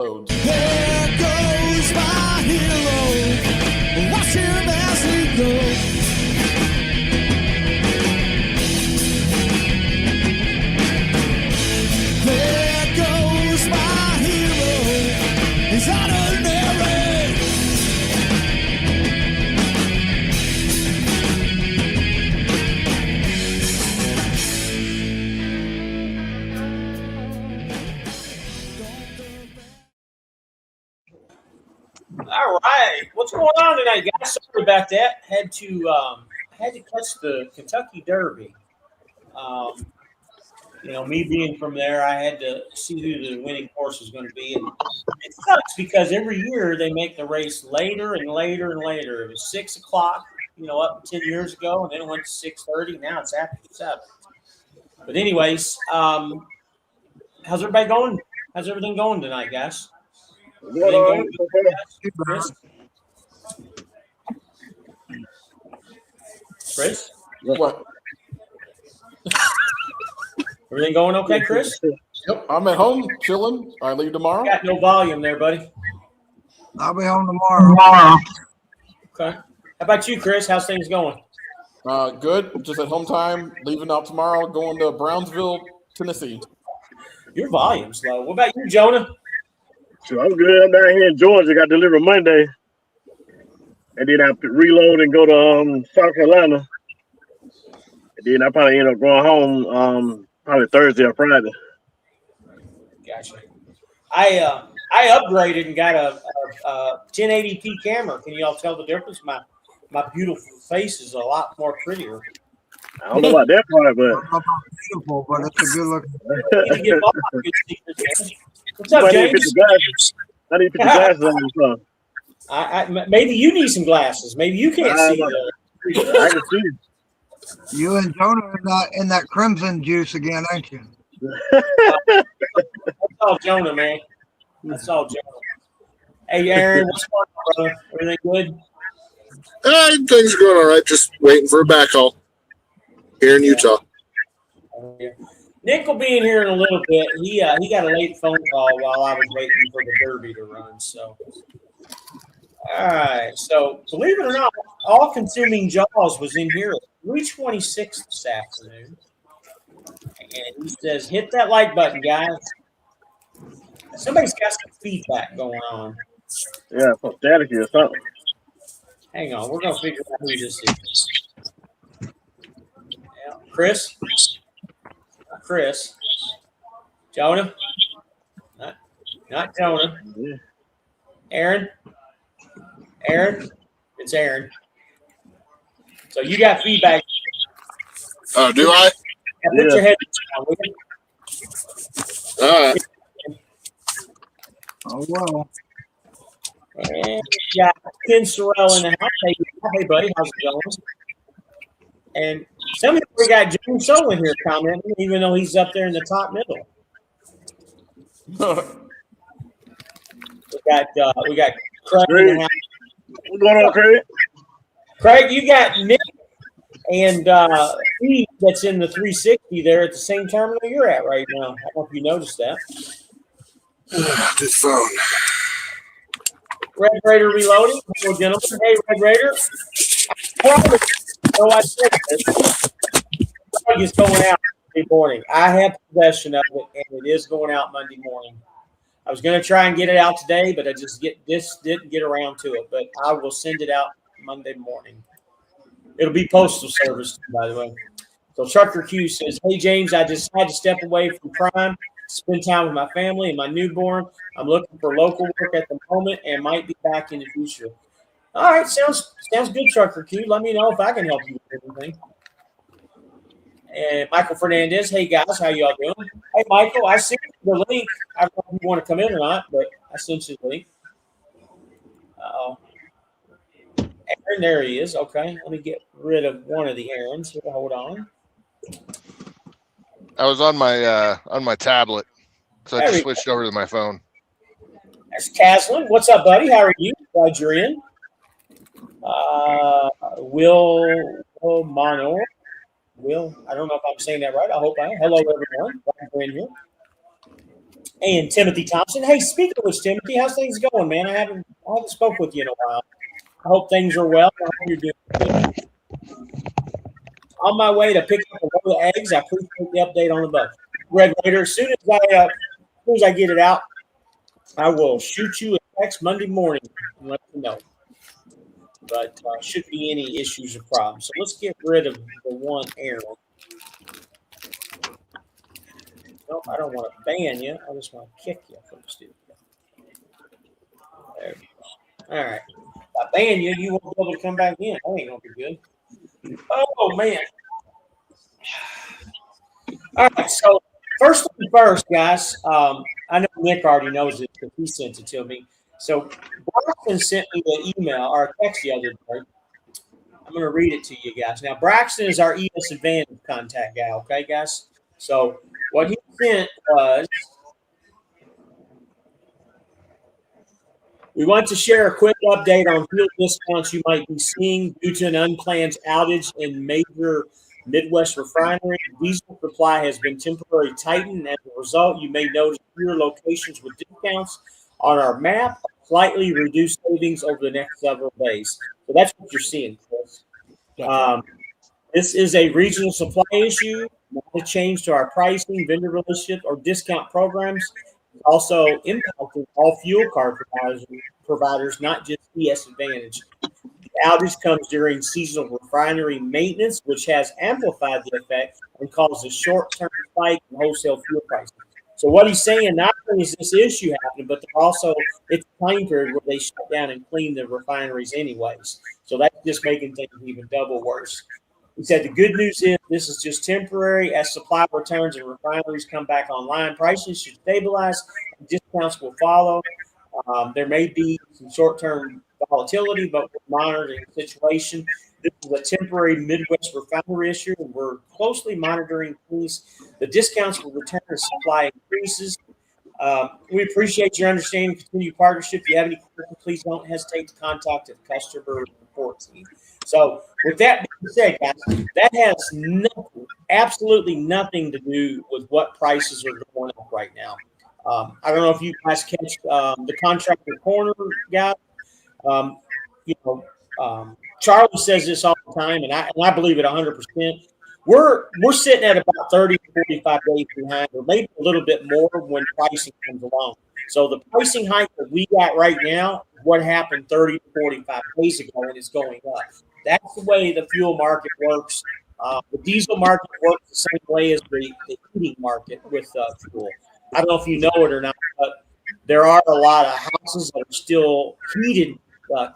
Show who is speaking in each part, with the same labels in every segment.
Speaker 1: There goes my hero. Watch him as he goes. There goes my hero. He's ordinary.
Speaker 2: All right, what's going on tonight, guys? Sorry about that. Had to catch the Kentucky Derby. Me being from there, I had to see who the winning horse was going to be, and it sucks because every year they make the race later and later and later. It was 6 o'clock, up 10 years ago, and then it went to 6:30. Now it's after 7. But anyways, how's everybody going? How's everything going tonight, guys? Chris?
Speaker 3: What?
Speaker 2: Everything going okay, Chris?
Speaker 3: Yep, I'm at home chilling. I leave tomorrow.
Speaker 2: Got no volume there, buddy.
Speaker 4: I'll be home tomorrow.
Speaker 2: Okay. How about you, Chris? How's things going?
Speaker 3: Good. Just at home time. Leaving out tomorrow. Going to Brownsville, Tennessee.
Speaker 2: Your volume's low. What about you, Jonah?
Speaker 5: So I'm good. I'm down here in Georgia. Got delivered Monday. And then I have to reload and go to South Carolina. And then I probably end up going home probably Thursday or Friday.
Speaker 2: Gotcha. I upgraded and got a 1080p camera. Can y'all tell the difference? My beautiful face is a lot more prettier.
Speaker 5: I don't know about that part, but
Speaker 4: Beautiful, but it's a good look.
Speaker 2: What's up,
Speaker 5: I need to
Speaker 2: James?
Speaker 5: put the glasses on. So.
Speaker 2: Maybe you need some glasses. Maybe you can't see.
Speaker 5: I can see.
Speaker 4: You and Jonah are not in that crimson juice again, ain't you?
Speaker 2: That's all Jonah, man. That's all Jonah. Hey, Aaron, what's going on, brother? Everything good?
Speaker 6: Things are going all right. Just waiting for a backhaul here in Utah.
Speaker 2: Nick will be in here in a little bit. He got a late phone call while I was waiting for the Derby to run. So, all right. So, believe it or not, All Consuming Jaws was in here at 3:26 this afternoon, and he says, "Hit that like button, guys." Somebody's got some feedback going on.
Speaker 5: Yeah, some static or something.
Speaker 2: Hang on, we're gonna figure out who this is. Yeah, Chris. Chris. Jonah. Not Jonah.
Speaker 5: Yeah.
Speaker 2: Aaron. It's Aaron. So you got feedback.
Speaker 6: Oh, do I?
Speaker 2: Put your head down, will you?
Speaker 6: All right.
Speaker 4: Oh, well.
Speaker 2: And we got Ken Sorrell in the house. Hey, buddy, how's it going? And somehow we got James Soul in here commenting, even though he's up there in the top middle. We got Craig in the house.
Speaker 5: What's going on, Craig?
Speaker 2: Craig, you got Nick and Steve that's in the 360 there at the same terminal you're at right now. I don't know if you noticed that.
Speaker 6: This phone.
Speaker 2: Red Raider reloading. Hello, gentlemen. Hey, Red Raider. I said this. Plug is going out Monday morning. I have possession of it, and it is going out Monday morning. I was going to try and get it out today, but I just didn't get around to it. But I will send it out Monday morning. It'll be postal service, by the way. So Trucker Q says, "Hey James, I just had to step away from crime, spend time with my family and my newborn. I'm looking for local work at the moment and might be back in the future." All right, sounds good, Trucker Q. Let me know if I can help you with anything. And Michael Fernandez, hey guys, how y'all doing? Hey Michael, I sent you the link. I don't know if you want to come in or not, but I sent you the link. Uh-oh. Aaron, there he is. Okay, let me get rid of one of the Aarons. Here, hold on.
Speaker 6: I was on my tablet, so I just switched over to my phone.
Speaker 2: There's Caslin. What's up, buddy? How are you? Glad you're in. Will Monor. Will, I don't know if I'm saying that right. I hope I am. Hello, everyone. Glad you're in here. And Timothy Thompson. Hey, speaking of which, Timothy, how's things going, man? I haven't spoke with you in a while. I hope things are well. I hope you're doing good. On my way to pick up a load of eggs. I appreciate the update on the bug. Regulator, as soon as I get it out, I will shoot you a text Monday morning and let you know. But shouldn't be any issues or problems. So let's get rid of the one arrow. No, I don't want to ban you. I just want to kick you from the studio. There you go. All right. If I ban you, you won't be able to come back in. That ain't going to be good. Oh, man. All right. So, first thing first, guys, I know Nick already knows it because he sent it to me. So, Braxton sent me the email or text the other day. I'm going to read it to you guys. Now, Braxton is our ES Advantage contact guy, okay, guys? So, what he sent was, we want to share a quick update on fuel discounts you might be seeing due to an unplanned outage in major Midwest refinery. Diesel supply has been temporarily tightened. As a result, you may notice fewer locations with discounts on our map, slightly reduced savings over the next several days. So that's what you're seeing, Chris. This is a regional supply issue, not a change to our pricing, vendor relationship, or discount programs. It's also impacting all fuel card providers, not just ES Advantage. The outage comes during seasonal refinery maintenance, which has amplified the effect and caused a short-term spike in wholesale fuel prices. So what he's saying, not only is this issue happening, but they're also it's a time period where they shut down and clean the refineries anyways. So that's just making things even double worse. He said the good news is this is just temporary. As supply returns and refineries come back online, prices should stabilize and discounts will follow. There may be some short-term volatility, but we're monitoring the situation. This is a temporary Midwest refinery issue, and we're closely monitoring things. The discounts will return as supply increases. We appreciate your understanding and continued partnership. If you have any questions, please don't hesitate to contact the customer support team. So with that being said, guys, that has nothing, absolutely nothing to do with what prices are going up right now. I don't know if you guys catch the contractor corner guy. Charlie says this all the time, and I believe it 100%. We're sitting at about 30 to 45 days behind, or maybe a little bit more when pricing comes along. So the pricing hike that we got right now, what happened 30 to 45 days ago, and it's going up. That's the way the fuel market works. The diesel market works the same way as the heating market with fuel. I don't know if you know it or not, but there are a lot of houses that are still heated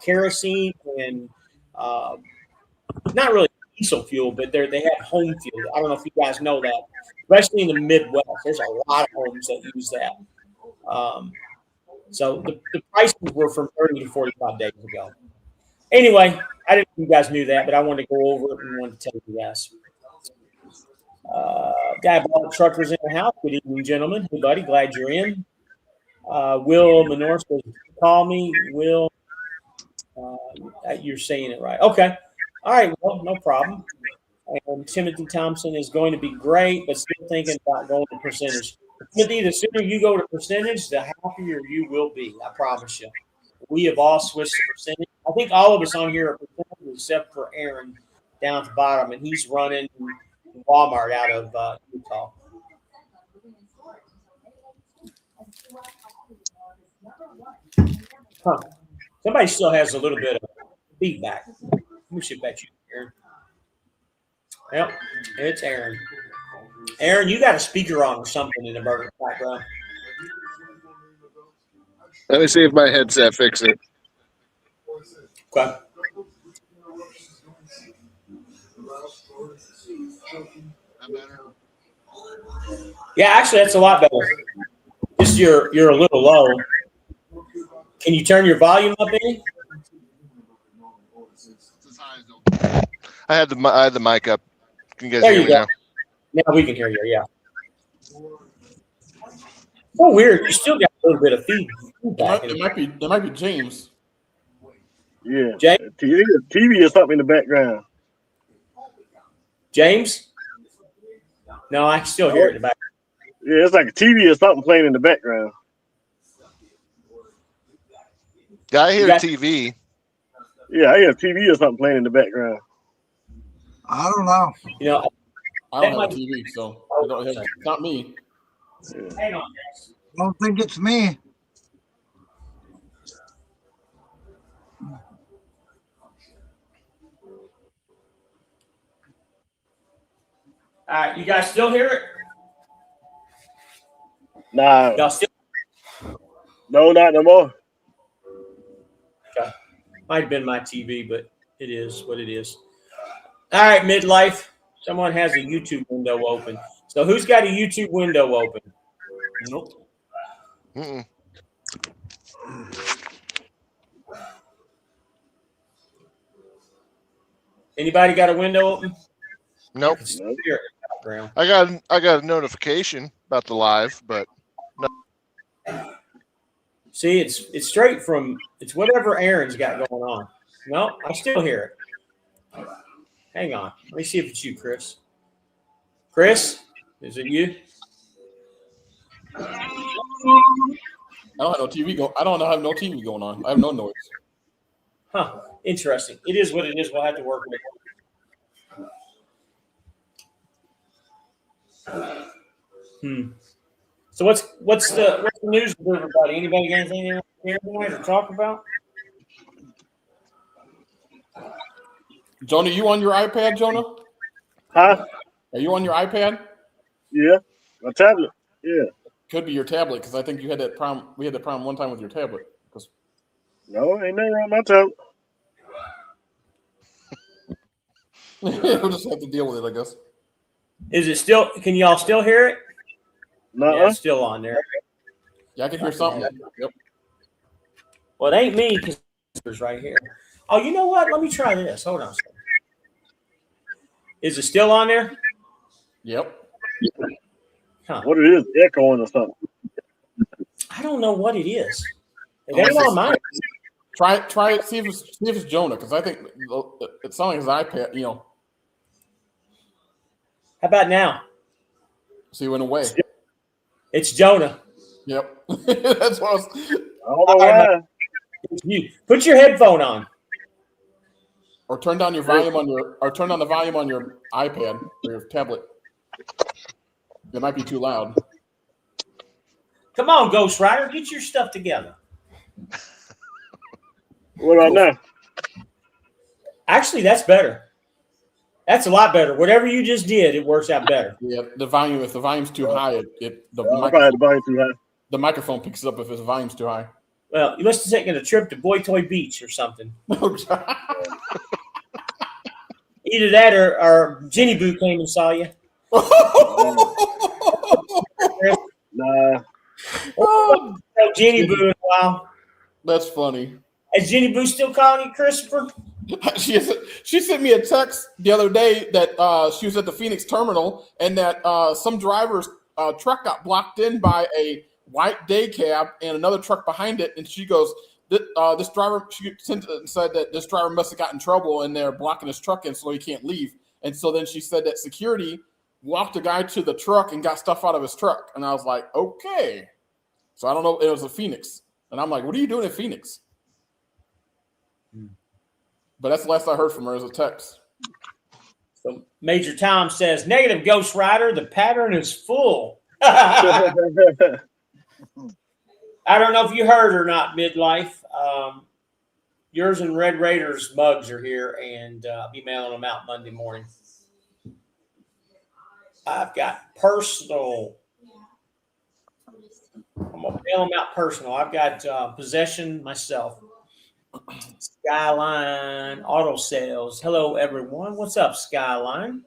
Speaker 2: kerosene and not really diesel fuel, but they have home fuel. I don't know if you guys know that, especially in the Midwest. There's a lot of homes that use that. So the prices were from 30 to 45 days ago. Anyway, I didn't know you guys knew that, but I wanted to go over it and wanted to tell you guys. Diabolic Truckers in the house. Good evening, gentlemen. Hey, buddy. Glad you're in. Will Menor says, call me. Will, you're saying it right. Okay. All right. Well, no problem. And Timothy Thompson is going to be great, but still thinking about going to percentage. Timothy, the sooner you go to percentage, the happier you will be. I promise you. We have all switched to percentage. I think all of us on here are percentage except for Aaron down at the bottom, and he's running Walmart out of Utah. Huh. Somebody still has a little bit of feedback. We should bet you, Aaron. Yep, it's Aaron. Aaron, you got a speaker on or something in the background.
Speaker 6: Let me see if my headset fixes it.
Speaker 2: Okay. Yeah, actually, that's a lot better. Just you're a little low. Can you turn your volume up any?
Speaker 6: I had the mic up. Can you guys
Speaker 2: There
Speaker 6: hear
Speaker 2: you
Speaker 6: me
Speaker 2: go.
Speaker 6: now?
Speaker 2: Now we can hear you. Yeah. So weird. You still got a little bit of feedback.
Speaker 3: It might be James.
Speaker 5: Yeah.
Speaker 2: James?
Speaker 5: TV or something in the background.
Speaker 2: James? No, I can still hear it in the back.
Speaker 5: Yeah, it's like a TV or something playing in the background.
Speaker 6: Yeah, I hear
Speaker 2: got-
Speaker 6: TV.
Speaker 5: Yeah, I hear TV or something playing in the background.
Speaker 4: I don't know.
Speaker 2: You know,
Speaker 3: I don't have a TV, so it's not me.
Speaker 2: hang on, guys.
Speaker 4: I don't think it's me.
Speaker 2: All right, you guys still hear it?
Speaker 5: Nah,
Speaker 2: Y'all still?
Speaker 5: no, not no more.
Speaker 2: Okay. Might have been my TV, but it is what it is. All right, midlife. Someone has a YouTube window open. So who's got a YouTube window open?
Speaker 3: Nope.
Speaker 6: Mm-mm.
Speaker 2: Anybody got a window open?
Speaker 6: Nope.
Speaker 2: Still hear it in the background.
Speaker 6: I got a notification about the live, but
Speaker 2: See, it's straight from it's whatever Aaron's got going on. No, I still hear it. Hang on. Let me see if it's you, Chris. Chris, is it you?
Speaker 3: I don't have no TV go. I don't have no TV going on. I have no noise.
Speaker 2: Huh. Interesting. It is what it is. We'll have to work with it. So what's the news with everybody? Anybody got anything they want to share tonight or talk about?
Speaker 3: Jonah, you on your iPad, Jonah?
Speaker 5: Huh?
Speaker 3: Are you on your iPad?
Speaker 5: Yeah, my tablet. Yeah.
Speaker 3: Could be your tablet because I think you had that problem. We had that problem one time with your tablet.
Speaker 5: No, ain't nothing wrong with my tablet.
Speaker 3: We'll just have to deal with it, I guess.
Speaker 2: Is it still? Can y'all still hear it?
Speaker 5: No,
Speaker 2: Yeah, it's still on there.
Speaker 3: Yeah, I can hear something. Yep.
Speaker 2: Well, it ain't me because it's right here. Oh, you know what? Let me try this. Hold on a second. Is it still on there?
Speaker 3: Yep.
Speaker 2: Huh.
Speaker 5: what it is, echoing or something.
Speaker 2: I don't know what it is. It ain't on mine.
Speaker 3: Try it. See if it's Jonah because I think it's sounding his iPad. You know.
Speaker 2: How about now?
Speaker 3: So he went away.
Speaker 2: It's Jonah.
Speaker 3: Yep. That's what I was.
Speaker 5: I don't know why.
Speaker 2: It's you. Put your headphone on.
Speaker 3: Or turn down your volume on your. Or turn down the volume on your iPad or your tablet. It might be too loud.
Speaker 2: Come on, Ghost Rider. Get your stuff together.
Speaker 5: What about now?
Speaker 2: Actually, that's better. That's a lot better. Whatever you just did, it works out better.
Speaker 3: Yeah, the volume. If the volume's too high,
Speaker 5: I probably had the volume too high.
Speaker 3: the microphone picks it up if the volume's too high.
Speaker 2: Well, you must have taken a trip to Boy Toy Beach or something. Either that or Jenny Boo came and saw you.
Speaker 5: Nah.
Speaker 2: Oh, Jenny Boo in a while.
Speaker 3: That's funny.
Speaker 2: Is Jenny Boo still calling you Christopher?
Speaker 3: She sent me a text the other day that she was at the Phoenix terminal and that some driver's truck got blocked in by a white day cab and another truck behind it. And she goes, this driver, she said that this driver must have gotten in trouble and they're blocking his truck in so he can't leave. And so then she said that security walked the guy to the truck and got stuff out of his truck. And I was like, okay. So I don't know. It was a Phoenix. And I'm like, what are you doing in Phoenix? But that's the last I heard from her as a text.
Speaker 2: So Major Tom says, negative, Ghost Rider. The pattern is full. I don't know if you heard or not, midlife. Yours and Red Raiders mugs are here, and I'll be mailing them out Monday morning. I've got personal. I'm going to mail them out personal. I've got possession myself. Skyline Auto Sales. Hello, everyone. What's up, Skyline?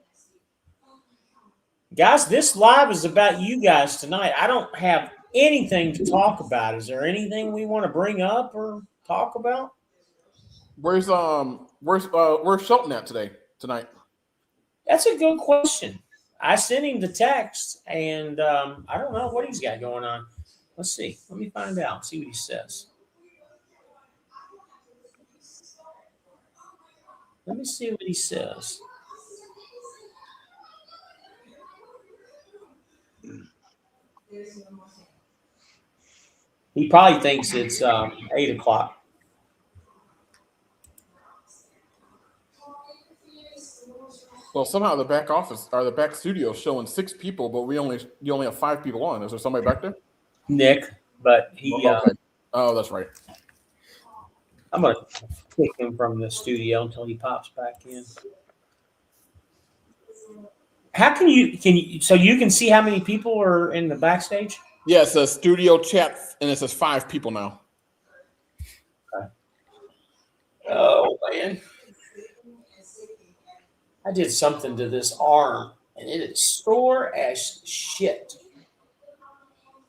Speaker 2: Guys, this live is about you guys tonight. I don't have anything to talk about. Is there anything we want to bring up or talk about?
Speaker 3: Where's Shelton at tonight?
Speaker 2: That's a good question. I sent him the text, and I don't know what he's got going on. Let's see. Let me find out. See what he says. Let me see what he says. He probably thinks it's 8 o'clock.
Speaker 3: Well, somehow the back office or the back studio is showing 6 people, but you only have 5 people on. Is there somebody back there?
Speaker 2: Nick, but he.
Speaker 3: Okay. Oh, that's right.
Speaker 2: I'm gonna kick him from the studio until he pops back in. How can you so you can see how many people are in the backstage?
Speaker 3: Yeah, it says studio chat, and it says 5 people now.
Speaker 2: Okay. Oh man, I did something to this arm, and it is sore as shit.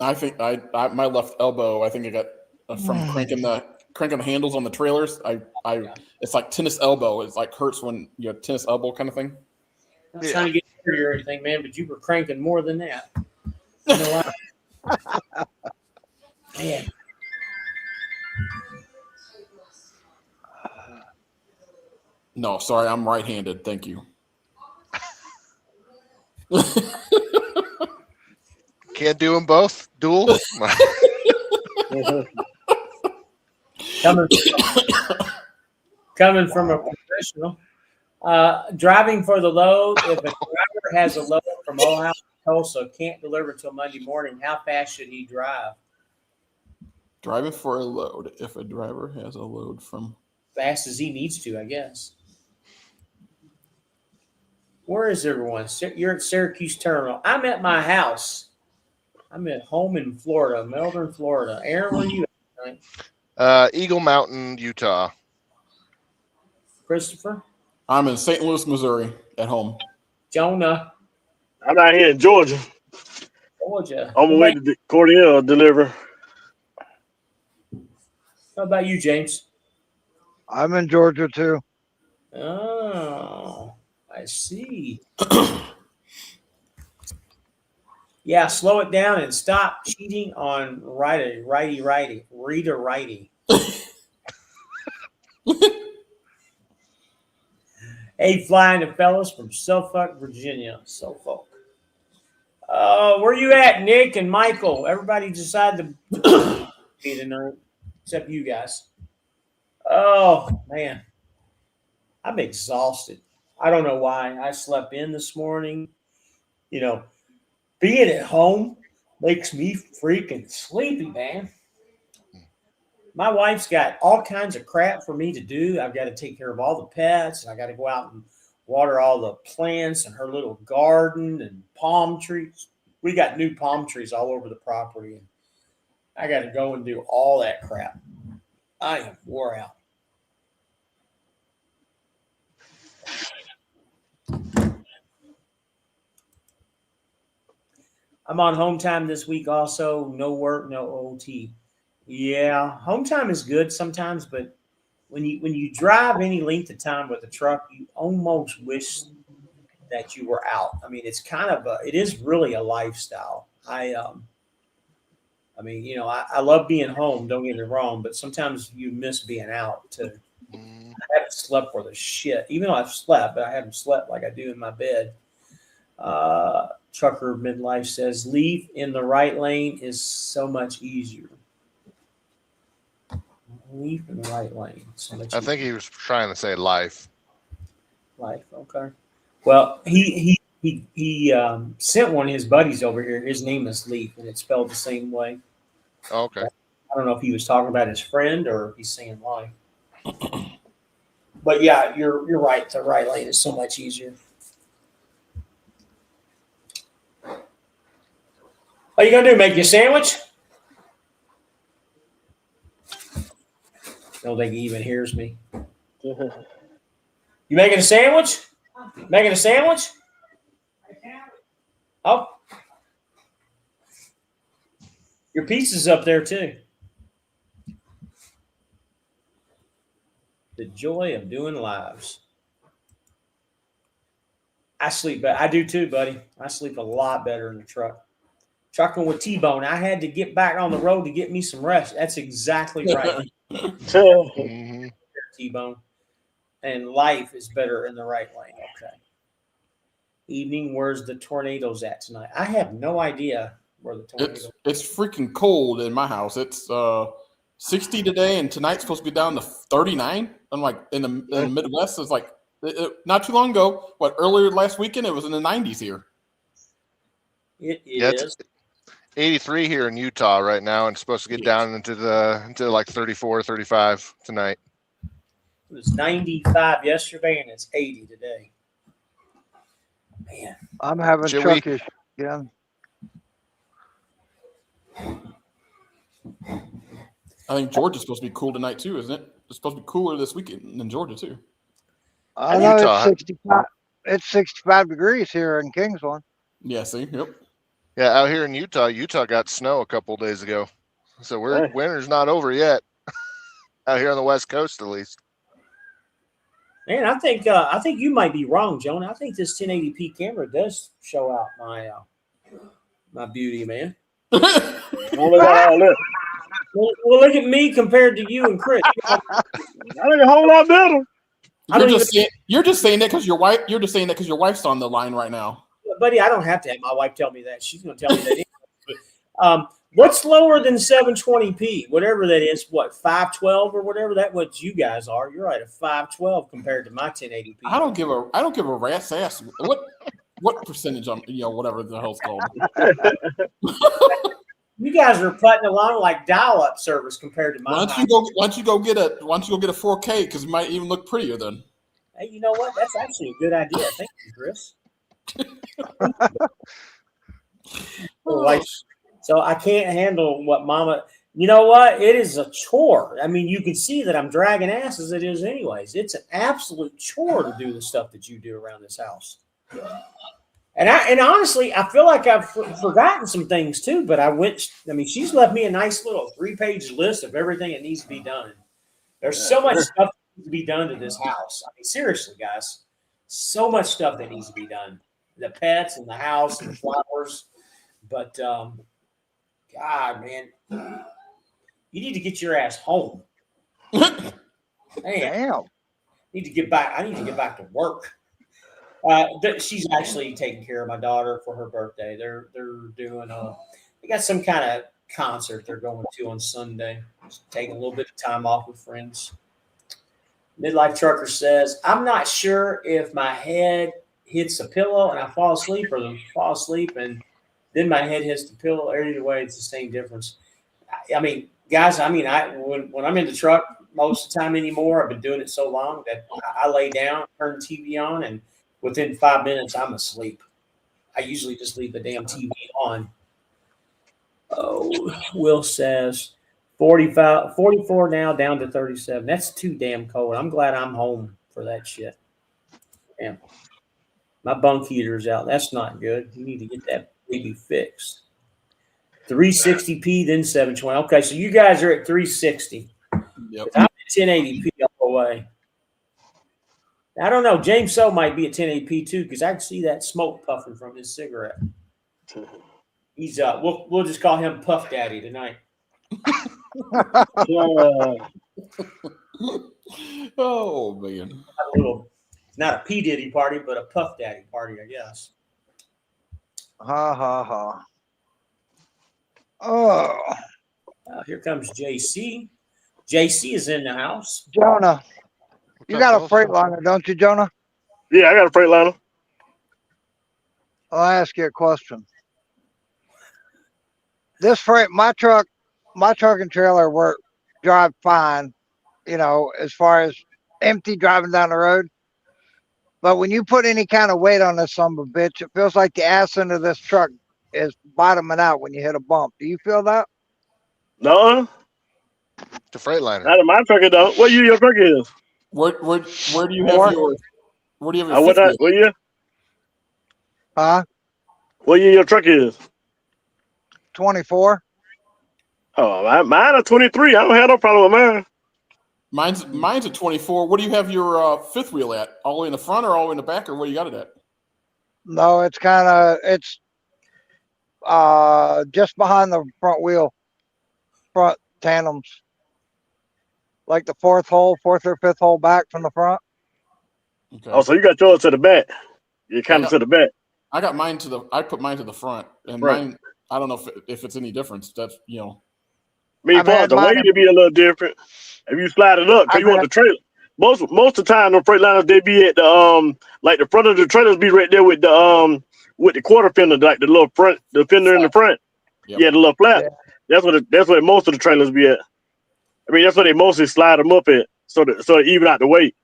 Speaker 3: I think I my left elbow. I think I got from cranking the handles on the trailers. It's like tennis elbow. It's like hurts when you have tennis elbow kind of thing.
Speaker 2: Not trying to get dirty or anything, man, but you were cranking more than that. You know what? Man.
Speaker 3: No, sorry, I'm right-handed. Thank you.
Speaker 6: Can't do them both. Dual.
Speaker 2: Coming from a professional. Driving for the load. If a driver has a load from Ohio to Tulsa, can't deliver till Monday morning, how fast should he drive?
Speaker 3: Driving for a load. If a driver has a load from
Speaker 2: Fast as he needs to, I guess. Where is everyone? You're at Syracuse Terminal. I'm at my house. I'm at home in Florida, Melbourne, Florida. Aaron, where are you at tonight?
Speaker 6: Eagle Mountain, Utah.
Speaker 2: Christopher?
Speaker 3: I'm in St. Louis, Missouri, at home.
Speaker 2: Jonah?
Speaker 5: I'm out here in Georgia.
Speaker 2: Georgia.
Speaker 5: On my way to Cordial deliver.
Speaker 2: How about you, James?
Speaker 4: I'm in Georgia too.
Speaker 2: Oh, I see. Yeah, slow it down and stop cheating on righty. Reader righty. Hey, flying the fellas from Suffolk, Virginia. Suffolk. Where you at, Nick and Michael? Everybody decided to be tonight, except you guys. Oh, man. I'm exhausted. I don't know why. I slept in this morning. You know, being at home makes me freaking sleepy, man. My wife's got all kinds of crap for me to do. I've got to take care of all the pets. And I got to go out and water all the plants in her little garden and palm trees. We got new palm trees all over the property. And I got to go and do all that crap. I am wore out. I'm on home time this week also. No work, no OT. Yeah, home time is good sometimes, but when you drive any length of time with a truck, you almost wish that you were out. I mean, it's kind of it is really a lifestyle. I mean, you know, I love being home. Don't get me wrong, but sometimes you miss being out too. I haven't slept for the shit. Even though I've slept, but I haven't slept like I do in my bed. Trucker Midlife says, leave in the right lane is so much easier. Leave in the right lane. So much
Speaker 6: I think he was trying to say life.
Speaker 2: Life, okay. Well, he sent one of his buddies over here. His name is Leaf, and it's spelled the same way.
Speaker 6: Okay.
Speaker 2: I don't know if he was talking about his friend or if he's saying life. But yeah, you're right. The right lane is so much easier. What are you gonna do? Make you a sandwich? I don't think he even hears me. You making a sandwich? Making a sandwich? Oh, your pizza's up there too. The joy of doing lives. I sleep better. I do too, buddy. I sleep a lot better in the truck. Trucking with T-Bone. I had to get back on the road to get me some rest. That's exactly right. T-Bone. And life is better in the right lane. Okay. Evening, where's the tornadoes at tonight? I have no idea where the tornado.
Speaker 3: It's freaking cold in my house. It's 60 today, and tonight's supposed to be down to 39. I'm like in the Midwest. It's like not too long ago. Earlier last weekend it was in the 90s here.
Speaker 2: It is.
Speaker 6: 83 here in Utah right now, and it's supposed to get down into like 34, 35 tonight.
Speaker 2: It was 95 yesterday, and it's 80 today. Man,
Speaker 4: I'm having truck issues again.
Speaker 3: I think Georgia's supposed to be cool tonight too, isn't it? It's supposed to be cooler this weekend in Georgia too.
Speaker 4: I know it's 65. It's 65 degrees here in Kingsland.
Speaker 3: Yeah, see, yep.
Speaker 6: Yeah, out here in Utah got snow a couple of days ago, so winter's not over yet. Out here on the West Coast, at least.
Speaker 2: Man, I think you might be wrong, Jonah. I think this 1080p camera does show out my beauty, man. Well, look at me compared to you and Chris.
Speaker 5: I think a whole lot better.
Speaker 3: You're just saying that because your wife. You're just saying that because your wife's on the line right now,
Speaker 2: buddy. I don't have to have my wife tell me that. She's going to tell me that. But, what's lower than 720p? Whatever that is. What 512 or whatever that what you guys are? You're right, a 512 compared to my 1080p.
Speaker 3: I don't give a rat's ass. What percentage on whatever the hell's called.
Speaker 2: You guys are putting along like dial-up service compared to mine.
Speaker 3: Why don't you go get a 4K because it might even look prettier then.
Speaker 2: Hey, you know what? That's actually a good idea. Thank you, Chris. So I can't handle what Mama. You know what? It is a chore. I mean, you can see that I'm dragging ass as it is, anyways. It's an absolute chore to do the stuff that you do around this house. And honestly, I feel like I've forgotten some things too. But she's left me a nice little 3-page list of everything that needs to be done. There's so much stuff that needs to be done to this house. I mean, seriously, guys, so much stuff that needs to be done. The pets and the house and the flowers. But God, man, you need to get your ass home. Man,
Speaker 4: Damn.
Speaker 2: I need to get back to work. She's actually taking care of my daughter for her birthday. They're doing they got some kind of concert they're going to on Sunday. Just taking a little bit of time off with friends. Midlife Trucker says, I'm not sure if my head hits a pillow and I fall asleep or fall asleep and then my head hits the pillow. Either way, it's the same difference. I mean, guys, when I'm in the truck most of the time anymore, I've been doing it so long that I lay down, turn the TV on, and within 5 minutes, I'm asleep. I usually just leave the damn TV on. Oh, Will says 44 now, down to 37. That's too damn cold. I'm glad I'm home for that shit. Damn. My bunk heater's out. That's not good. You need to get that baby fixed. 360p, then 720. Okay, so you guys are at 360.
Speaker 3: Yep.
Speaker 2: I'm at 1080p all the way. I don't know. James So might be at 1080p too, because I can see that smoke puffing from his cigarette. He's we'll just call him Puff Daddy tonight.
Speaker 3: Oh man.
Speaker 2: Not a P Diddy party, but a Puff Daddy party, I guess.
Speaker 4: Ha ha ha. Oh.
Speaker 2: Here comes JC. JC is in the house.
Speaker 4: Jonah. You got a Freightliner, don't you, Jonah?
Speaker 5: Yeah, I got a Freightliner.
Speaker 4: I'll ask you a question. My truck and trailer drive fine, as far as empty driving down the road. But when you put any kind of weight on this son of a bitch, it feels like the ass end of this truck is bottoming out when you hit a bump. Do you feel that?
Speaker 5: No.
Speaker 6: The Freightliner.
Speaker 5: Not in my truck, it don't. What year your truck is?
Speaker 3: Where do you have yours? Where do you have your
Speaker 5: what year?
Speaker 4: Huh?
Speaker 5: What year your truck is?
Speaker 4: 24.
Speaker 5: Oh, mine are 23. I don't have no problem with mine.
Speaker 3: Mine's a 24. What do you have your fifth wheel at? All the way in the front or all the way in the back, or where you got it at?
Speaker 4: No, it's just behind the front wheel, front tandems. Like the fourth or fifth hole back from the front.
Speaker 3: Okay.
Speaker 5: Oh, so you got yours to the back. You're kind of to the back.
Speaker 3: I got mine I put mine to the front, and
Speaker 5: right.
Speaker 3: Mine I don't know if it's any difference. That's
Speaker 5: I mean,
Speaker 4: I've
Speaker 5: for
Speaker 4: had
Speaker 5: the
Speaker 4: mine-
Speaker 5: weight to be a little different. If you slide it up, because
Speaker 4: I've
Speaker 5: you want
Speaker 4: had-
Speaker 5: the trailer. Most of the time, the Freightliners they be at the like the front of the trailers be right there with the quarter fender, like the little front, the fender in the front.
Speaker 3: Yep.
Speaker 5: Yeah, the little flap.
Speaker 4: Yeah.
Speaker 5: That's where most of the trailers be at. I mean, that's where they mostly slide them up at, so to even out the weight.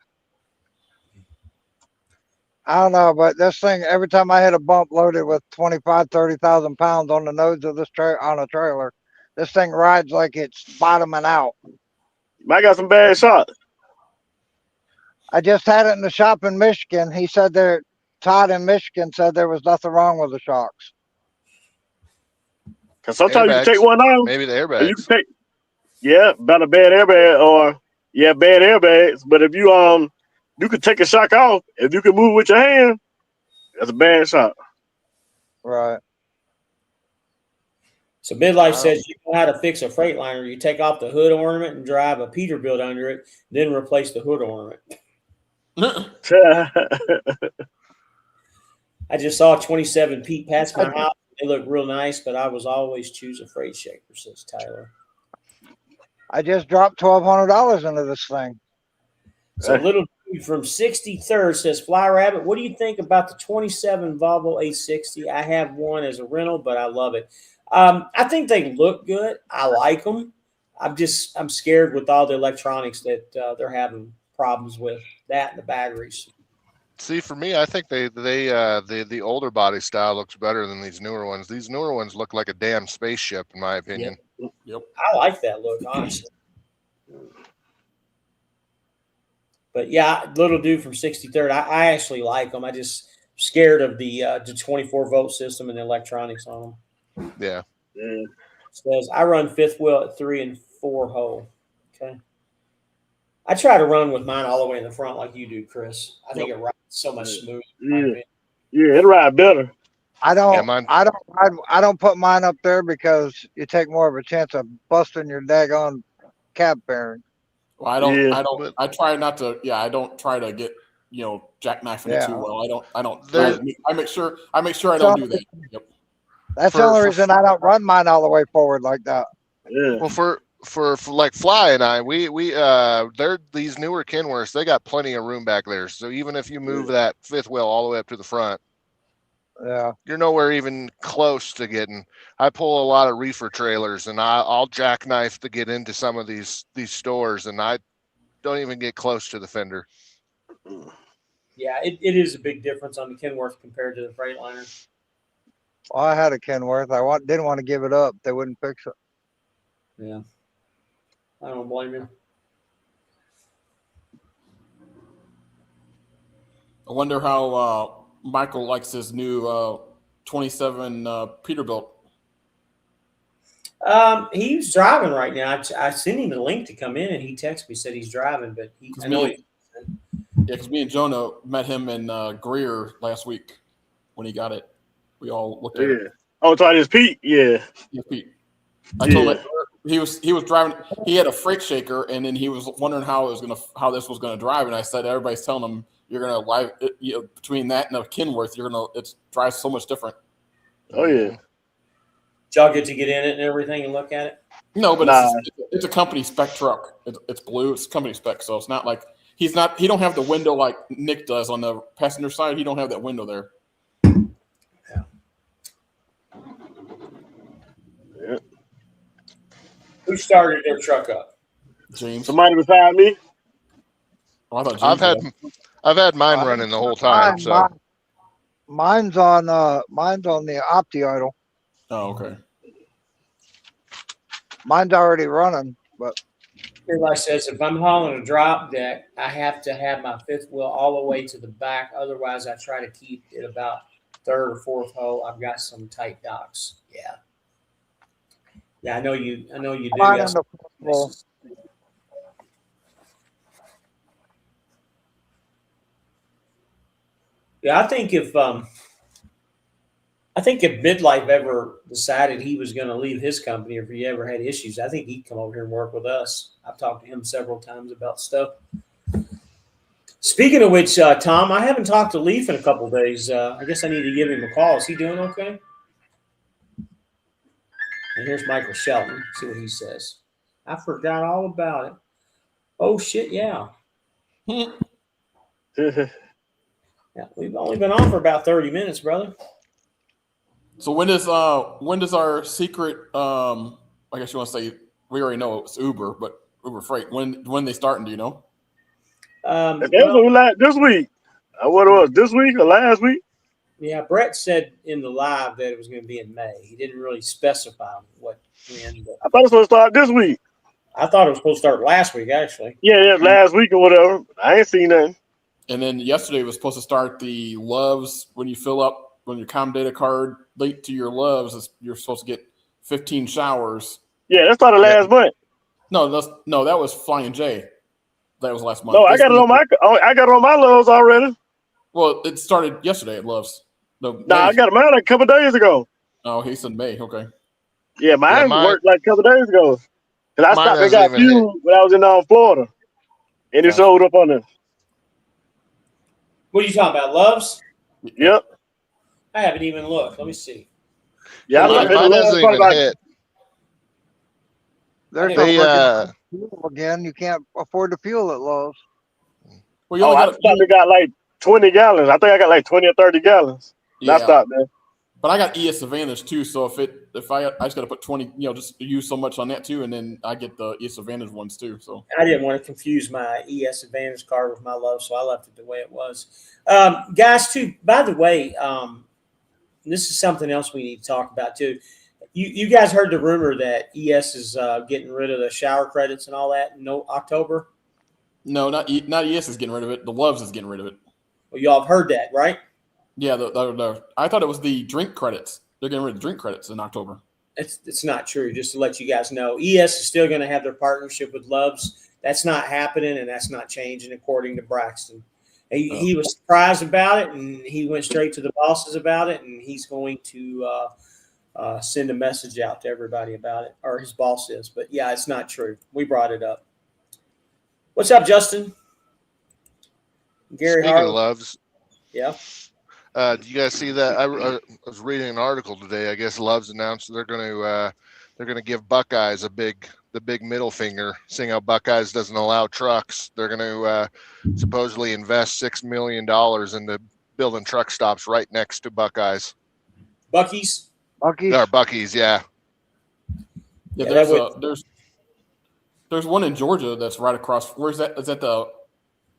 Speaker 4: I don't know, but this thing, every time I hit a bump loaded with 25, 30,000 pounds on the nose of this on a trailer, this thing rides like it's bottoming out.
Speaker 5: I got some bad shots.
Speaker 4: I just had it in the shop in Michigan. He said Todd in Michigan said there was nothing wrong with the shocks.
Speaker 5: Because sometimes you can
Speaker 6: Airbags.
Speaker 5: take one out.
Speaker 6: Maybe the
Speaker 5: You
Speaker 6: airbags.
Speaker 5: can take, about a bad airbag or bad airbags. But if you could take a shock off. If you can move with your hand, that's a bad shot.
Speaker 4: Right.
Speaker 2: So Midlife says you know how to fix a Freightliner. You take off the hood ornament and drive a Peterbilt under it, then replace the hood ornament. I just saw 27 Pete pass my house. They look real nice, but I was always choose a freight shaker, says Tyler.
Speaker 4: I just dropped $1,200 into this thing.
Speaker 2: So little dude from 63rd says, Fly Rabbit, what do you think about the 27 Volvo 860? I have one as a rental, but I love it. I think they look good. I like them. I'm scared with all the electronics that they're having problems with that and the batteries.
Speaker 6: See, for me, I think the older body style looks better than these newer ones. These newer ones look like a damn spaceship, in my opinion.
Speaker 3: Yep.
Speaker 2: I like that look, honestly. But yeah, little dude from 63rd, I actually like them. I just scared of the 24-volt system and the electronics on them.
Speaker 6: Yeah.
Speaker 2: It says I run fifth wheel at 3 and 4 hole. Okay. I try to run with mine all the way in the front like you do, Chris. I think it rides so much smoother.
Speaker 5: Yeah, it ride better.
Speaker 4: I don't.
Speaker 6: Yeah,
Speaker 4: I don't put mine up there because you take more of a chance of busting your daggone cab bearing.
Speaker 3: Well, I try not to. Yeah, I don't try to get jackknifing it too well. I don't. I make sure I don't do that. Yep.
Speaker 4: That's the only reason I don't run mine all the way forward like that.
Speaker 5: Yeah.
Speaker 6: Well, for like Fly and I, they're these newer Kenworths. They got plenty of room back there. So even if you move that fifth wheel all the way up to the front, you're nowhere even close to getting. I pull a lot of reefer trailers, and I'll jackknife to get into some of these stores, and I don't even get close to the fender.
Speaker 2: Yeah, it is a big difference on the Kenworth compared to the Freightliner.
Speaker 4: Well, I had a Kenworth. I didn't want to give it up. They wouldn't fix it.
Speaker 2: Yeah. I don't blame you.
Speaker 3: I wonder how Michael likes his new 27 Peterbilt.
Speaker 2: He's driving right now. I sent him a link to come in, and he texted me, said he's driving, but
Speaker 3: because me and Jonah met him in Greer last week when he got it. We all looked at it.
Speaker 5: Oh, it's on his Pete. Yeah.
Speaker 3: Yeah, Pete. I told him he was driving. He had a freight shaker, and then he was wondering how this was gonna drive. And I said, everybody's telling him you're gonna between that and a Kenworth, it drives so much different.
Speaker 5: Oh yeah.
Speaker 2: Did y'all get to get in it and everything and look at it?
Speaker 3: No, but it's a company spec truck. It's blue. It's company spec, so it's not like he don't have the window like Nick does on the passenger side. He don't have that window there.
Speaker 5: Yeah.
Speaker 2: Who started their truck up?
Speaker 3: James.
Speaker 5: Somebody beside me.
Speaker 3: Oh, I thought James
Speaker 6: I've had mine running the whole time. So
Speaker 4: mine's on the Opti idle.
Speaker 3: Oh, okay.
Speaker 4: Mine's already running, but
Speaker 2: Everybody says if I'm hauling a drop deck, I have to have my fifth wheel all the way to the back. Otherwise, I try to keep it about third or fourth hole. I've got some tight docks. Yeah. Yeah, I know you do. Yeah, I think if Midlife ever decided he was going to leave his company, or if he ever had issues, I think he'd come over here and work with us. I've talked to him several times about stuff. Speaking of which, Tom, I haven't talked to Leaf in a couple of days. I guess I need to give him a call. Is he doing okay? And here's Michael Shelton. See what he says. I forgot all about it. Oh shit, yeah. Yeah, we've only been on for about 30 minutes, brother.
Speaker 3: So when does our secret I guess you want to say, we already know it's Uber, but Uber Freight, when they starting, do you know?
Speaker 5: This week. What it was, this week or last week?
Speaker 2: Yeah, Brett said in the live that it was going to be in May. He didn't really specify when. But
Speaker 5: I thought it was supposed to start this week.
Speaker 2: I thought it was supposed to start last week, actually.
Speaker 5: Yeah, last week or whatever. I ain't seen nothing.
Speaker 3: And then yesterday was supposed to start the Loves. When you fill up when your Com Data card link to your Loves, you're supposed to get 15 showers.
Speaker 5: Yeah, that started last month.
Speaker 3: No, that was Flying J. That was last month.
Speaker 5: No, I got it on my Loves already.
Speaker 3: Well, it started yesterday at Loves.
Speaker 5: I got mine like a couple days ago.
Speaker 3: Oh, he said May. Okay.
Speaker 5: Yeah, mine worked like a couple days ago. Because I stopped and got fuel when I was in Florida. And it showed up on there.
Speaker 2: What are you talking about, Loves?
Speaker 5: Yep.
Speaker 2: I haven't even looked. Let me see.
Speaker 5: Yeah,
Speaker 6: mine hasn't even hit.
Speaker 4: There's no fuel again. You can't afford the fuel at Lowe's.
Speaker 3: Well,
Speaker 5: I got like 20 gallons. I think I got like 20 or 30 gallons. Yeah. I stopped there.
Speaker 3: But I got ES Advantage too, so if I just got to put 20, just use so much on that too, and then I get the ES Advantage ones too. So
Speaker 2: I didn't want to confuse my ES Advantage card with my Love, so I left it the way it was. Guys, too. By the way, this is something else we need to talk about too. You guys heard the rumor that ES is getting rid of the shower credits and all that in October?
Speaker 3: No, not ES is getting rid of it. The Loves is getting rid of it.
Speaker 2: Well, y'all have heard that, right?
Speaker 3: Yeah, I thought it was the drink credits. They're getting rid of the drink credits in October.
Speaker 2: It's not true. Just to let you guys know, ES is still going to have their partnership with Loves. That's not happening, and that's not changing, according to Braxton. He was surprised about it, and he went straight to the bosses about it, and he's going to send a message out to everybody about it, or his boss is. But, yeah, it's not true. We brought it up. What's up, Justin? Gary
Speaker 6: Speaking of Loves.
Speaker 2: Yeah.
Speaker 6: Do you guys see that? I was reading an article today. I guess Love's announced they're going to give Buckeyes the big middle finger, seeing how Buckeyes doesn't allow trucks. They're going to supposedly invest $6 million into building truck stops right next to Buckeyes.
Speaker 2: Buc-ee's?
Speaker 6: Buc-ee's, yeah.
Speaker 3: Yeah, there's one in Georgia that's right across. Where's that? Is that the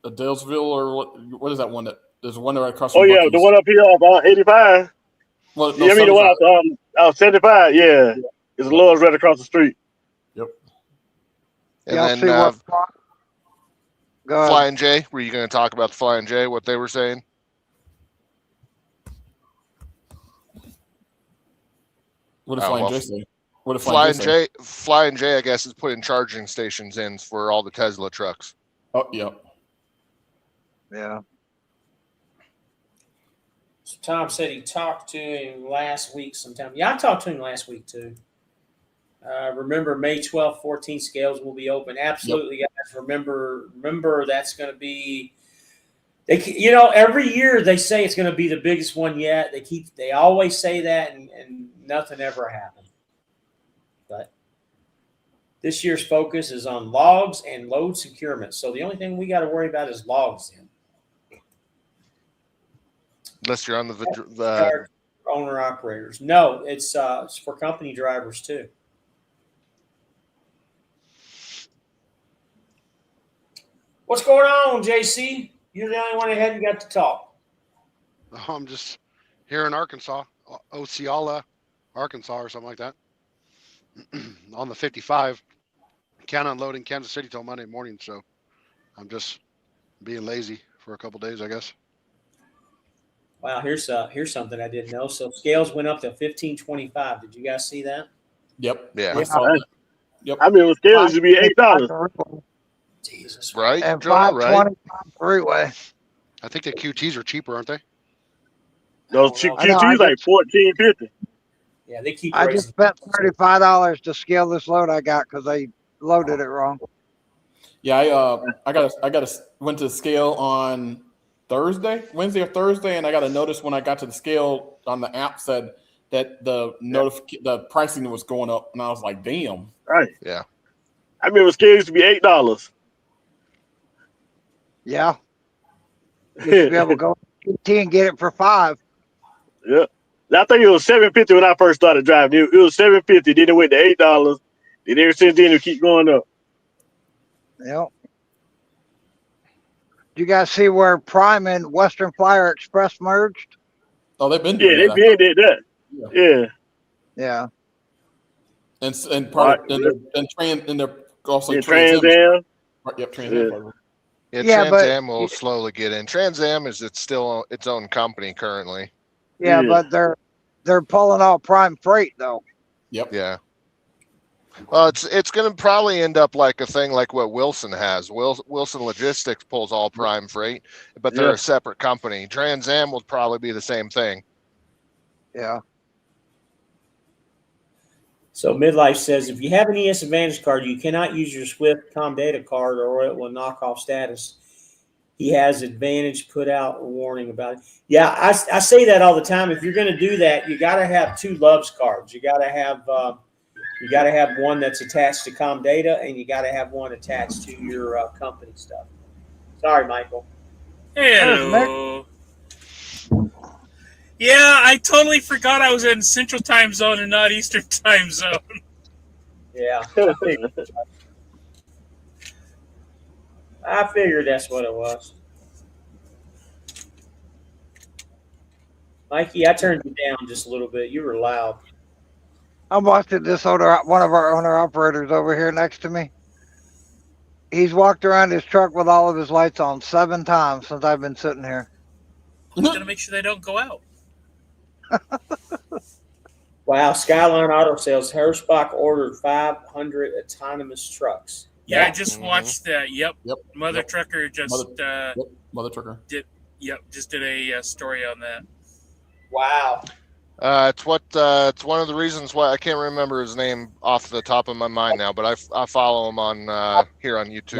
Speaker 3: Dalesville or what is that one that? There's one right across.
Speaker 5: Oh yeah, Buc-ee's. The one up here off 85. Well, no, the one off 75. Yeah, it's Lowe's right across the street.
Speaker 3: Yep.
Speaker 6: And then Flying J. Were you going to talk about the Flying J? What they were saying?
Speaker 3: What did Flying J say?
Speaker 6: Flying J, I guess, is putting charging stations in for all the Tesla trucks.
Speaker 3: Oh yeah.
Speaker 4: Yeah.
Speaker 2: Tom said he talked to him last week sometime. Yeah, I talked to him last week too. Remember, May 12th, 14 scales will be open. Absolutely, yep. Guys. Remember that's going to be. Every year they say it's going to be the biggest one yet. They always say that, and nothing ever happened. But this year's focus is on logs and load securement. So the only thing we got to worry about is logs then.
Speaker 6: Unless you're on the
Speaker 2: owner operators. No, it's for company drivers too. What's going on, JC? You're the only one that hadn't got to talk.
Speaker 7: I'm just here in Arkansas, Osceola, Arkansas, or something like that. On the 55, can't unload in Kansas City till Monday morning, so I'm just being lazy for a couple days, I guess.
Speaker 2: Wow, here's something I didn't know. So scales went up to 15.25. Did you guys see that?
Speaker 3: Yep.
Speaker 6: Yeah.
Speaker 3: Yep.
Speaker 5: I mean, with scales, it'd be $8.
Speaker 2: Jesus.
Speaker 6: Right.
Speaker 4: And
Speaker 6: John,
Speaker 4: $5.20 freeway.
Speaker 7: I think the QTs are cheaper, aren't they?
Speaker 5: Those QTs like $14.50.
Speaker 2: Yeah, they keep.
Speaker 4: I just spent $35 to scale this load I got because they loaded it wrong.
Speaker 3: Yeah, I went to the scale on Wednesday or Thursday, and I got a notice when I got to the scale on the app said that the pricing was going up, and I was like, damn.
Speaker 5: Right.
Speaker 6: Yeah.
Speaker 5: I remember scale used to be $8.
Speaker 4: Yeah. You should be able to go to T and get it for $5.
Speaker 5: Yeah. I think it was $7.50 when I first started driving. It was $7.50. Then it went to $8. Then ever since then it keep going up.
Speaker 4: Yep. You guys see where Prime and Western Flyer Express merged?
Speaker 3: Oh, they've been doing
Speaker 5: Yeah, they did that. Yeah.
Speaker 4: Yeah.
Speaker 3: And part of, and they're also
Speaker 5: Trans Am.
Speaker 3: Yep, Trans Am.
Speaker 6: Yeah,
Speaker 4: Yeah,
Speaker 6: Trans Am will slowly get in. Trans Am is still its own company currently.
Speaker 4: Yeah, but they're pulling out Prime Freight though.
Speaker 3: Yep.
Speaker 6: Yeah. Well, it's going to probably end up like a thing like what Wilson has. Wilson Logistics pulls all Prime Freight, but they're a separate company. Trans Am will probably be the same thing.
Speaker 4: Yeah.
Speaker 2: So Midlife says, if you have an ES Advantage card, you cannot use your Swift Comdata card or it will knock off status. He has Advantage put out a warning about it. Yeah, I say that all the time. If you're going to do that, you got to have two Loves cards. You got to have one that's attached to Comdata, and you got to have one attached to your company stuff. Sorry, Michael.
Speaker 8: Hello. Yeah, I totally forgot I was in Central Time Zone and not Eastern Time Zone.
Speaker 2: Yeah. I figured that's what it was. Mikey, I turned you down just a little bit. You were loud.
Speaker 4: I'm watching this one of our owner operators over here next to me. He's walked around his truck with all of his lights on 7 times since I've been sitting here.
Speaker 8: I'm going to make sure they don't go out.
Speaker 2: Wow, Skyline Auto Sales, Hirschbach ordered 500 autonomous trucks.
Speaker 8: Yeah, I just watched that. Yep. Mother Trucker just
Speaker 3: Mother Trucker
Speaker 8: did a story on that.
Speaker 2: Wow.
Speaker 6: It's one of the reasons why I can't remember his name off the top of my mind now, but I follow him on here on YouTube.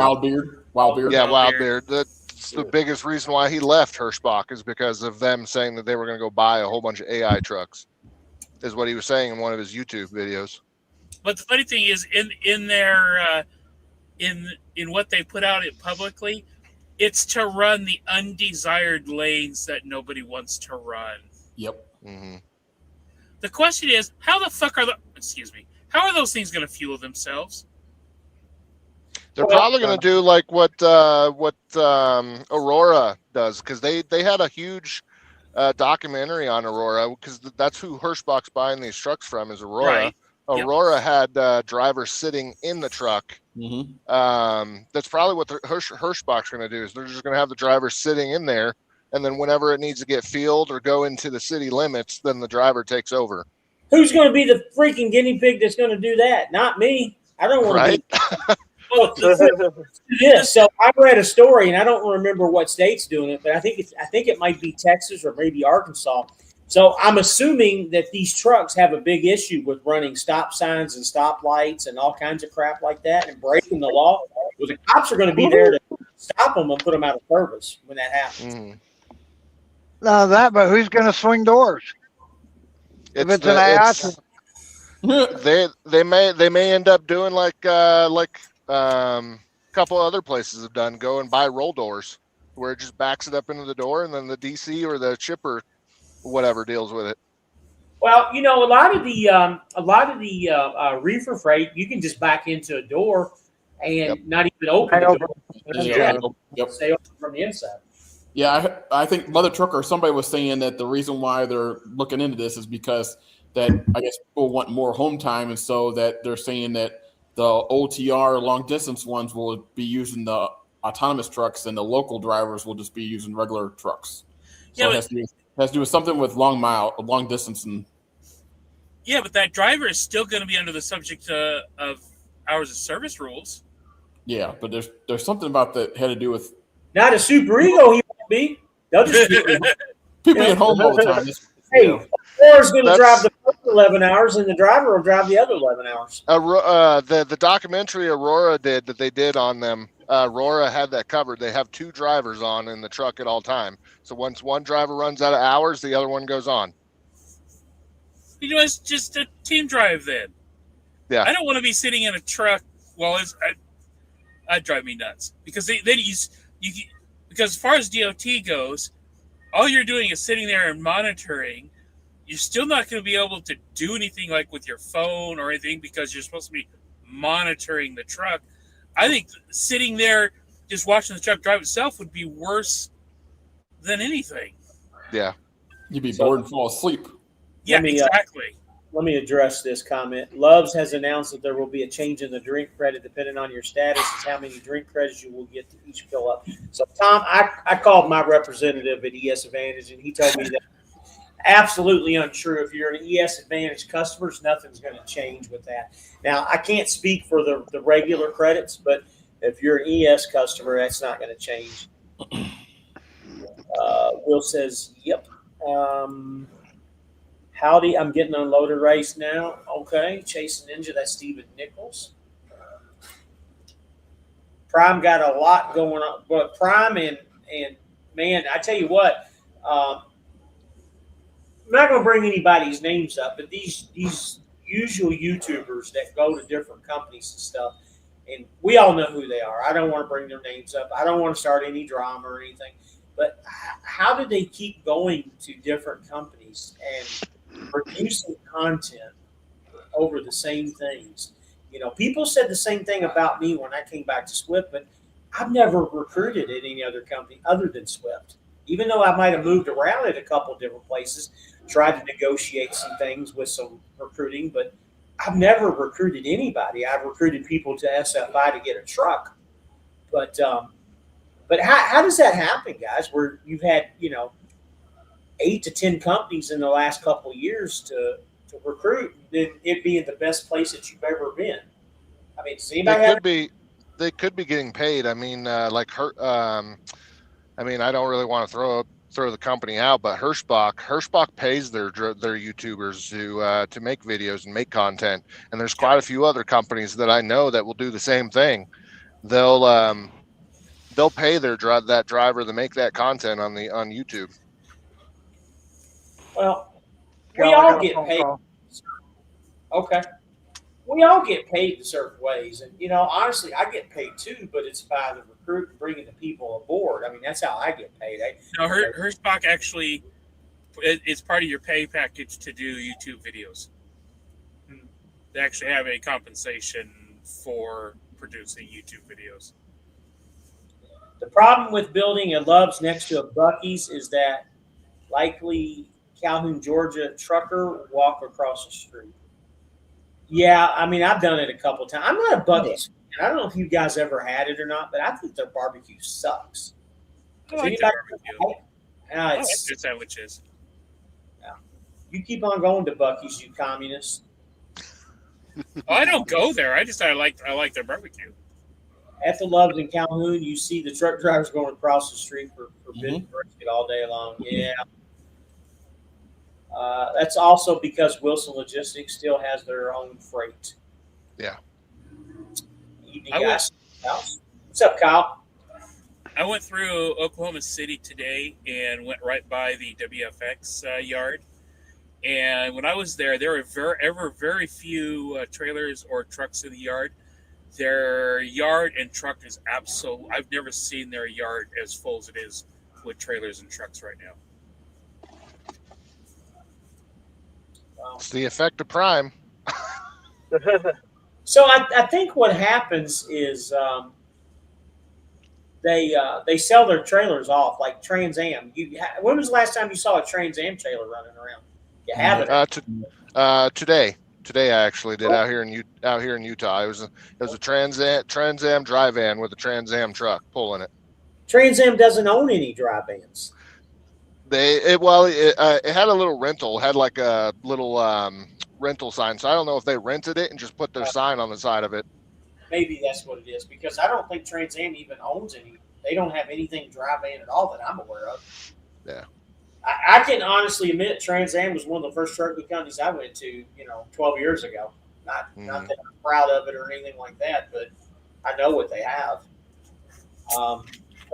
Speaker 3: Wildbeard.
Speaker 6: Yeah, Wildbeard. That's the biggest reason why he left Hirschbach is because of them saying that they were going to go buy a whole bunch of AI trucks, is what he was saying in one of his YouTube videos.
Speaker 8: But the funny thing is, in their in what they put out publicly, it's to run the undesired lanes that nobody wants to run.
Speaker 3: Yep.
Speaker 6: Mm-hmm.
Speaker 8: The question is, how the fuck are how are those things going to fuel themselves?
Speaker 6: They're probably going to do like what Aurora does, because they had a huge documentary on Aurora, because that's who Hirschbach's buying these trucks from is Aurora.
Speaker 8: Right.
Speaker 6: Aurora had drivers sitting in the truck.
Speaker 3: Mm-hmm.
Speaker 6: That's probably what Hirschbach's going to do, is they're just going to have the driver sitting in there, and then whenever it needs to get fueled or go into the city limits, then the driver takes over.
Speaker 2: Who's going to be the freaking guinea pig that's going to do that? Not me. I don't want to be. Well, this. So I read a story, and I don't remember what state's doing it, but I think it might be Texas or maybe Arkansas. So I'm assuming that these trucks have a big issue with running stop signs and stop lights and all kinds of crap like that and breaking the law. Well, the cops are going to be there to stop them and put them out of service when that happens.
Speaker 6: Mm-hmm.
Speaker 4: But who's going to swing doors? If it's an AI truck.
Speaker 6: They may end up doing like a couple other places have done, go and buy roll doors where it just backs it up into the door, and then the DC or the shipper, whatever, deals with it.
Speaker 2: Well, a lot of the reefer freight, you can just back into a door and not even open the door. Stay open from the inside.
Speaker 3: Yeah, I think Mother Trucker, somebody was saying that the reason why they're looking into this is because that I guess people want more home time, and so that they're saying that the OTR long distance ones will be using the autonomous trucks, and the local drivers will just be using regular trucks. So it has to do with something with long distance, and
Speaker 8: but that driver is still going to be under the subject of hours of service rules.
Speaker 3: Yeah, but there's something about that had to do with
Speaker 2: not a super ego. He won't be. They'll just
Speaker 3: people at home all the time.
Speaker 2: Or going to drive the first 11 hours, and the driver will drive the other 11 hours.
Speaker 6: The documentary Aurora did that they did on them, Aurora had that covered. They have 2 drivers on in the truck at all time. So once one driver runs out of hours, the other one goes on.
Speaker 8: It's just a team drive then.
Speaker 6: Yeah.
Speaker 8: I don't want to be sitting in a truck. Well, that'd drive me nuts because then because as far as DOT goes, all you're doing is sitting there and monitoring. You're still not going to be able to do anything like with your phone or anything because you're supposed to be monitoring the truck. I think sitting there just watching the truck drive itself would be worse than anything.
Speaker 6: Yeah.
Speaker 3: You'd be bored and fall asleep.
Speaker 8: Yeah, exactly.
Speaker 2: Let me address this comment. Loves has announced that there will be a change in the drink credit depending on your status as how many drink credits you will get to each fill up. So, Tom, I called my representative at ES Advantage, and he told me that absolutely untrue. If you're an ES Advantage customer, nothing's going to change with that. Now, I can't speak for the regular credits, but if you're an ES customer, that's not going to change. Will says, yep. Howdy, I'm getting unloaded race now. Okay, Chasing Ninja, that's Stephen Nichols. Prime got a lot going on, but Prime and man, I tell you what, I'm not going to bring anybody's names up, but these usual YouTubers that go to different companies and stuff, and we all know who they are. I don't want to bring their names up. I don't want to start any drama or anything, but how do they keep going to different companies and producing content over the same things? People said the same thing about me when I came back to Swift, but I've never recruited at any other company other than Swift. Even though I might have moved around at a couple of different places, tried to negotiate some things with some recruiting, but I've never recruited anybody. I've recruited people to SFI to get a truck. But how does that happen, guys, where you've had, 8 to 10 companies in the last couple of years to recruit, it being the best place that you've ever been? I mean, does anybody
Speaker 6: they could be getting paid. I mean, like her. I mean, I don't really want to throw the company out, but Hirschbach pays their YouTubers to make videos and make content, and there's quite a few other companies that I know that will do the same thing. They'll pay that driver to make that content on YouTube.
Speaker 2: Well, we all get paid. Okay. We all get paid in certain ways. And, honestly, I get paid too, but it's by the recruit bringing the people aboard. I mean, that's how I get paid.
Speaker 8: No, Hirschbach actually, it's part of your pay package to do YouTube videos. They actually have a compensation for producing YouTube videos.
Speaker 2: The problem with building a Love's next to a Buc-ee's is that likely Calhoun, Georgia trucker walk across the street. Yeah, I mean, I've done it a couple of times. I'm not a Buc-ee's. I don't know if you guys ever had it or not, but I think their barbecue sucks.
Speaker 8: I like their barbecue. I like their sandwiches.
Speaker 2: Yeah. You keep on going to Buc-ee's, you communists.
Speaker 8: I don't go there. I like their barbecue.
Speaker 2: At the Love's in Calhoun, you see the truck drivers going across the street for brisket all day long. Yeah. That's also because Wilson Logistics still has their own freight.
Speaker 6: Yeah.
Speaker 2: Evening, guys. What's up, Kyle?
Speaker 8: I went through Oklahoma City today and went right by the WFX yard. And when I was there were very few trailers or trucks in the yard. Their yard and truck is absolute. I've never seen their yard as full as it is with trailers and trucks right now.
Speaker 6: It's the effect of Prime.
Speaker 2: So I think what happens is they sell their trailers off like Trans Am. When was the last time you saw a Trans Am trailer running around? You haven't.
Speaker 6: Today I actually did out here in Utah. It was a Trans Am dry van with a Trans Am truck pulling it.
Speaker 2: Trans Am doesn't own any dry vans.
Speaker 6: It had a little rental, had like a little rental sign. So I don't know if they rented it and just put their sign on the side of it.
Speaker 2: Maybe that's what it is, because I don't think Trans Am even owns any. They don't have anything dry van at all that I'm aware of.
Speaker 6: Yeah.
Speaker 2: I can honestly admit Trans Am was one of the first trucking companies I went to, 12 years ago. Not that I'm proud of it or anything like that, but I know what they have.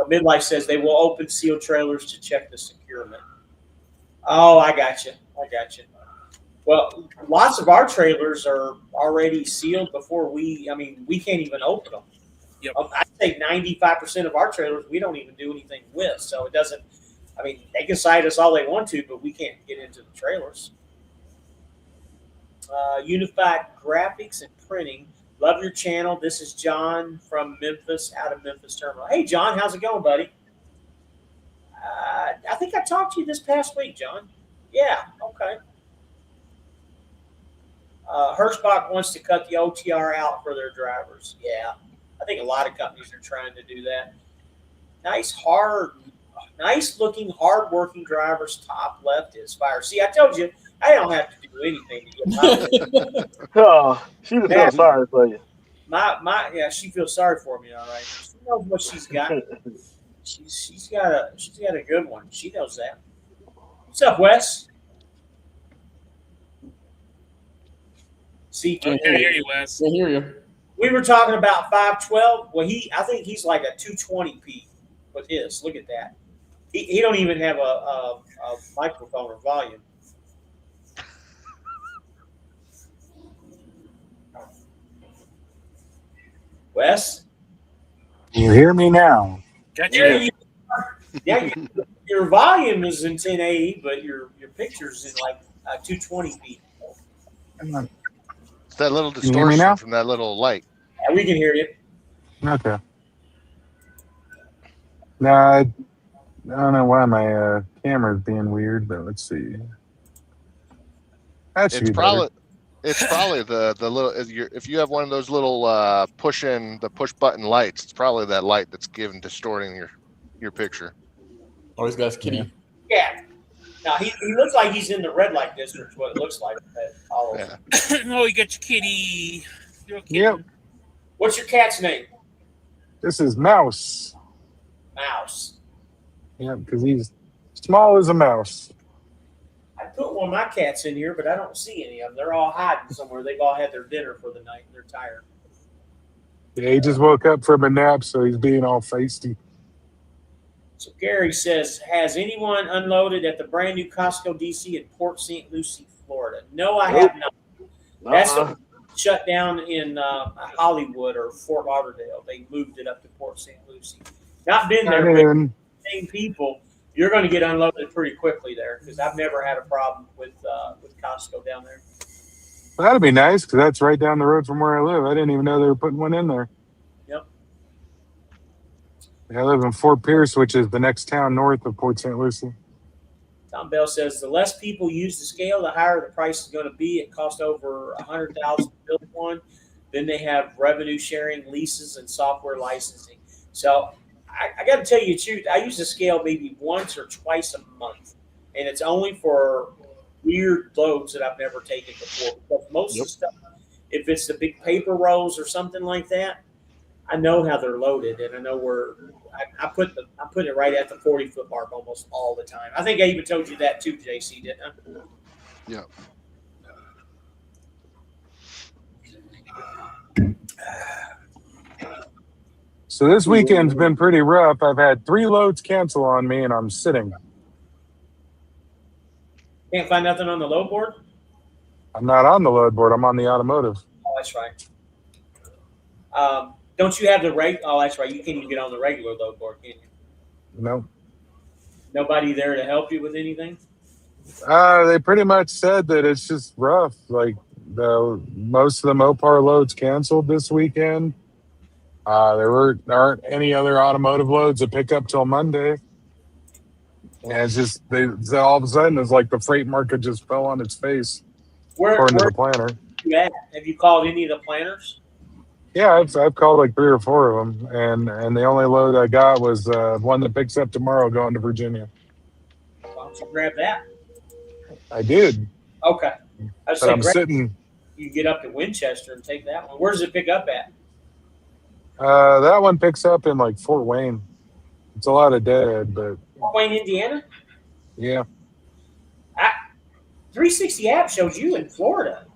Speaker 2: Midlife says they will open sealed trailers to check the securement. Oh, I got you. Well, lots of our trailers are already sealed before we can't even open them.
Speaker 8: Yep.
Speaker 2: I'd say 95% of our trailers we don't even do anything with. So it doesn't, they can cite us all they want to, but we can't get into the trailers. Unified Graphics and Printing. Love your channel. This is John from Memphis, out of Memphis Terminal. Hey, John, how's it going, buddy? I think I talked to you this past week, John. Yeah, okay. Hirschbach wants to cut the OTR out for their drivers. Yeah, I think a lot of companies are trying to do that. Nice looking, hard-working drivers. Top left is fire. See, I told you, I don't have to do anything to get
Speaker 5: Oh, she was so sorry for you.
Speaker 2: Yeah, she feels sorry for me, all right. She knows what she's got. She's got a good one. She knows that. What's up, Wes? See,
Speaker 8: I can hear you, Wes.
Speaker 3: I hear you.
Speaker 2: we were talking about 512. Well, I think he's like a 220p with his. Look at that. He don't even have a microphone or volume. Wes?
Speaker 9: You hear me now?
Speaker 8: Gotcha.
Speaker 2: Yeah, your volume is in 1080, but your picture's in like 220p.
Speaker 6: It's that little
Speaker 9: Can you hear me
Speaker 6: distortion
Speaker 9: now?
Speaker 6: from that little light.
Speaker 2: Yeah, we can hear you.
Speaker 9: Okay. No, I don't know why my camera's being weird, but let's see. That should
Speaker 6: It's
Speaker 9: be
Speaker 6: probably
Speaker 9: better.
Speaker 6: it's probably the little if you have one of those little push button lights, it's probably that light that's distorting your picture.
Speaker 3: Oh, he's got his kitty.
Speaker 2: Yeah. Now he looks like he's in the red light district. What it looks like.
Speaker 6: Yeah.
Speaker 8: Oh, you got your kitty. You're okay.
Speaker 9: Yep.
Speaker 2: What's your cat's name?
Speaker 9: This is Mouse.
Speaker 2: Mouse.
Speaker 9: Yep, because he's small as a mouse.
Speaker 2: I put one of my cats in here, but I don't see any of them. They're all hiding somewhere. They've all had their dinner for the night. They're tired.
Speaker 9: Yeah, he just woke up from a nap, so he's being all feisty.
Speaker 2: So Gary says, has anyone unloaded at the brand new Costco DC in Port St. Lucie, Florida? No, I have not. That's the shut down in Hollywood or Fort Lauderdale. They moved it up to Port St. Lucie. Not been there, but same people. You're going to get unloaded pretty quickly there because I've never had a problem with Costco down there.
Speaker 9: Well, that'd be nice because that's right down the road from where I live. I didn't even know they were putting one in there.
Speaker 2: Yep.
Speaker 9: I live in Fort Pierce, which is the next town north of Port St. Lucie.
Speaker 2: Tom Bell says the less people use the scale, the higher the price is going to be. It costs over $100,000 to build one. Then they have revenue sharing, leases, and software licensing. So I got to tell you the truth. I use the scale maybe once or twice a month, and it's only for weird loads that I've never taken before. Because most of the stuff, if it's the big paper rolls or something like that, I know how they're loaded, and I know where I put it right at the 40-foot mark almost all the time. I think I even told you that too, JC, didn't I?
Speaker 7: Yeah.
Speaker 9: So this weekend's been pretty rough. I've had 3 loads cancel on me, and I'm sitting.
Speaker 2: Can't find nothing on the load board?
Speaker 9: I'm not on the load board. I'm on the automotive.
Speaker 2: Oh, that's right. Don't you have the Oh, that's right. You can't even get on the regular load board, can you?
Speaker 9: No.
Speaker 2: Nobody there to help you with anything?
Speaker 9: They pretty much said that it's just rough. Like most of the Mopar loads canceled this weekend. There aren't any other automotive loads to pick up till Monday. And it's just all of a sudden it's like the freight market just fell on its face. According to the planner.
Speaker 2: Have you called any of the planners?
Speaker 9: Yeah, I've called like 3 or 4 of them, and the only load I got was one that picks up tomorrow going to Virginia.
Speaker 2: Why don't you grab that?
Speaker 9: I did.
Speaker 2: Okay.
Speaker 9: But I'm sitting.
Speaker 2: You can get up to Winchester and take that one. Where does it pick up at?
Speaker 9: That one picks up in like Fort Wayne. It's a lot of dead, but
Speaker 2: Fort Wayne, Indiana?
Speaker 9: yeah.
Speaker 2: 360 app shows you in Florida.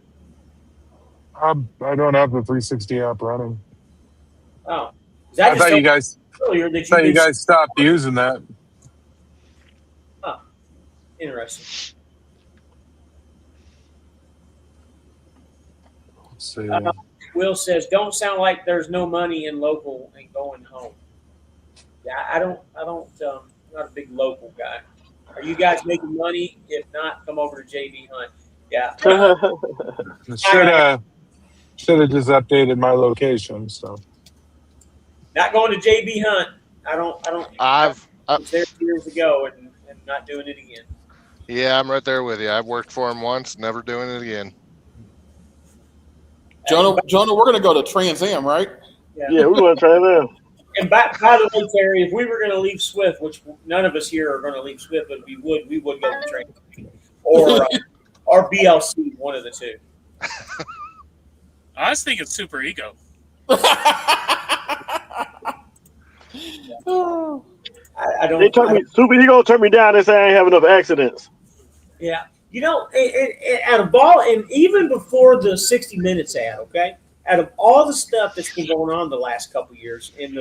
Speaker 9: I don't have the 360 app running.
Speaker 2: Oh.
Speaker 9: I thought you guys
Speaker 2: earlier that
Speaker 9: you guys stopped using that.
Speaker 2: Oh. Interesting.
Speaker 9: See.
Speaker 2: Will says, "Don't sound like there's no money in local and going home." Yeah, I don't. I'm not a big local guy. Are you guys making money? If not, come over to JB Hunt. Yeah.
Speaker 9: Should have just updated my location. So
Speaker 2: Not going to JB Hunt. I was there years ago and not doing it again.
Speaker 6: Yeah, I'm right there with you. I've worked for him once, never doing it again.
Speaker 3: Jonah, we're gonna go to Trans Am, right?
Speaker 5: Yeah, we're going to try that.
Speaker 2: And by the way, Terry, if we were going to leave Swift, which none of us here are going to leave Swift, but we would go to Trans or BLC, one of the two.
Speaker 8: I was thinking Super Ego.
Speaker 2: I don't.
Speaker 5: They told me Super Ego turned me down. They say I ain't have enough accidents.
Speaker 2: Yeah, out of all, and even before the 60 Minutes ad, okay, out of all the stuff that's been going on the last couple of years, and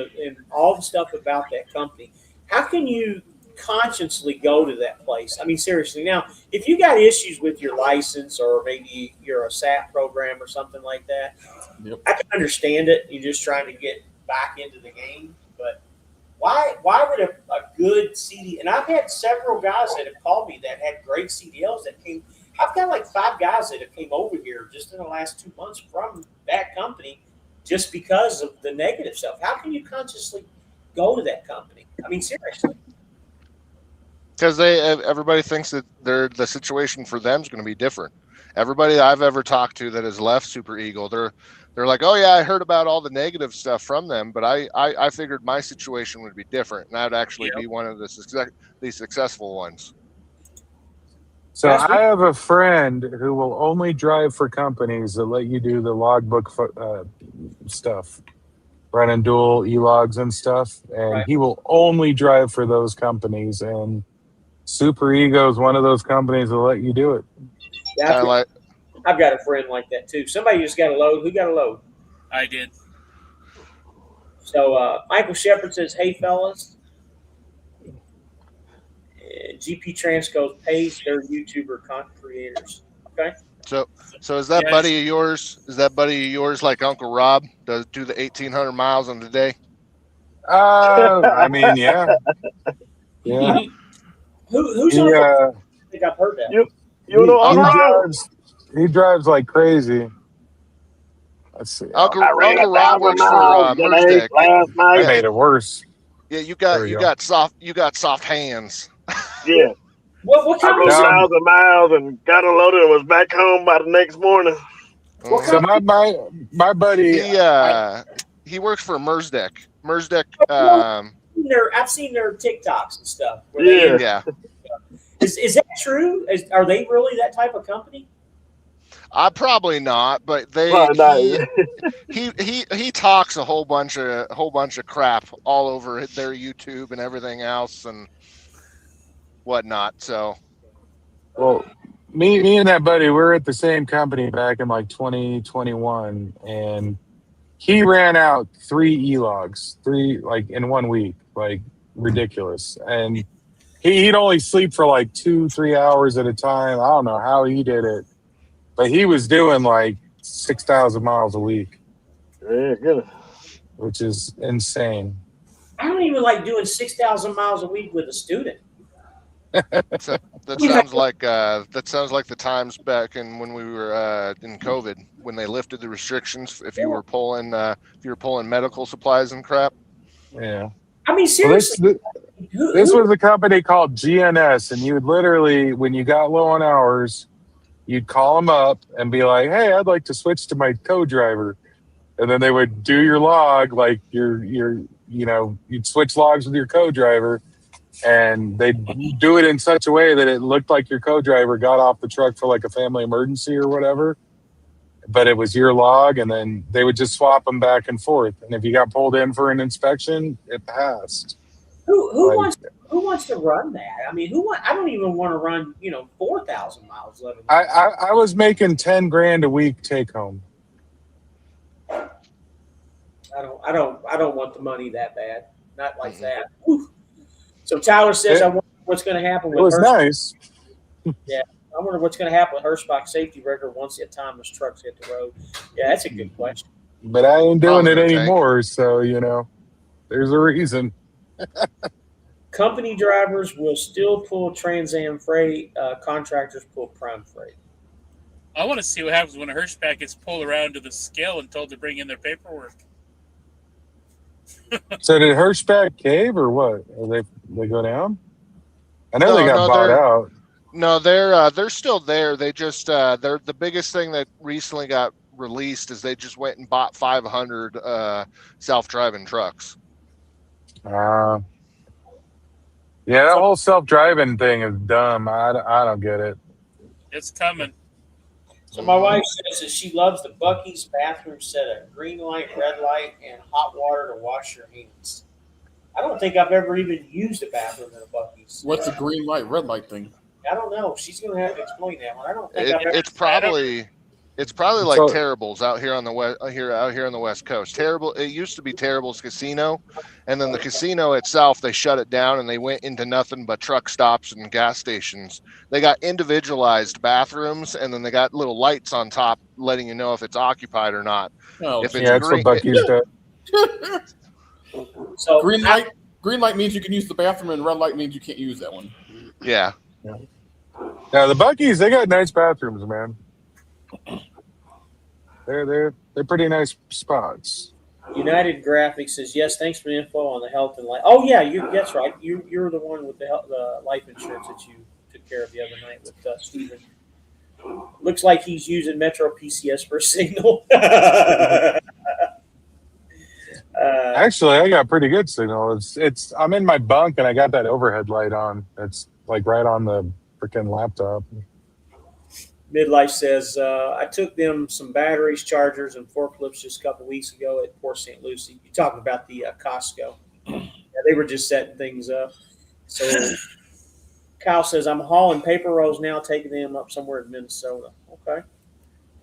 Speaker 2: all the stuff about that company, how can you consciously go to that place? I mean, seriously. Now, if you got issues with your license, or maybe you're a SAP program or something like that,
Speaker 3: yep.
Speaker 2: I can understand it. You're just trying to get back into the game, but. Why would a good CD? And I've had several guys that have called me that had great CDLs that came. I've got like 5 guys that have came over here just in the last 2 months from that company, just because of the negative stuff. How can you consciously go to that company? I mean, seriously.
Speaker 6: Because everybody thinks that the situation for them is going to be different. Everybody I've ever talked to that has left Super Eagle, they're like, oh yeah, I heard about all the negative stuff from them, but I figured my situation would be different, and I'd actually be one of the successful ones.
Speaker 9: So I have a friend who will only drive for companies that let you do the logbook stuff, running dual e-logs and stuff, and he will only drive for those companies. And Super Ego is one of those companies that let you do it.
Speaker 2: Yeah, I've got a friend like that too. Somebody just got a load. Who got a load?
Speaker 8: I did.
Speaker 2: So Michael Shepard says, "Hey fellas, GP Transco pays their YouTuber content creators." Okay.
Speaker 6: So is that buddy of yours? Is that buddy of yours like Uncle Rob? Does do the 1,800 miles in a day?
Speaker 9: I mean, yeah.
Speaker 2: Who's Uncle? I think I've heard that.
Speaker 5: You know, Uncle Rob.
Speaker 9: He drives like crazy. Let's see.
Speaker 6: Uncle Rob works for Merced.
Speaker 9: I made it worse.
Speaker 6: Yeah, you got soft hands.
Speaker 5: Yeah.
Speaker 2: What kind
Speaker 5: of miles and miles and got unloaded and was back home by the next morning.
Speaker 9: So my buddy,
Speaker 6: he works for Merced.
Speaker 2: I've seen their TikToks and stuff.
Speaker 6: Yeah.
Speaker 2: Is that true? Are they really that type of company?
Speaker 6: Probably not, but he talks a whole bunch of crap all over their YouTube and everything else and whatnot. So,
Speaker 9: well, me and that buddy, we're at the same company back in like 2021, and he ran out 3 e-logs, 3 like in 1 week, like ridiculous. And he'd only sleep for like 2-3 hours at a time. I don't know how he did it. But he was doing like 6,000 miles a week.
Speaker 5: Yeah, good.
Speaker 9: Which is insane.
Speaker 2: I don't even like doing 6,000 miles a week with a student.
Speaker 6: That sounds like the times back in when we were in COVID, when they lifted the restrictions if you were pulling medical supplies and crap.
Speaker 9: Yeah.
Speaker 2: I mean, seriously.
Speaker 9: This was a company called GNS, and you would literally, when you got low on hours, you'd call them up and be like, "Hey, I'd like to switch to my co-driver," and then they would do your log, like you'd switch logs with your co-driver, and they'd do it in such a way that it looked like your co-driver got off the truck for like a family emergency or whatever, but it was your log, and then they would just swap them back and forth. And if you got pulled in for an inspection, it passed.
Speaker 2: Who wants to run that? I mean, I don't even want to run, 4,000 miles.
Speaker 9: I was making $10,000 a week take home.
Speaker 2: I don't want the money that bad. Not like that. Oof. So Tyler says, "I wonder what's going to happen with
Speaker 9: It was
Speaker 2: her."
Speaker 9: nice.
Speaker 2: Yeah. I wonder what's going to happen with Hirschbach safety record once the autonomous trucks hit the road. Yeah, that's a good question.
Speaker 9: But I ain't doing
Speaker 6: Probably
Speaker 9: it
Speaker 6: no tank.
Speaker 9: anymore, so there's a reason.
Speaker 2: Company drivers will still pull Trans Am freight. Contractors pull prime freight.
Speaker 8: I want to see what happens when a Hirschbach gets pulled around to the scale and told to bring in their paperwork.
Speaker 9: So did Hirschbach cave or what? They go down? I know they got bought out.
Speaker 6: No, they're still there. They just they're the biggest thing that recently got released is they just went and bought 500 self-driving trucks.
Speaker 9: Yeah, that whole self-driving thing is dumb. I don't get it.
Speaker 8: It's coming.
Speaker 2: So my wife says that she loves the Buc-ee's bathroom set of green light, red light, and hot water to wash your hands. I don't think I've ever even used a bathroom in a Buc-ee's.
Speaker 3: What's the green light, red light thing?
Speaker 2: I don't know. She's going to have to explain that one. I don't think
Speaker 6: It's probably like Terrible's out here on the west out here on the West Coast. Terrible. It used to be Terrible's Casino, and then the casino itself they shut it down and they went into nothing but truck stops and gas stations. They got individualized bathrooms, and then they got little lights on top letting you know if it's occupied or not.
Speaker 3: Oh,
Speaker 6: if it's
Speaker 9: that's what Buc-ee's does.
Speaker 2: So
Speaker 3: green light means you can use the bathroom, and red light means you can't use that one.
Speaker 6: Yeah.
Speaker 9: Yeah, the Buc-ee's, they got nice bathrooms, man. They're pretty nice spots.
Speaker 2: United Graphics says, yes, thanks for the info on the health and life. Oh, yeah, that's right. You're the one with the life insurance that you took care of the other night with Stephen. Looks like he's using Metro PCS for a signal.
Speaker 9: Actually, I got pretty good signal. It's I'm in my bunk and I got that overhead light on. It's like right on the freaking laptop.
Speaker 2: Midlife says, I took them some batteries, chargers, and forklifts just a couple weeks ago at Port St. Lucie. You're talking about the Costco. Yeah, they were just setting things up. So Kyle says, I'm hauling paper rolls now, taking them up somewhere in Minnesota. Okay.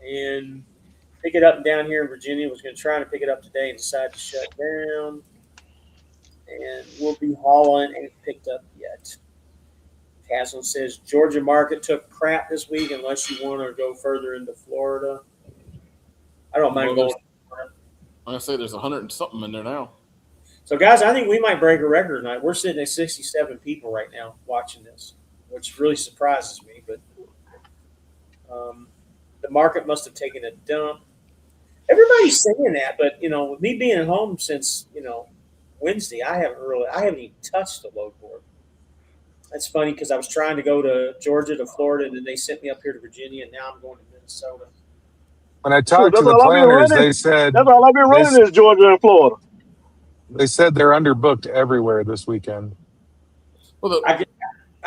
Speaker 2: And pick it up down here in Virginia. Was going to try to pick it up today and decided to shut down. And we'll be hauling. Ain't picked up yet. Castle says Georgia market took crap this week unless you want to go further into Florida. I don't mind going.
Speaker 3: I'm going to say there's 100 and something in there now.
Speaker 2: So, guys, I think we might break a record tonight. We're sitting at 67 people right now watching this, which really surprises me. But the market must have taken a dump. Everybody's saying that, but, with me being at home since, Wednesday, I haven't even touched the load board. That's funny because I was trying to go to Georgia to Florida, and then they sent me up here to Virginia, and now I'm going to Minnesota.
Speaker 9: When I talked to the planners, they said
Speaker 5: that's all I've been running is Georgia and Florida.
Speaker 9: They said they're underbooked everywhere this weekend.
Speaker 3: Well,
Speaker 2: I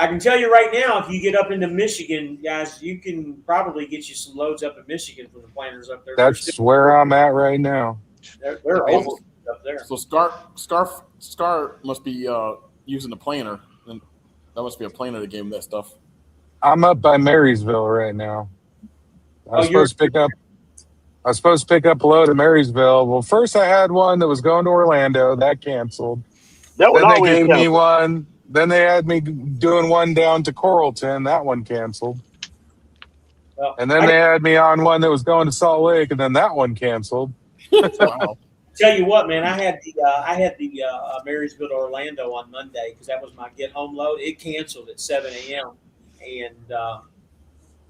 Speaker 2: can tell you right now, if you get up into Michigan, guys, you can probably get you some loads up in Michigan from the planners up there.
Speaker 9: That's where I'm at right now.
Speaker 2: They're over up there.
Speaker 3: So Scar must be using the planner. And that must be a planner that gave him that stuff.
Speaker 9: I'm up by Marysville right now. I was supposed to pick up a load at Marysville. Well, first I had one that was going to Orlando. That canceled. Then they gave me one. Then they had me doing one down to Coralton. That one canceled.
Speaker 2: Well,
Speaker 9: and then they had me on one that was going to Salt Lake, and then that one canceled.
Speaker 3: Wow.
Speaker 2: Tell you what, man, I had the Marysville to Orlando on Monday because that was my get home load. It canceled at 7 a.m. and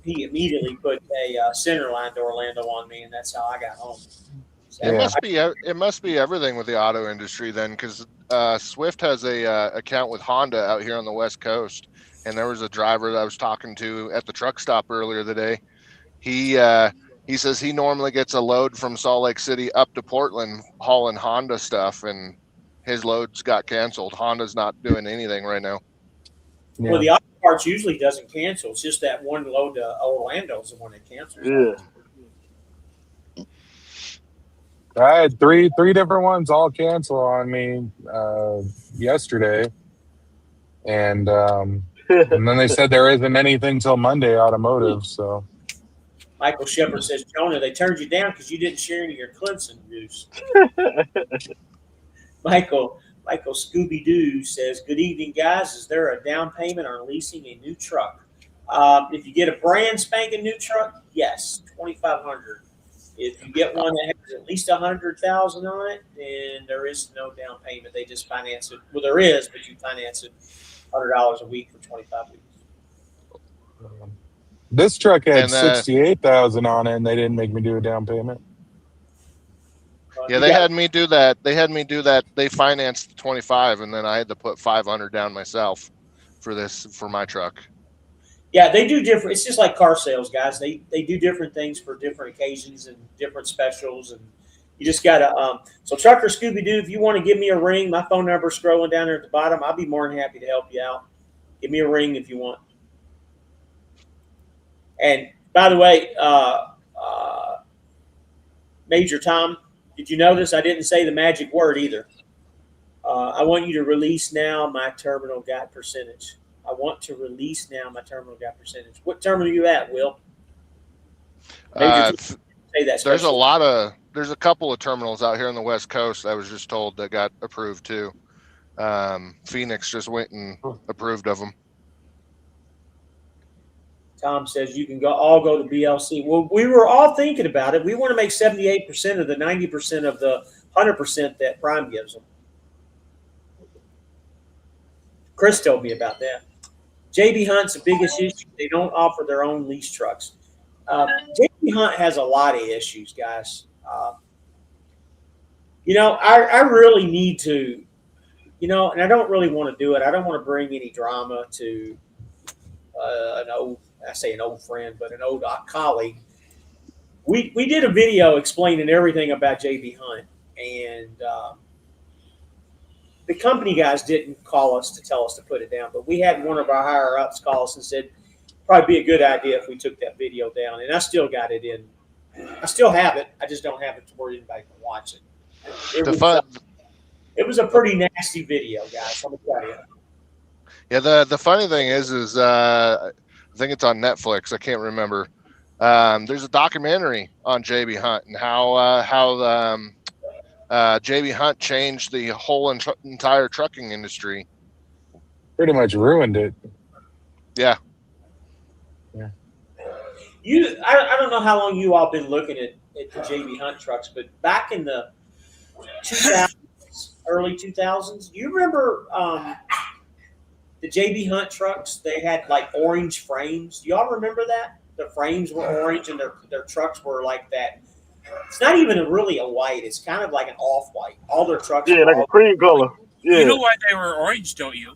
Speaker 2: he immediately put a center line to Orlando on me, and that's how I got home. So
Speaker 6: It must be everything with the auto industry then, because Swift has a account with Honda out here on the West Coast, and there was a driver that I was talking to at the truck stop earlier today. He says he normally gets a load from Salt Lake City up to Portland hauling Honda stuff, and his loads got canceled. Honda's not doing anything right now.
Speaker 9: Yeah.
Speaker 2: Well, the auto parts usually doesn't cancel. It's just that one load to Orlando is the one that cancels.
Speaker 5: Yeah.
Speaker 9: I had three different ones all cancel on me yesterday, and then they said there isn't anything till Monday automotive. So
Speaker 2: Michael Shepard says, Jonah, they turned you down because you didn't share any of your Clemson news. Michael Scooby Doo says, good evening, guys. Is there a down payment on leasing a new truck? If you get a brand spanking new truck, yes, $2,500. If you get one that has at least 100,000 on it, then there is no down payment. They just finance it. Well, there is, but you finance it $100 a week for 25 weeks.
Speaker 9: This truck had
Speaker 6: And
Speaker 9: 68,000 on it, and they didn't make me do a down payment.
Speaker 6: Yeah, they had me do that. They financed 25, and then I had to put 500 down myself for my truck.
Speaker 2: Yeah, they do different. It's just like car sales, guys. They do different things for different occasions and different specials, and you just gotta. So, Trucker Scooby Doo, if you want to give me a ring, my phone number's scrolling down there at the bottom. I'll be more than happy to help you out. Give me a ring if you want. And by the way, Major Tom, did you notice I didn't say the magic word either? I want you to release now my terminal gap percentage. I want to release now my terminal gap percentage. What terminal are you at, Will? Say that.
Speaker 6: There's a couple of terminals out here on the West Coast. I was just told that got approved too. Phoenix just went and approved of them.
Speaker 2: Tom says you can all go to BLC. Well, we were all thinking about it. We want to make 78% of the 90% of the 100% that Prime gives them. Chris told me about that. JB Hunt's the biggest issue. They don't offer their own lease trucks. JB Hunt has a lot of issues, guys. I really need to, and I don't really want to do it. I don't want to bring any drama to an old friend, but an old colleague. We did a video explaining everything about JB Hunt, and the company guys didn't call us to tell us to put it down, but we had one of our higher ups call us and said, probably be a good idea if we took that video down. And I still got it in. I still have it. I just don't have it to where anybody can watch it. It was a pretty nasty video, guys. I'm gonna tell you.
Speaker 6: Yeah, the funny thing is I think it's on Netflix. I can't remember. There's a documentary on JB Hunt and how JB Hunt changed the whole entire trucking industry.
Speaker 9: Pretty much ruined it.
Speaker 6: Yeah.
Speaker 2: I don't know how long you all been looking at the JB Hunt trucks, but back in the 2000s, early 2000s, do you remember the JB Hunt trucks? They had like orange frames. Do y'all remember that? The frames were orange and their trucks were like that. It's not even really a white. It's kind of like an off-white. All their trucks.
Speaker 5: Yeah, like a cream color. Yeah.
Speaker 8: You know why they were orange, don't you?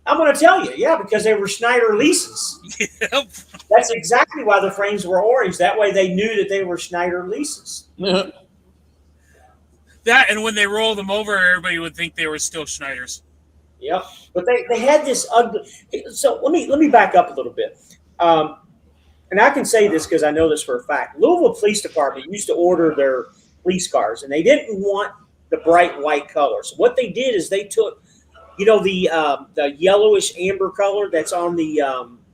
Speaker 2: I'm going to tell you. Yeah, because they were Schneider leases.
Speaker 8: Yep.
Speaker 2: That's exactly why the frames were orange. That way they knew that they were Schneider leases.
Speaker 8: That, and when they rolled them over, everybody would think they were still Schneiders.
Speaker 2: Yep. But they had this ugly. So let me back up a little bit. And I can say this because I know this for a fact. Louisville Police Department used to order their police cars, and they didn't want the bright white color. So what they did is they took, the yellowish amber color that's on the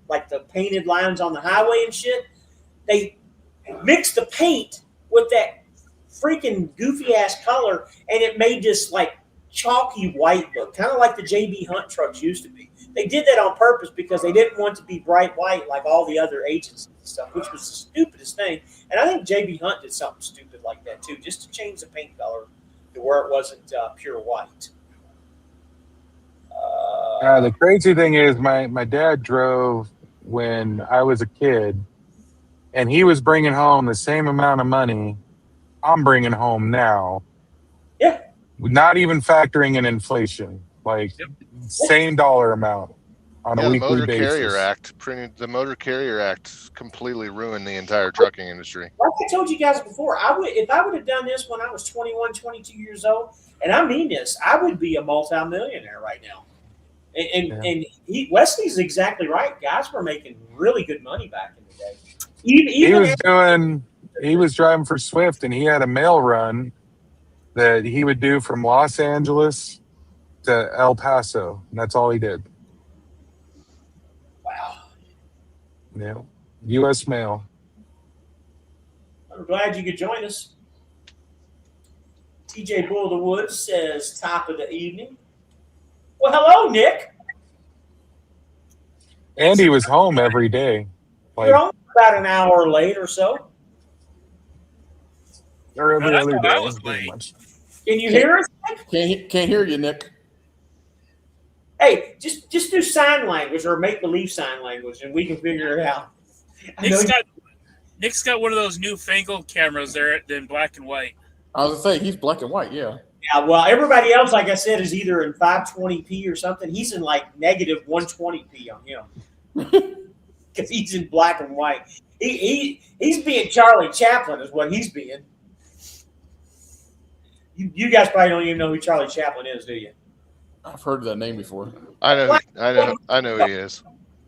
Speaker 2: like the painted lines on the highway and shit. They mixed the paint with that freaking goofy ass color, and it made this like chalky white look, kind of like the JB Hunt trucks used to be. They did that on purpose because they didn't want to be bright white like all the other agencies and stuff, which was the stupidest thing. And I think JB Hunt did something stupid like that too, just to change the paint color to where it wasn't pure white.
Speaker 9: The crazy thing is my dad drove when I was a kid, and he was bringing home the same amount of money I'm bringing home now.
Speaker 2: Yeah.
Speaker 9: Not even factoring in inflation. Like, same dollar amount on a weekly basis.
Speaker 6: The Motor Carrier Act completely ruined the entire trucking industry.
Speaker 2: Like I told you guys before, if I would have done this when I was 21, 22 years old, and I mean this, I would be a multimillionaire right now. And Wesley's exactly right. Guys were making really good money back in the day.
Speaker 9: He was driving for Swift, and he had a mail run that he would do from Los Angeles to El Paso, and that's all he did.
Speaker 2: Wow.
Speaker 9: Yeah. U.S. mail.
Speaker 2: I'm glad you could join us. TJ Bull of the Woods says, top of the evening. Well, hello, Nick.
Speaker 9: And he was home every day.
Speaker 2: You're home about an hour late or so.
Speaker 9: Or every
Speaker 8: No, I
Speaker 9: other
Speaker 8: thought I
Speaker 9: day,
Speaker 8: was
Speaker 9: pretty
Speaker 8: late.
Speaker 9: much.
Speaker 2: Can you hear us?
Speaker 3: Can't hear you, Nick.
Speaker 2: Hey, just do sign language or make believe sign language, and we can figure it out.
Speaker 8: Nick's got one of those newfangled cameras there in black and white.
Speaker 3: I was gonna say he's black and white. Yeah.
Speaker 2: Yeah. Well, everybody else, like I said, is either in 520p or something. He's in like negative 120p on him because he's in black and white. He's being Charlie Chaplin, is what he's being. You guys probably don't even know who Charlie Chaplin is, do you?
Speaker 3: I've heard that name before.
Speaker 6: I know he is.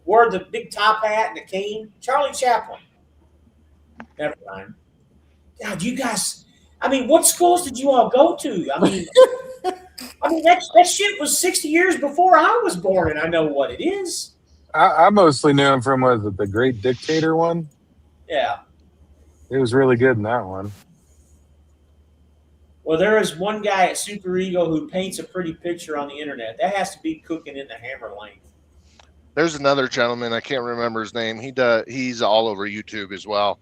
Speaker 2: Wore the big top hat and the cane. Charlie Chaplin. Never mind. God, you guys. I mean, what schools did you all go to? I mean, that shit was 60 years before I was born, and I know what it is.
Speaker 9: I mostly knew him from the Great Dictator one.
Speaker 2: Yeah.
Speaker 9: He was really good in that one.
Speaker 2: Well, there is one guy at Super Ego who paints a pretty picture on the internet. That has to be cooking in the hammer lane.
Speaker 6: There's another gentleman, I can't remember his name. He's all over YouTube as well.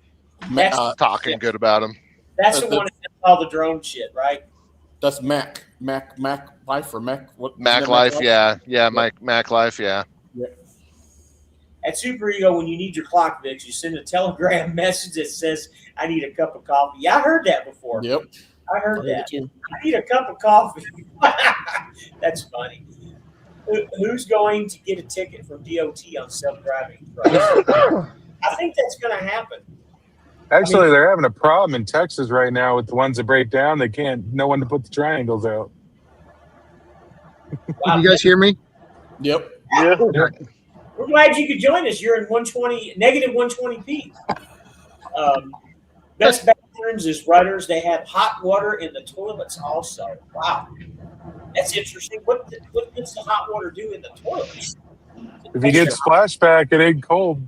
Speaker 6: Talking good about him.
Speaker 2: That's the one that does all the drone shit, right?
Speaker 3: That's Mac Life or Mac what?
Speaker 6: Mac Life, yeah. Mac Life, yeah.
Speaker 2: At Super Ego, when you need your clock fixed, you send a Telegram message that says, "I need a cup of coffee." Yeah, I heard that before.
Speaker 3: Yep.
Speaker 2: I heard that. I need a cup of coffee. That's funny. Who's going to get a ticket from DOT on self-driving trucks? I think that's going to happen.
Speaker 9: Actually, they're having a problem in Texas right now with the ones that break down. They can't. No one to put the triangles out.
Speaker 2: Wow.
Speaker 10: You guys hear me?
Speaker 3: Yep.
Speaker 5: Yeah.
Speaker 2: We're glad you could join us. You're in negative 120p. Best bathrooms is Rudders. They have hot water in the toilets also. Wow. That's interesting. What does the hot water do in the toilets?
Speaker 9: If you get splashback, it ain't cold.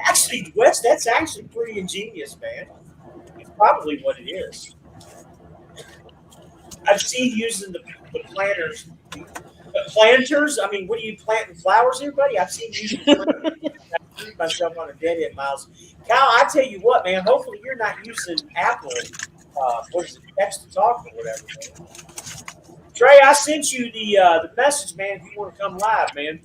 Speaker 2: Actually, Wes, that's actually pretty ingenious, man. It's probably what it is. I've seen using the planters. The planters? I mean, what are you planting flowers here, buddy? I've seen you I myself on a deadhead, Miles. Kyle, I tell you what, man, hopefully you're not using Apple, what is it, text to talk or whatever, man. Trey, I sent you the message, man, if you want to come live, man.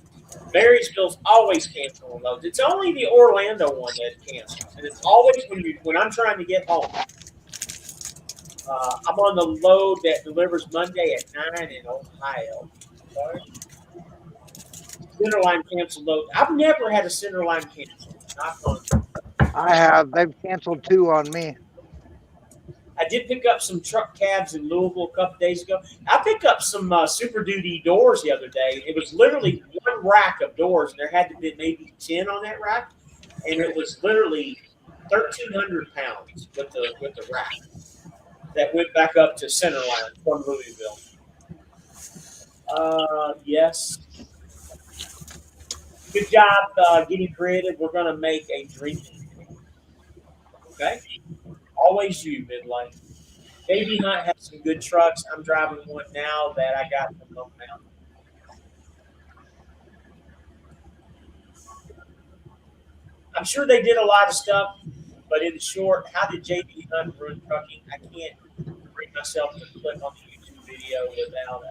Speaker 2: Marysville's always canceling loads. It's only the Orlando one that cancels, and it's always when I'm trying to get home. I'm on the load that delivers Monday at 9 in Ohio. Sorry. Centerline cancel load. I've never had a centerline cancel. Not fun.
Speaker 4: I have. They've canceled 2 on me.
Speaker 2: I did pick up some truck cabs in Louisville a couple days ago. I picked up some Super Duty doors the other day. It was literally one rack of doors, and there had to be maybe 10 on that rack, and it was literally 1,300 pounds with the rack that went back up to Centerline from Louisville. Yes. Good job getting creative. We're going to make a drinking. Okay? Always you, midlife. Baby Hunt has some good trucks. I'm driving one now that I got from Lone Mountain. I'm sure they did a lot of stuff, but in short, how did JB Hunt ruin trucking? I can't bring myself to click on the YouTube video without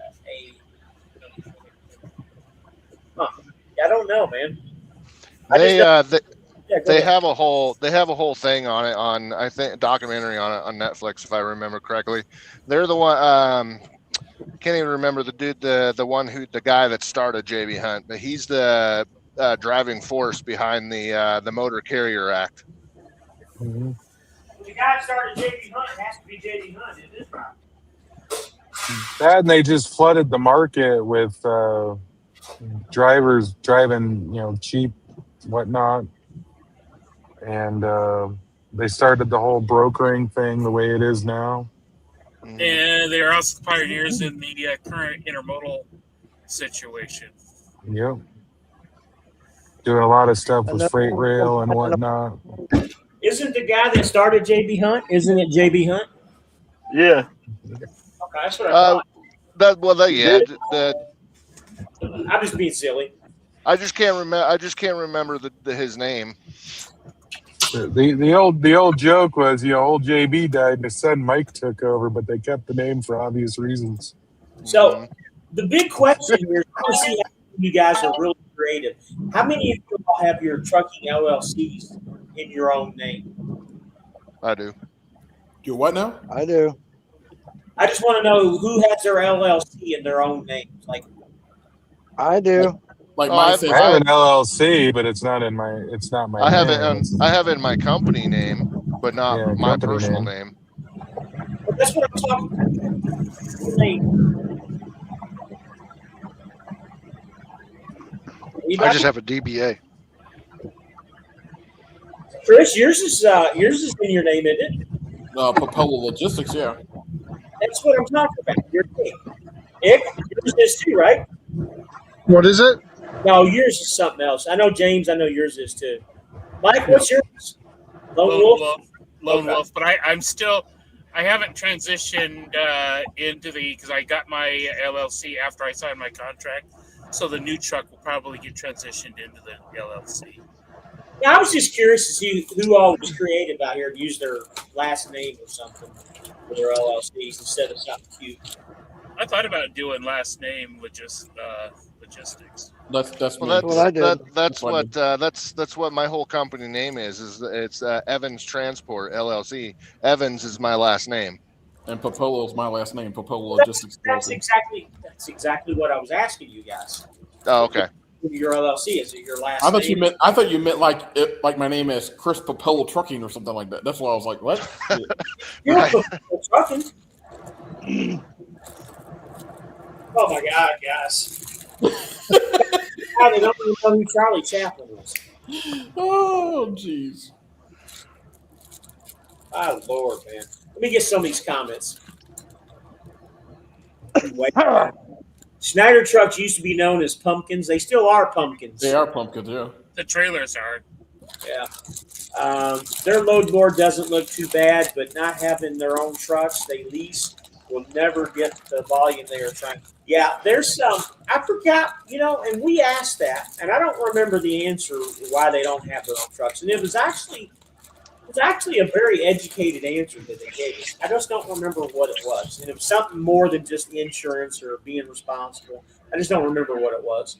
Speaker 2: I don't know, man.
Speaker 6: They have a whole thing on it on I think a documentary on it on Netflix if I remember correctly. They're the one can't even remember the dude the guy that started JB Hunt, but he's the driving force behind the Motor Carrier Act.
Speaker 9: Mm-hmm.
Speaker 2: The guy that started JB Hunt has to be JB Hunt, isn't it?
Speaker 9: That and they just flooded the market with drivers driving, cheap, whatnot. And they started the whole brokering thing the way it is now.
Speaker 8: And they're also pioneers in the current intermodal situation.
Speaker 9: Yep. Doing a lot of stuff with freight rail and whatnot.
Speaker 2: Isn't the guy that started JB Hunt? Isn't it JB Hunt?
Speaker 5: Yeah.
Speaker 2: Okay, that's what I thought. I'm just being silly.
Speaker 6: I just can't remember his name.
Speaker 9: The old joke was, old JB died and his son Mike took over, but they kept the name for obvious reasons.
Speaker 2: So the big question here is to see how you guys are really creative. How many of you all have your trucking LLCs in your own name?
Speaker 6: I do.
Speaker 3: Do what now?
Speaker 4: I do.
Speaker 2: I just want to know who has their LLC in their own names. Like,
Speaker 4: I do.
Speaker 3: Like
Speaker 6: I
Speaker 3: mine says,
Speaker 9: I have an LLC, but it's not my.
Speaker 6: I have
Speaker 9: name.
Speaker 6: I have it in my company name, but not
Speaker 9: Yeah,
Speaker 6: my
Speaker 9: company
Speaker 6: personal
Speaker 9: name.
Speaker 6: name.
Speaker 2: but that's what I'm talking about.
Speaker 7: I just have a DBA.
Speaker 2: Chris, yours is in your name, isn't it?
Speaker 3: Propeller Logistics, yeah.
Speaker 2: That's what I'm talking about. Your name. Ick, yours is too, right?
Speaker 10: What is it?
Speaker 2: No, yours is something else. I know James. I know yours is too. Mike, what's yours? Lone Wolf.
Speaker 8: Lone Wolf. But I'm still. I haven't transitioned into because I got my LLC after I signed my contract. So the new truck will probably get transitioned into the LLC.
Speaker 2: Yeah, I was just curious to see who all was creative out here and use their last name or something for their LLCs instead of something cute.
Speaker 8: I thought about doing last name logistics.
Speaker 3: That's
Speaker 6: what my whole company name is it's Evans Transport LLC. Evans is my last name.
Speaker 3: And Popolo is my last name. Popolo Logistics.
Speaker 2: That's exactly what I was asking you guys.
Speaker 6: Oh, okay.
Speaker 2: Your LLC is it your last?
Speaker 3: I thought
Speaker 2: name?
Speaker 3: you meant like my name is Chris Popolo Trucking or something like that. That's why I was like, what?
Speaker 2: You're trucking. Oh my God, guys! I don't even know who Charlie Chaplin was.
Speaker 3: Oh, jeez.
Speaker 2: Oh Lord, man. Let me get some of these comments. Wait. Schneider trucks used to be known as pumpkins. They still are pumpkins.
Speaker 3: They are pumpkins, yeah.
Speaker 8: The trailers are.
Speaker 2: Yeah. Their load board doesn't look too bad, but not having their own trucks they lease will never get the volume they are trying. Yeah, there's some. I forgot, and we asked that, and I don't remember the answer why they don't have their own trucks. And it was actually a very educated answer that they gave us. I just don't remember what it was. And it was something more than just insurance or being responsible. I just don't remember what it was.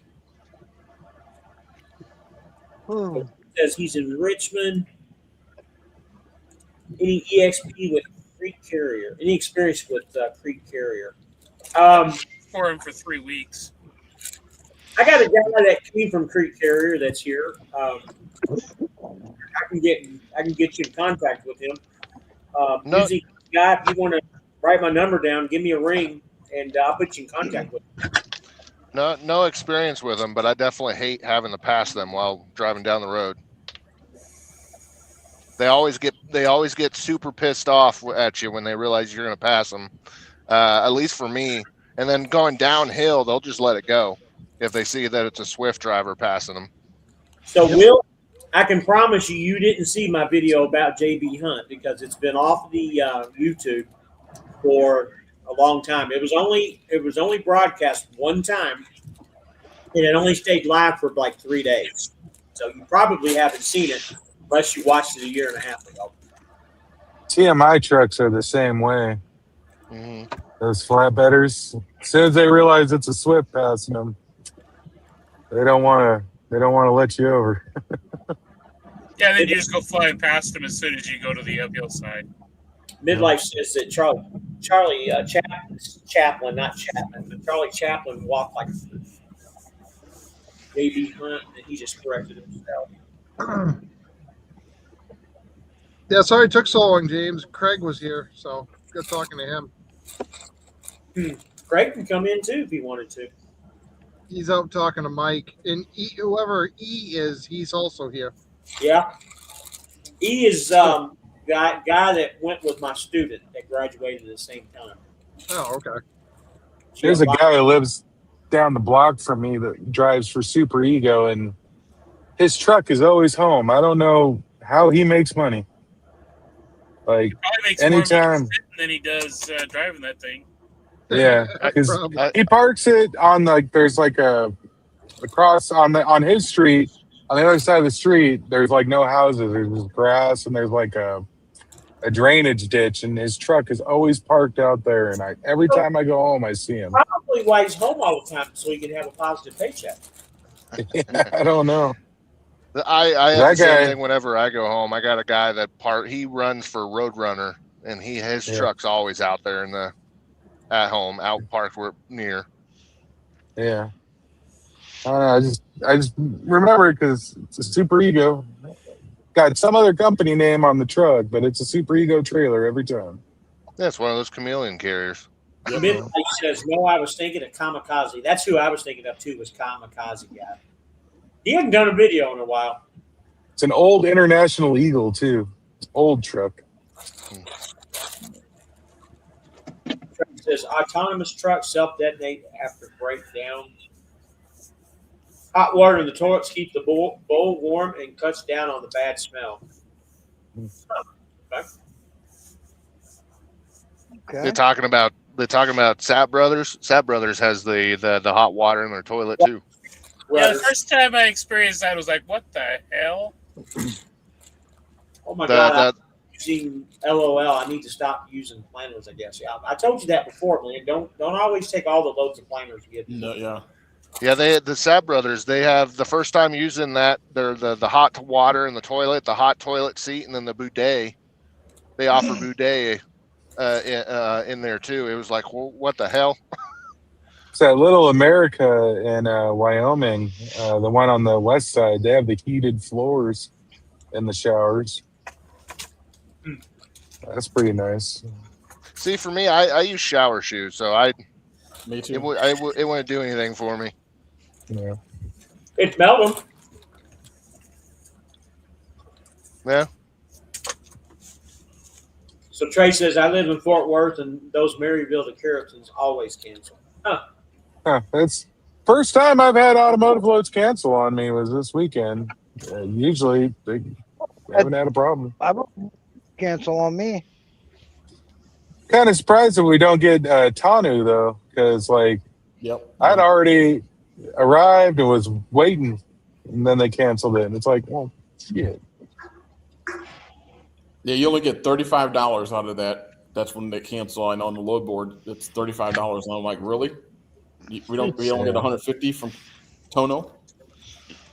Speaker 2: It says he's in Richmond. Any EXP with Creek Carrier? Any experience with Creek Carrier?
Speaker 8: For him for 3 weeks.
Speaker 2: I got a guy that came from Creek Carrier that's here. I can get you in contact with him. Easy guy, if you want to write my number down, give me a ring, and I'll put you in contact with him.
Speaker 6: No experience with them, but I definitely hate having to pass them while driving down the road. They always get super pissed off at you when they realize you're going to pass them. At least for me. And then going downhill, they'll just let it go if they see that it's a Swift driver passing them.
Speaker 2: So, Will, I can promise you didn't see my video about JB Hunt because it's been off the YouTube for a long time. It was only broadcast one time, and it only stayed live for like 3 days. So you probably haven't seen it unless you watched it a year and a half ago.
Speaker 9: TMI trucks are the same way.
Speaker 6: Mm-hmm.
Speaker 9: Those flatbedders, as soon as they realize it's a Swift passing them, they don't want to let you over.
Speaker 8: Yeah, then you just go flying past them as soon as you go to the uphill side.
Speaker 2: Midlife says that Charlie Chaplin, not Chapman, but Charlie Chaplin walked like JB Hunt, and he just corrected himself.
Speaker 10: Yeah, sorry it took so long, James. Craig was here, so good talking to him.
Speaker 2: Craig can come in too if he wanted to.
Speaker 10: He's out talking to Mike, and whoever E is, he's also here.
Speaker 2: Yeah, E is guy that went with my student that graduated at the same time.
Speaker 10: Oh, okay.
Speaker 9: There's a guy who lives down the block from me that drives for Super Ego, and his truck is always home. I don't know how he makes money. Like,
Speaker 8: He probably makes
Speaker 9: anytime.
Speaker 8: more money than he does driving that thing.
Speaker 9: Yeah, because
Speaker 10: Probably.
Speaker 9: he parks it on like there's like a across on his street on the other side of the street. There's like no houses. There's just grass and there's like a drainage ditch, and his truck is always parked out there. And every time I go home, I see him.
Speaker 2: Probably why he's home all the time so he can have a positive paycheck.
Speaker 9: I don't know.
Speaker 6: I have
Speaker 9: That
Speaker 6: the same
Speaker 9: guy-
Speaker 6: thing whenever I go home. I got a guy that he runs for Roadrunner, and his
Speaker 9: Yeah.
Speaker 6: truck's always out there at home, out parked near.
Speaker 9: Yeah. I don't know. I just remember it because it's a Super Ego. Got some other company name on the truck, but it's a Super Ego trailer every time.
Speaker 6: Yeah, it's one of those chameleon carriers.
Speaker 2: Midnight says, no, I was thinking of Kamikaze. That's who I was thinking of too, was Kamikaze guy. He hadn't done a video in a while.
Speaker 9: It's an old International Eagle too. Old truck.
Speaker 2: It says autonomous trucks self-detonate after breakdown. Hot water in the toilets keep the bowl warm and cuts down on the bad smell. Okay.
Speaker 4: Okay.
Speaker 6: They're talking about Sap Brothers. Sap Brothers has the hot water in their toilet too.
Speaker 8: Yeah, the first time I experienced that, I was like, "What the hell?"
Speaker 2: Oh my God! I'm using LOL. I need to stop using planners. I guess. Yeah, I told you that before, man. Don't always take all the loads of planners you get.
Speaker 3: No, yeah.
Speaker 6: Yeah, the Sap Brothers, they have the first time using that, they're the hot water in the toilet, the hot toilet seat, and then the bidet. They offer bidet in there too. It was like, well, what the hell?
Speaker 9: It's that Little America in Wyoming, the one on the west side. They have the heated floors in the showers. That's pretty nice.
Speaker 6: See, for me, I use shower shoes, so
Speaker 3: Me too.
Speaker 6: it wouldn't do anything for me.
Speaker 9: Yeah.
Speaker 2: It's Melbourne.
Speaker 6: Yeah.
Speaker 2: So Trey says, I live in Fort Worth, and those Maryville to Carrolltons always cancel. Huh.
Speaker 9: That's first time I've had automotive loads cancel on me was this weekend. Usually they haven't had a problem.
Speaker 4: I won't cancel on me.
Speaker 9: Kind of surprised that we don't get Tanu though, because like
Speaker 3: Yep.
Speaker 9: I'd already arrived and was waiting, and then they canceled it. And it's like, well, shit.
Speaker 3: Yeah, you only get $35 out of that. That's when they cancel. I know on the load board, it's $35. And I'm like, really? We only get 150 from Tono?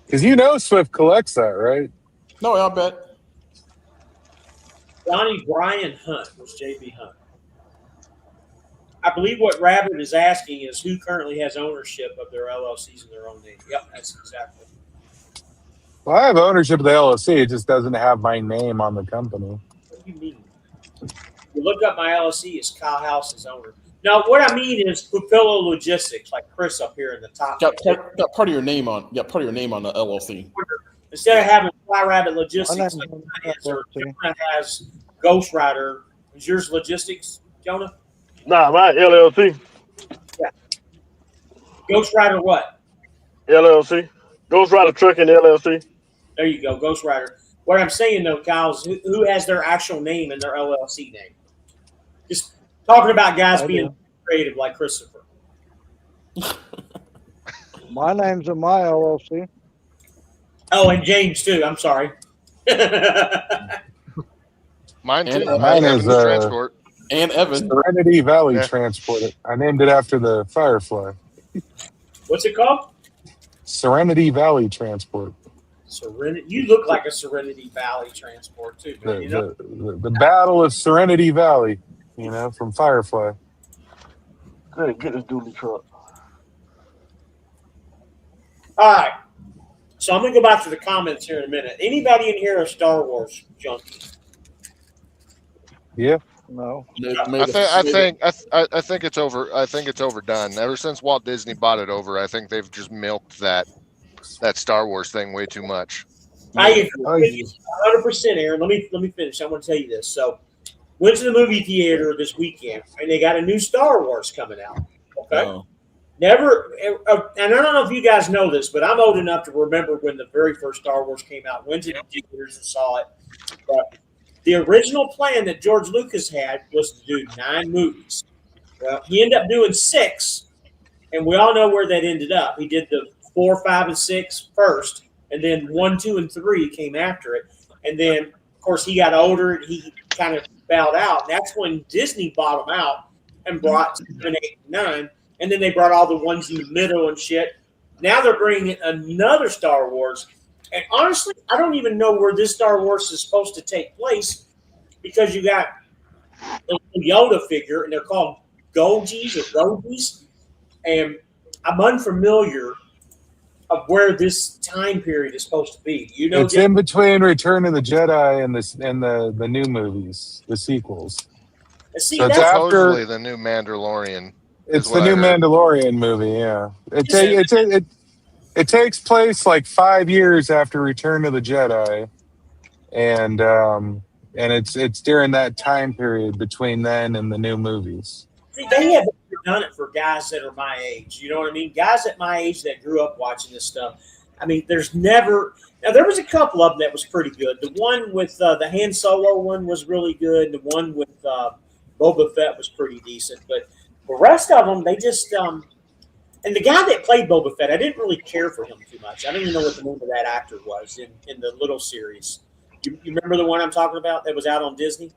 Speaker 9: Because Swift collects that, right?
Speaker 3: No, I bet.
Speaker 2: Donnie Brian Hunt was JB Hunt. I believe what Rabbit is asking is who currently has ownership of their LLCs in their own name. Yep, that's exactly.
Speaker 9: Well, I have ownership of the LLC. It just doesn't have my name on the company.
Speaker 2: What do you mean? You look up my LLC, it's Kyle House's owner. Now, what I mean is Pupillo Logistics, like Chris up here in the top.
Speaker 3: Got part of your name on. Got part of your name on the LLC.
Speaker 2: Instead of having Fly Rabbit Logistics,
Speaker 4: I
Speaker 2: like
Speaker 4: know.
Speaker 2: Jonah has Ghost Rider. Is yours logistics, Jonah?
Speaker 5: Nah, my LLC.
Speaker 2: Ghost Rider what?
Speaker 5: LLC. Ghost Rider Trucking LLC.
Speaker 2: There you go, Ghost Rider. What I'm saying though, Kyle, is who has their actual name and their LLC name? Just talking about guys being creative like Christopher.
Speaker 4: My name's in my LLC.
Speaker 2: Oh, and James too. I'm sorry.
Speaker 6: Mine too.
Speaker 3: And,
Speaker 9: mine
Speaker 6: Evans
Speaker 9: is,
Speaker 6: Transport.
Speaker 3: And Evan.
Speaker 9: Serenity Valley
Speaker 6: Yeah.
Speaker 9: Transport. I named it after the Firefly.
Speaker 2: What's it called?
Speaker 9: Serenity Valley Transport.
Speaker 2: Serenity. You look like a Serenity Valley transport too, man. You know?
Speaker 9: The Battle of Serenity Valley, from Firefly.
Speaker 5: Good, get this dually truck.
Speaker 2: All right. So I'm gonna go back to the comments here in a minute. Anybody in here a Star Wars junkie?
Speaker 9: Yeah.
Speaker 4: No.
Speaker 6: I think it's over. I think it's overdone. Ever since Walt Disney bought it over, I think they've just milked that Star Wars thing way too much.
Speaker 2: I agree 100%, Aaron. Let me finish. I want to tell you this. So, went to the movie theater this weekend, and they got a new Star Wars coming out. Okay.
Speaker 3: Oh.
Speaker 2: Never, and I don't know if you guys know this, but I'm old enough to remember when the very first Star Wars came out. Went to the theaters and saw it. But the original plan that George Lucas had was to do 9 movies. Well, he ended up doing 6, and we all know where that ended up. He did the 4, 5, and 6 first, and then 1, 2, and 3 came after it. And then, of course, he got older and he kind of bowed out. And that's when Disney bought him out and brought 7, 8, and 9. And then they brought all the ones in the middle and shit. Now they're bringing in another Star Wars. And honestly, I don't even know where this Star Wars is supposed to take place because you got a Yoda figure, and they're called Gojis or Gojis. And I'm unfamiliar of where this time period is supposed to be. You know,
Speaker 9: it's in between Return of the Jedi and the new movies, the sequels.
Speaker 2: See,
Speaker 9: so
Speaker 2: that's
Speaker 9: it's
Speaker 6: Supposedly
Speaker 9: after
Speaker 6: the new Mandalorian.
Speaker 9: It's the new Mandalorian movie. Yeah, it takes place like 5 years after Return of the Jedi, and it's during that time period between then and the new movies.
Speaker 2: See, they have done it for guys that are my age. You know what I mean? Guys at my age that grew up watching this stuff. I mean, there was a couple of them that was pretty good. The one with the Han Solo one was really good. The one with Boba Fett was pretty decent. But the rest of them, they just and the guy that played Boba Fett, I didn't really care for him too much. I don't even know what the name of that actor was in the little series. You remember the one I'm talking about that was out on Disney?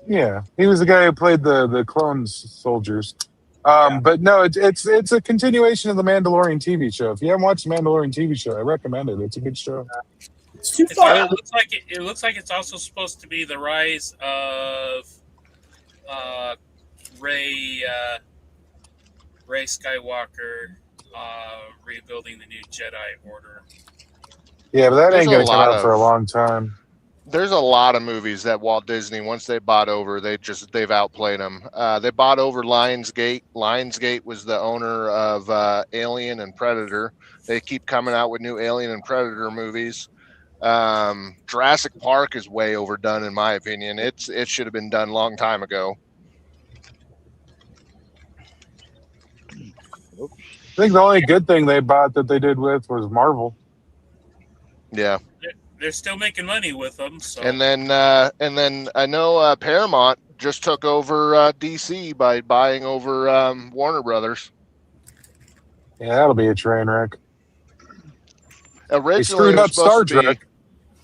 Speaker 9: Yeah, he was the guy who played the clone soldiers. But no, it's a continuation of the Mandalorian TV show. If you haven't watched the Mandalorian TV show, I recommend it. It's a good show.
Speaker 2: It's too far.
Speaker 8: It looks like it's also supposed to be the rise of Rey Skywalker rebuilding the new Jedi Order.
Speaker 9: Yeah, but that ain't going to come out for a long time.
Speaker 6: There's a lot of movies that Walt Disney, once they bought over, they've outplayed them. They bought over Lionsgate. Lionsgate was the owner of Alien and Predator. They keep coming out with new Alien and Predator movies. Jurassic Park is way overdone, in my opinion. It should have been done a long time ago.
Speaker 9: I think the only good thing they bought that they did with was Marvel.
Speaker 6: Yeah.
Speaker 8: They're still making money with them. So.
Speaker 6: And then I know Paramount just took over DC by buying over Warner Brothers.
Speaker 9: Yeah, that'll be a train wreck.
Speaker 6: Originally,
Speaker 9: they screwed up Star Trek.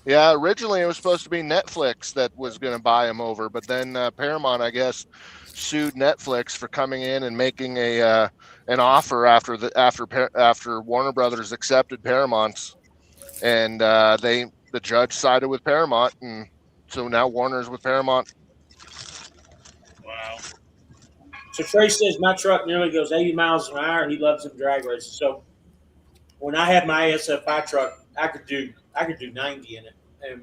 Speaker 6: Originally it was supposed to be Netflix that was going to buy them over, but then Paramount, I guess, sued Netflix for coming in and making an offer after Warner Brothers accepted Paramount's, and the judge sided with Paramount, and so now Warner's with Paramount.
Speaker 8: Wow.
Speaker 2: So Trey says my truck nearly goes 80 miles an hour, and he loves them drag races. So when I had my SFI truck, I could do 90 in it. And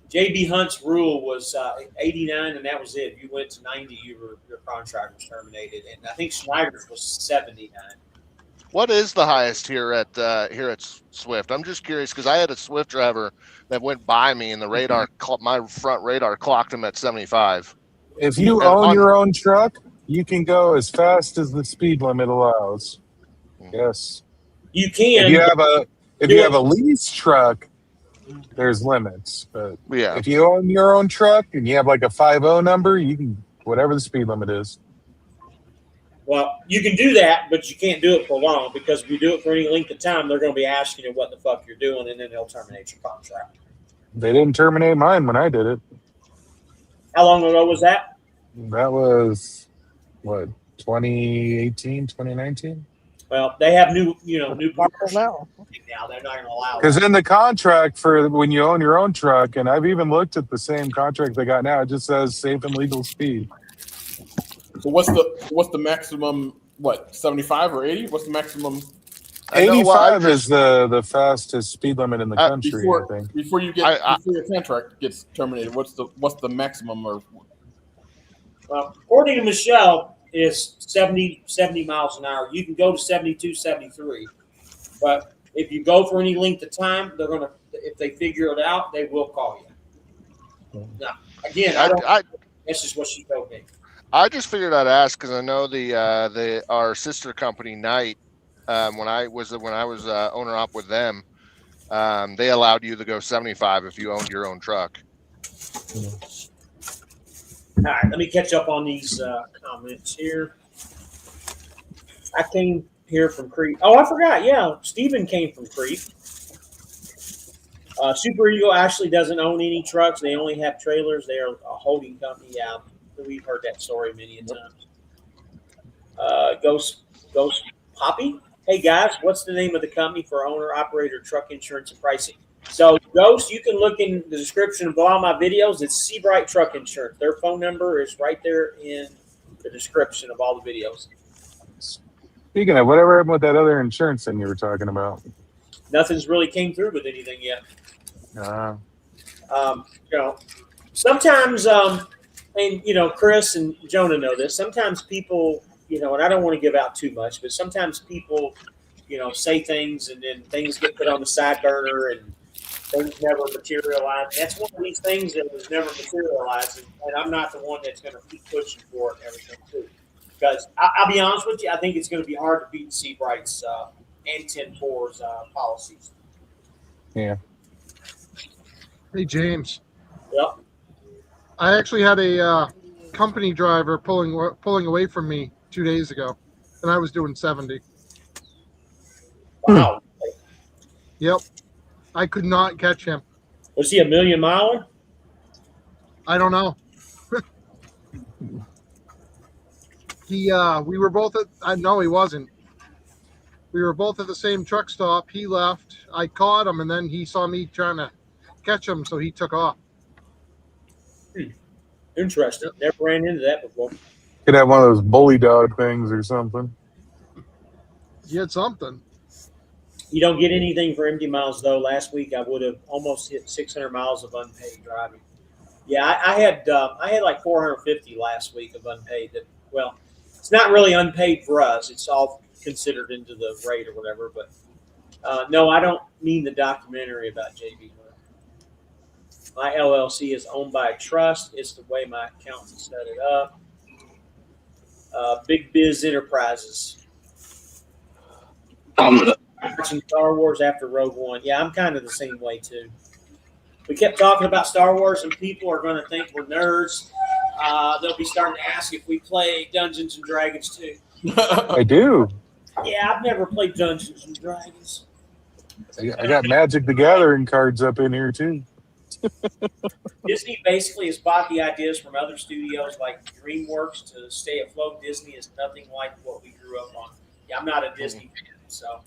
Speaker 2: JB Hunt's rule was 89, and that was it. If you went to 90, your contract was terminated. And I think Schneider's was 79.
Speaker 6: What is the highest here at Swift? I'm just curious because I had a Swift driver that went by me, and my front radar clocked him at 75.
Speaker 9: If you own your own truck, you can go as fast as the speed limit allows. Yes,
Speaker 2: you can.
Speaker 9: If you have a lease truck, there's limits. But
Speaker 6: yeah,
Speaker 9: if you own your own truck and you have like a 50 number, you can whatever the speed limit is.
Speaker 2: Well, you can do that, but you can't do it for long because if you do it for any length of time, they're going to be asking you what the fuck you're doing, and then they'll terminate your contract.
Speaker 9: They didn't terminate mine when I did it.
Speaker 2: How long ago was that?
Speaker 9: That was, 2018, 2019?
Speaker 2: Well, they have new partners now. They're not going to allow it.
Speaker 9: Because in the contract for when you own your own truck, and I've even looked at the same contract they got now, it just says safe and legal speed.
Speaker 3: So what's the maximum? 75 or 80? What's the maximum?
Speaker 9: 85 is the fastest speed limit in the country.
Speaker 3: Before
Speaker 9: I think.
Speaker 3: Before your contract gets terminated, what's the maximum? Or
Speaker 2: well, according to Michelle, is 70 miles an hour. You can go to 72, 73, but if you go for any length of time, they're gonna. If they figure it out, they will call you. Now, again, this is what she told me.
Speaker 6: I just figured I'd ask because I know our sister company Knight, when I was owner op with them, they allowed you to go 75 if you owned your own truck.
Speaker 2: All right, let me catch up on these comments here. I came here from Crete. Oh, I forgot. Yeah, Stephen came from Crete. Super Eagle actually doesn't own any trucks. They only have trailers. They are a holding company. Yeah, we've heard that story many a times. Ghost Poppy. Hey guys, what's the name of the company for owner operator truck insurance and pricing? So Ghost, you can look in the description of all my videos. It's SeBrite Truck Insurance. Their phone number is right there in the description of all the videos.
Speaker 9: Speaking of, whatever happened with that other insurance thing you were talking about?
Speaker 2: Nothing's really came through with anything yet. Sometimes, and Chris and Jonah know this. Sometimes people, and I don't want to give out too much, but sometimes people, say things and then things get put on the side burner and things never materialize. That's one of these things that was never materialized, and I'm not the one that's going to keep pushing for it and everything too. Because I'll be honest with you, I think it's going to be hard to beat SeBrite's and 10-4's policies.
Speaker 9: Yeah.
Speaker 10: Hey, James.
Speaker 2: Yep.
Speaker 10: I actually had a company driver pulling away from me 2 days ago, and I was doing 70.
Speaker 2: Wow.
Speaker 10: Yep. I could not catch him.
Speaker 2: Was he a million miler?
Speaker 10: I don't know. We were both no, he wasn't. We were both at the same truck stop. He left. I caught him, and then he saw me trying to catch him, so he took off.
Speaker 2: Interesting. Never ran into that before.
Speaker 9: Could have one of those bully dog things or something.
Speaker 10: He had something.
Speaker 2: You don't get anything for empty miles, though. Last week, I would have almost hit 600 miles of unpaid driving. Yeah, I had like 450 last week of unpaid. Well, it's not really unpaid for us. It's all considered into the rate or whatever. But no, I don't mean the documentary about JB. My LLC is owned by a trust. It's the way my accountant set it up. Big Biz Enterprises. Watching Star Wars after Rogue One. Yeah, I'm kind of the same way too. We kept talking about Star Wars, and people are going to think we're nerds. They'll be starting to ask if we play Dungeons and Dragons too.
Speaker 9: I do.
Speaker 2: Yeah, I've never played Dungeons and Dragons.
Speaker 9: I got Magic the Gathering cards up in here too.
Speaker 2: Disney basically has bought the ideas from other studios like DreamWorks to stay afloat. Disney is nothing like what we grew up on. Yeah, I'm not a Disney fan, so.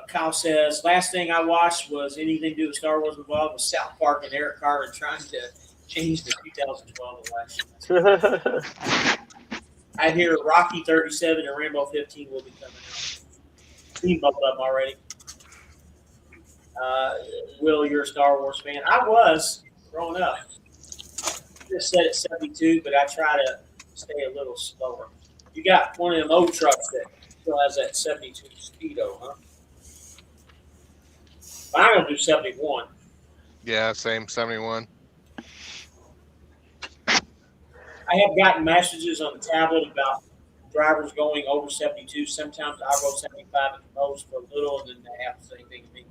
Speaker 2: Kyle says, last thing I watched was anything to do with Star Wars involved with South Park and Eric Carter trying to change the 2012 election. I hear Rocky 37 and Rambo 15 will be coming out. Seen both of them already. Will, you're a Star Wars fan? I was growing up. Just said it's 72, but I try to stay a little slower. You got one of them old trucks that still has that 72 speedo, huh? I'm going to do 71.
Speaker 6: Yeah, same 71.
Speaker 2: I have gotten messages on the tablet about drivers going over 72. Sometimes I go 75 at the most for a little, and then they have the same thing to me.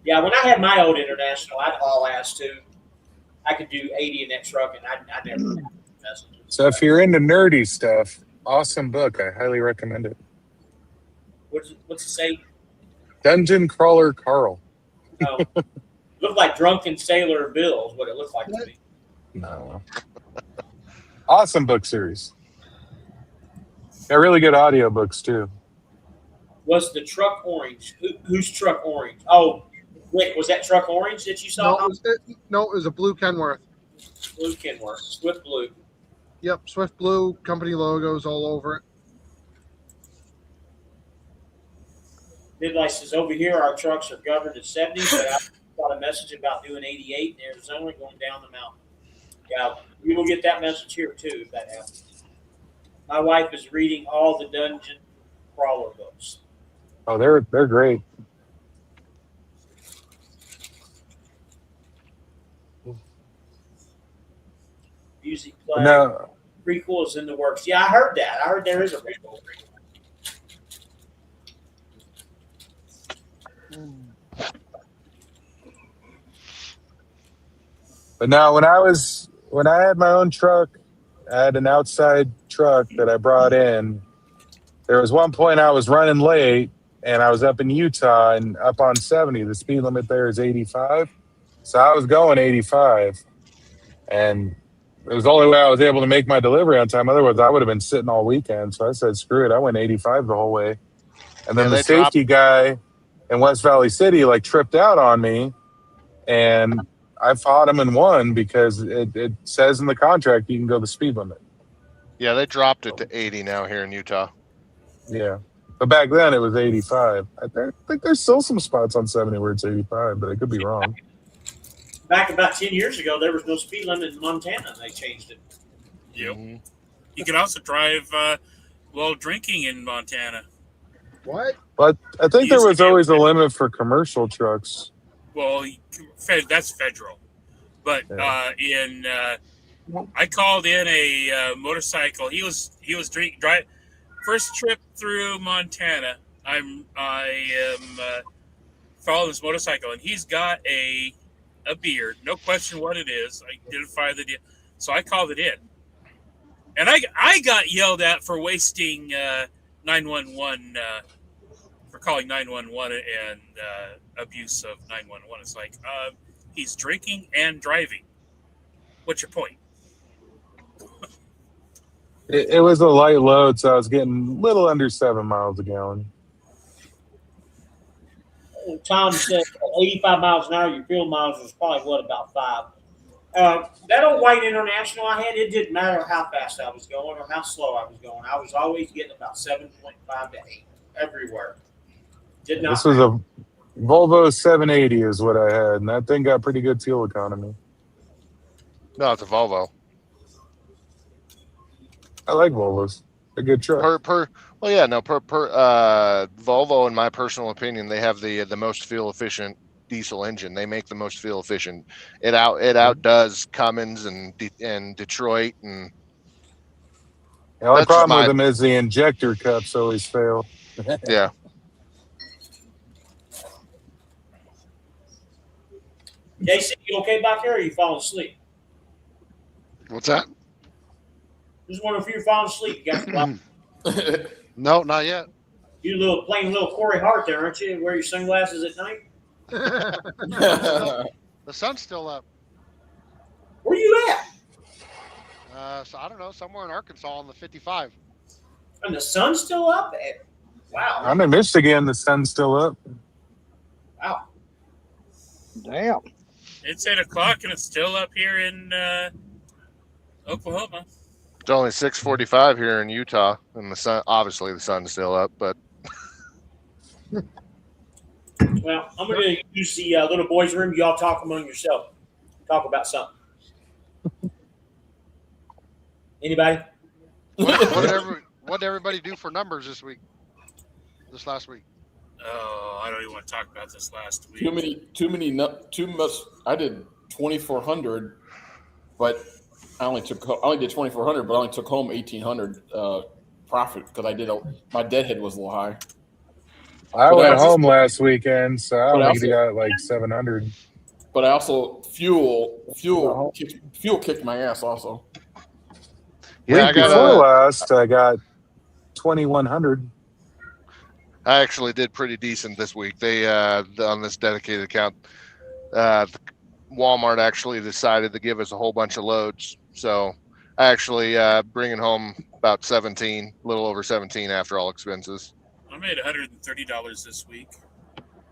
Speaker 2: Yeah, when I had my old International, I'd haul ass too. I could do 80 in that truck, and I never had messages.
Speaker 9: So if you're into nerdy stuff, awesome book. I highly recommend it.
Speaker 2: What's it say?
Speaker 9: Dungeon Crawler Carl.
Speaker 2: Oh, looked like Drunken Sailor Bill is what it looked like to me.
Speaker 9: No. Awesome book series. Got really good audiobooks too.
Speaker 2: Was the truck orange? Whose truck orange? Oh, wait, was that truck orange that you saw?
Speaker 10: No, it was a blue Kenworth.
Speaker 2: Blue Kenworth, Swift blue.
Speaker 10: Yep, Swift blue, company logos all over it.
Speaker 2: Midlife says, over here, our trucks are governed at 70, but I got a message about doing 88 in Arizona going down the mountain. Yeah, we will get that message here, too, if that happens. My wife is reading all the Dungeon Crawler books.
Speaker 9: Oh, they're great.
Speaker 2: Music play.
Speaker 9: No.
Speaker 2: Prequel is in the works. Yeah, I heard that. I heard there is a prequel.
Speaker 9: But now, when I was when I had my own truck, I had an outside truck that I brought in. There was one point I was running late, and I was up in Utah and up on 70. The speed limit there is 85. So I was going 85. And it was the only way I was able to make my delivery on time. Otherwise, I would have been sitting all weekend. So I said, screw it. I went 85 the whole way. And then the safety guy in West Valley City, like, tripped out on me. And I fought him and won because it says in the contract you can go the speed limit.
Speaker 6: Yeah, they dropped it to 80 now here in Utah.
Speaker 9: Yeah. But back then it was 85. I think there's still some spots on 70 where it's 85, but I could be wrong.
Speaker 2: Back about 10 years ago, there was no speed limit in Montana, and they changed it.
Speaker 8: Yep. You can also drive while drinking in Montana.
Speaker 10: What?
Speaker 9: But I think there was always a limit for commercial trucks.
Speaker 8: Well, that's federal. But I called in a motorcycle. He was drive first trip through Montana. I am following this motorcycle, and he's got a beard. No question what it is. I identify the deal. So I called it in. And I got yelled at for wasting 911, for calling 911 and abuse of 911. It's like, he's drinking and driving. What's your point?
Speaker 9: It was a light load, so I was getting a little under 7 miles a gallon.
Speaker 2: Tom said 85 miles an hour, your field miles was probably, about 5. That old white International I had, it didn't matter how fast I was going or how slow I was going. I was always getting about 7.5 to 8 everywhere. Did not.
Speaker 9: This was a Volvo 780 is what I had, and that thing got pretty good fuel economy.
Speaker 6: No, it's a Volvo.
Speaker 9: I like Volvos. A good truck.
Speaker 6: Volvo, in my personal opinion, they have the most fuel efficient diesel engine. They make the most fuel efficient. It outdoes Cummins and Detroit. And
Speaker 9: the only problem with them is the injector cups always fail.
Speaker 6: Yeah.
Speaker 2: Casey, you okay back there, or are you falling asleep?
Speaker 7: What's that?
Speaker 2: Just wondering if you're falling asleep. You got
Speaker 7: No, not yet.
Speaker 2: You playing little Corey Hart there, aren't you? Wear your sunglasses at night.
Speaker 7: The sun's still up.
Speaker 2: Where you at?
Speaker 7: So I don't know, somewhere in Arkansas on the 55.
Speaker 2: And the sun's still up? Wow.
Speaker 9: I'm in Michigan. The sun's still up.
Speaker 2: Wow.
Speaker 4: Damn.
Speaker 8: It's 8 o'clock and it's still up here in Oklahoma.
Speaker 6: It's only 6:45 here in Utah, and the sun's still up, but.
Speaker 2: Well, I'm going to use the little boys' room. Y'all talk among yourself. Talk about something. Anybody?
Speaker 7: What did everybody do for numbers this last week?
Speaker 8: Oh, I don't even want to talk about this last week.
Speaker 3: Too much. I did 2,400, but I only did 2,400, but I only took home 1,800 profit because my deadhead was a little high.
Speaker 9: I went home last weekend, so I only got like 700.
Speaker 3: But I also fuel kicked my ass also.
Speaker 6: Yeah,
Speaker 9: I got 2,100.
Speaker 6: I actually did pretty decent this week. They on this dedicated account, Walmart actually decided to give us a whole bunch of loads. So I actually bringing home about 17, a little over 17 after all expenses.
Speaker 8: I made $130 this week.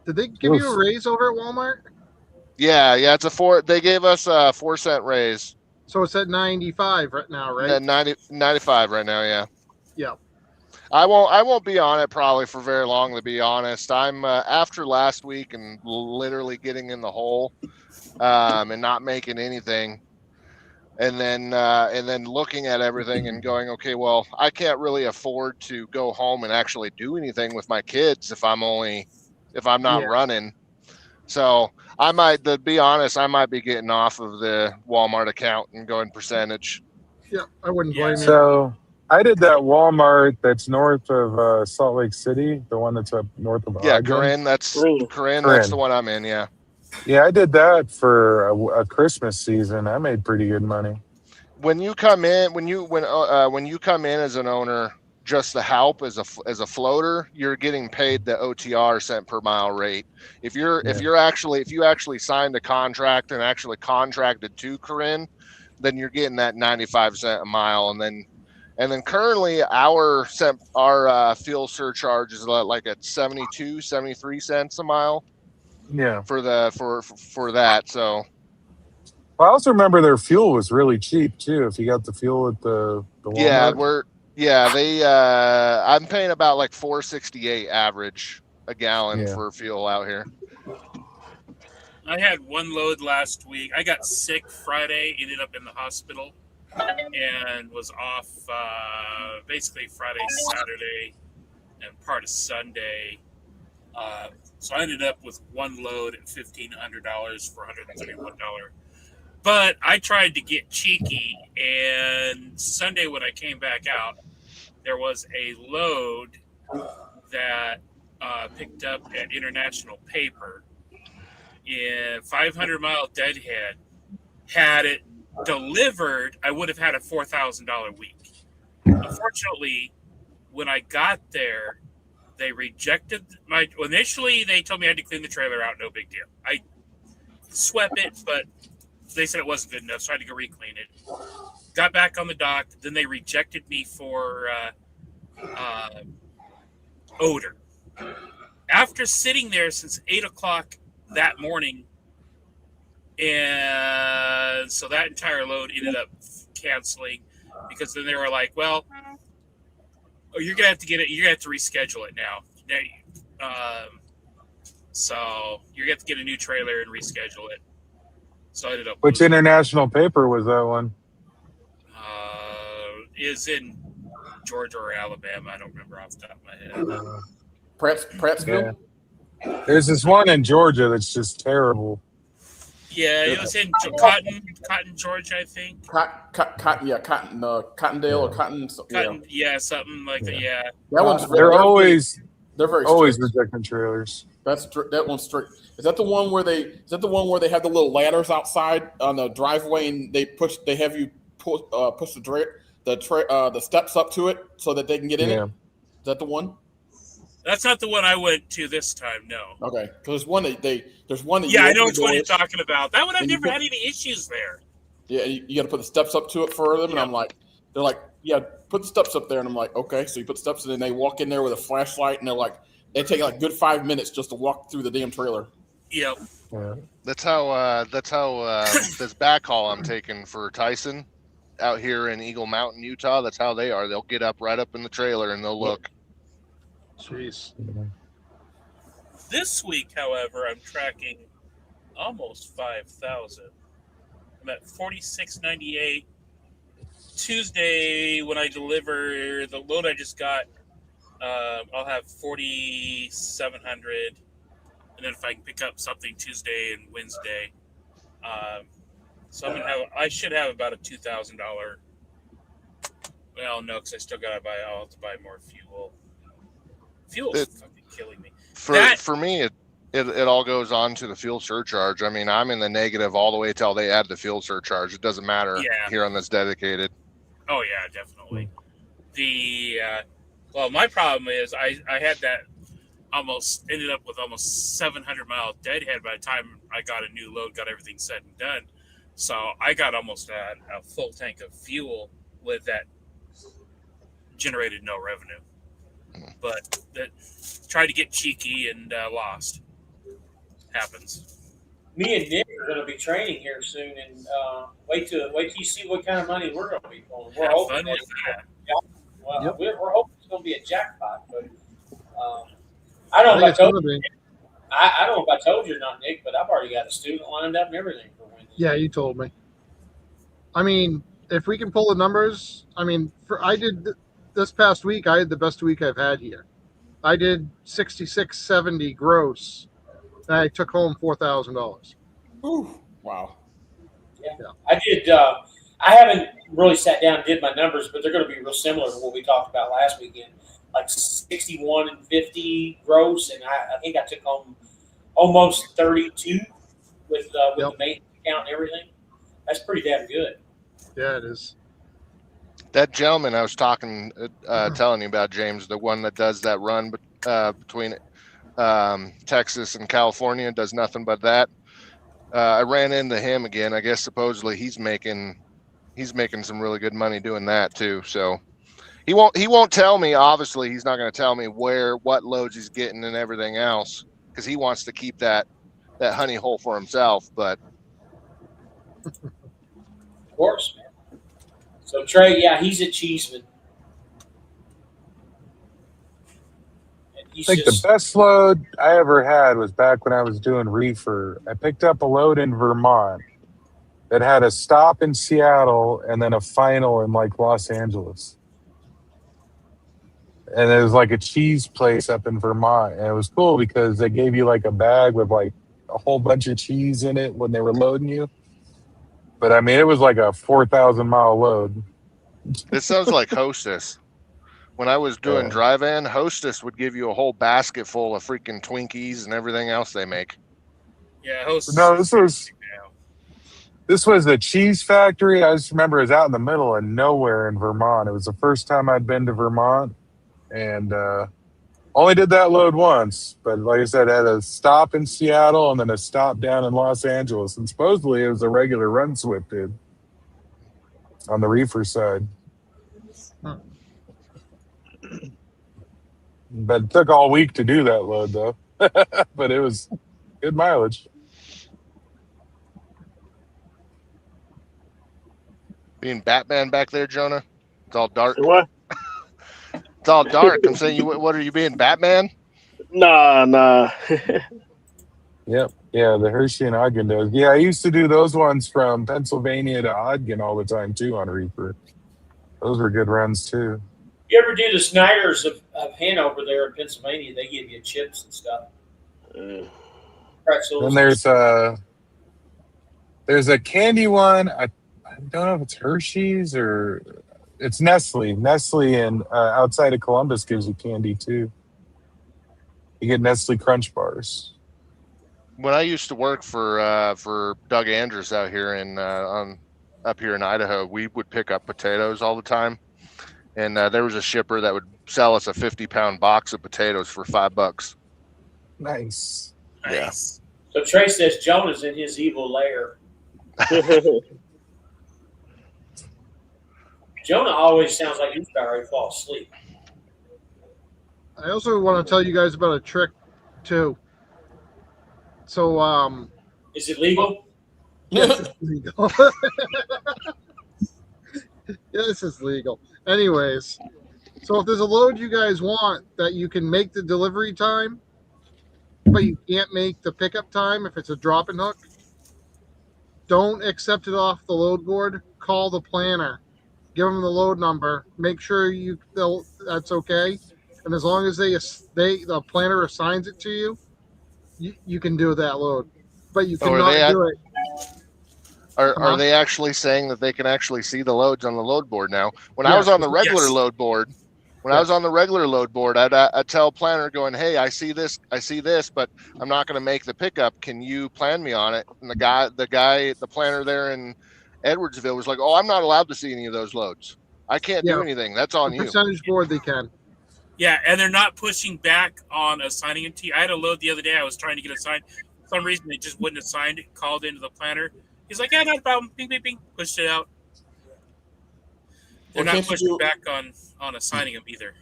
Speaker 10: Did they give you a raise over at Walmart?
Speaker 6: Yeah, it's they gave us a 4-cent raise.
Speaker 10: So it's at 95 right now, right?
Speaker 6: At 95 right now, yeah.
Speaker 10: Yeah.
Speaker 6: I won't be on it probably for very long, to be honest. I'm after last week and literally getting in the hole and not making anything, and then looking at everything and going, okay, well, I can't really afford to go home and actually do anything with my kids if I'm not running. So I might, to be honest, I might be getting off of the Walmart account and going percentage.
Speaker 10: Yeah, I wouldn't blame you.
Speaker 9: So I did that Walmart that's north of Salt Lake City, the one that's up north of
Speaker 6: Yeah,
Speaker 9: Ogden.
Speaker 6: Corinne, that's the one I'm in, yeah.
Speaker 9: Yeah, I did that for a Christmas season. I made pretty good money.
Speaker 6: when you come in when you come in as an owner, just the help as a floater, you're getting paid the OTR cent per mile rate. If you actually signed a contract and actually contracted to Corinne, then you're getting that 95 cent a mile. And then currently our fuel surcharge is like at 72, 73 cents a mile.
Speaker 9: Yeah.
Speaker 6: For that. So
Speaker 9: I also remember their fuel was really cheap too. If you got the fuel at the Walmart.
Speaker 6: I'm paying about like $4.68 average a gallon for fuel out here.
Speaker 8: I had one load last week. I got sick Friday, ended up in the hospital, and was off basically Friday, Saturday, and part of Sunday. So I ended up with one load at $1,500 for $131. But I tried to get cheeky, and Sunday when I came back out, there was a load that picked up at International Paper in 500-mile deadhead. Had it delivered, I would have had a $4,000 week. Unfortunately, when I got there, they rejected initially they told me I had to clean the trailer out, no big deal. I swept it, but they said it wasn't good enough, so I had to go re-clean it. Got back on the dock, then they rejected me for odor. After sitting there since 8 o'clock that morning, and so that entire load ended up canceling because then they were like, well, you're gonna have to get it. You're gonna have to reschedule it now. So you're gonna have to get a new trailer and reschedule it. So I ended up.
Speaker 9: Which International Paper was that one?
Speaker 8: Is in Georgia or Alabama. I don't remember off the top of my head.
Speaker 3: Prattsville.
Speaker 9: Yeah. There's this one in Georgia that's just terrible.
Speaker 8: Yeah, it was in Cotton, Georgia, I think.
Speaker 3: Cottondale or Cotton.
Speaker 8: Yeah, something like that. Yeah,
Speaker 3: that one's.
Speaker 9: They're always
Speaker 3: strict.
Speaker 9: rejecting trailers.
Speaker 3: That one's strict. Is that the one where they have the little ladders outside on the driveway and they have you push the steps up to it so that they can get in it? Is that the one?
Speaker 8: That's not the one I went to this time. No.
Speaker 3: Okay, because there's one that.
Speaker 8: Yeah, I know which one you're talking about. That one I've never had any issues there.
Speaker 3: Yeah, you got to put the steps up to it for them, and I'm like, they're like, yeah, put the steps up there, and I'm like, okay. So you put the steps, and then they walk in there with a flashlight, and they're like, they take like a good 5 minutes just to walk through the damn trailer.
Speaker 8: Yep.
Speaker 9: Yeah.
Speaker 6: That's how this backhaul I'm taking for Tyson out here in Eagle Mountain, Utah. That's how they are. They'll get up right up in the trailer and they'll look.
Speaker 10: Jeez.
Speaker 8: This week, however, I'm tracking almost 5,000. I'm at 46.98. Tuesday, when I deliver the load I just got, I'll have 4,700. And then if I can pick up something Tuesday and Wednesday, so I should have about a $2,000. Well, no, because I still I'll have to buy more fuel. Fuel's fucking killing me.
Speaker 6: For me, it all goes on to the fuel surcharge. I mean, I'm in the negative all the way till they add the fuel surcharge. It doesn't matter here on this dedicated.
Speaker 8: Oh yeah, definitely. Well, my problem is I had that ended up with almost 700-mile deadhead by the time I got a new load, got everything said and done. So I got almost a full tank of fuel with that generated no revenue. But that tried to get cheeky and lost. Happens.
Speaker 2: Me and Nick are going to be training here soon, and wait till you see what kind of money we're going to be pulling. We're hoping we're hoping it's going to be a jackpot, but I don't know if I told you. I don't know if I told you or not, Nick, but I've already got a student lined up and everything for Wednesday.
Speaker 10: Yeah, you told me. I mean, if we can pull the numbers, I mean, this past week, I had the best week I've had here. I did 66.70 gross, and I took home $4,000.
Speaker 3: Ooh, wow.
Speaker 2: Yeah. I did. I haven't really sat down and did my numbers, but they're going to be real similar to what we talked about last weekend, like 61 and 50 gross, and I think I took home almost 32 with the maintenance account and everything. That's pretty damn good.
Speaker 10: Yeah, it is.
Speaker 6: That gentleman I was telling you about, James, the one that does that run between Texas and California, does nothing but that. I ran into him again. I guess supposedly he's making some really good money doing that too. So he won't tell me. Obviously, he's not going to tell me what loads he's getting and everything else, because he wants to keep that honey hole for himself. But
Speaker 2: Of course, man. So Trey, yeah, he's at Cheeseman.
Speaker 9: I think the best load I ever had was back when I was doing reefer. I picked up a load in Vermont that had a stop in Seattle and then a final in like Los Angeles. And it was like a cheese place up in Vermont. And it was cool because they gave you like a bag with like a whole bunch of cheese in it when they were loading you. But I mean, it was like a 4,000-mile load.
Speaker 6: this sounds like Hostess. When I was doing dry van, Hostess would give you a whole basket full of freaking Twinkies and everything else they make.
Speaker 8: Yeah, Hostess.
Speaker 9: No, this was a cheese factory. I just remember it was out in the middle of nowhere in Vermont. It was the first time I'd been to Vermont, and only did that load once. But like I said, I had a stop in Seattle and then a stop down in Los Angeles. And supposedly it was a regular run Swift did on the reefer side.
Speaker 10: Huh.
Speaker 9: But it took all week to do that load, though. But it was good mileage.
Speaker 6: Being Batman back there, Jonah? It's all dark.
Speaker 5: What?
Speaker 6: It's all dark. I'm saying, what are you being, Batman?
Speaker 5: Nah.
Speaker 9: Yep. Yeah, the Hershey and Ogden does. Yeah, I used to do those ones from Pennsylvania to Ogden all the time, too, on reefer. Those were good runs, too.
Speaker 2: You ever do the Snyders of Hanover there in Pennsylvania? They give you chips and stuff. Pretzels.
Speaker 9: And there's a candy one. I don't know if it's Hershey's or it's Nestle. Nestle and outside of Columbus gives you candy too. You get Nestle Crunch bars.
Speaker 6: When I used to work for Doug Andrews out here up here in Idaho, we would pick up potatoes all the time. And there was a shipper that would sell us a 50-pound box of potatoes for $5.
Speaker 9: Nice.
Speaker 6: Yeah.
Speaker 2: So Trey says Jonah's in his evil lair. Jonah always sounds like he's about ready to fall asleep.
Speaker 10: I also want to tell you guys about a trick too. So,
Speaker 2: is it legal?
Speaker 10: Yes, it's legal. Yes, it's legal. Anyways, so if there's a load you guys want that you can make the delivery time, but you can't make the pickup time if it's a drop and hook, don't accept it off the load board. Call the planner. Give them the load number. Make sure that's okay. And as long as the planner assigns it to you, you can do that load. But you cannot do it.
Speaker 6: Are they actually saying that they can actually see the loads on the load board now? When I was on the regular load board, I'd tell planner going, hey, I see this, but I'm not going to make the pickup. Can you plan me on it? And the planner there in Edwardsville was like, oh, I'm not allowed to see any of those loads. I can't do anything. That's on you.
Speaker 10: Percentage board, they can.
Speaker 8: Yeah, and they're not pushing back on assigning it to you. I had a load the other day. I was trying to get assigned. For some reason, they just wouldn't assign it. Called into the planner. He's like, yeah, not a problem. Bing, bing, bing. Pushed it out. They're not pushing back on assigning them either.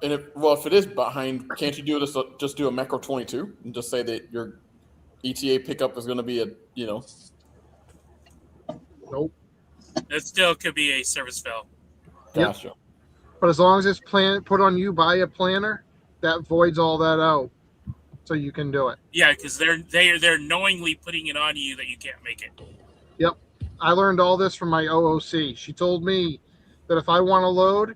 Speaker 3: And if it is behind, can't you do this? Just do a macro 22 and just say that your ETA pickup is going to be
Speaker 10: Nope.
Speaker 8: That still could be a service fail.
Speaker 3: Gotcha.
Speaker 10: Yep. But as long as it's put on you by a planner, that voids all that out, so you can do it.
Speaker 8: Yeah, because they're knowingly putting it on you that you can't make it.
Speaker 10: Yep. I learned all this from my OOC. She told me that if I want to load,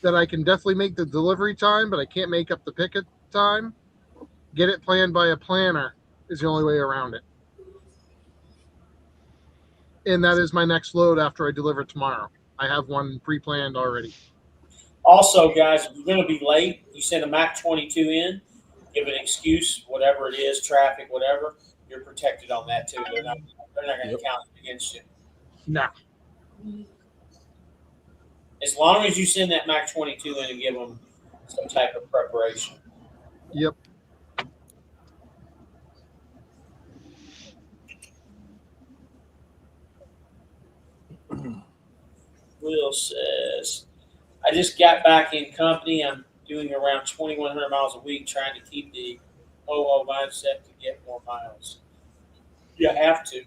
Speaker 10: that I can definitely make the delivery time, but I can't make up the pickup time. Get it planned by a planner is the only way around it. And that is my next load after I deliver tomorrow. I have one pre-planned already.
Speaker 2: Also, guys, if you're going to be late, you send a Mac 22 in, give an excuse, whatever it is, traffic, whatever, you're protected on that too. They're not going to count it against you.
Speaker 10: No.
Speaker 2: As long as you send that Mac 22 in and give them some type of preparation.
Speaker 10: Yep.
Speaker 2: Will says, I just got back in company. I'm doing around 2,100 miles a week, trying to keep the OO mindset to get more miles. You have to.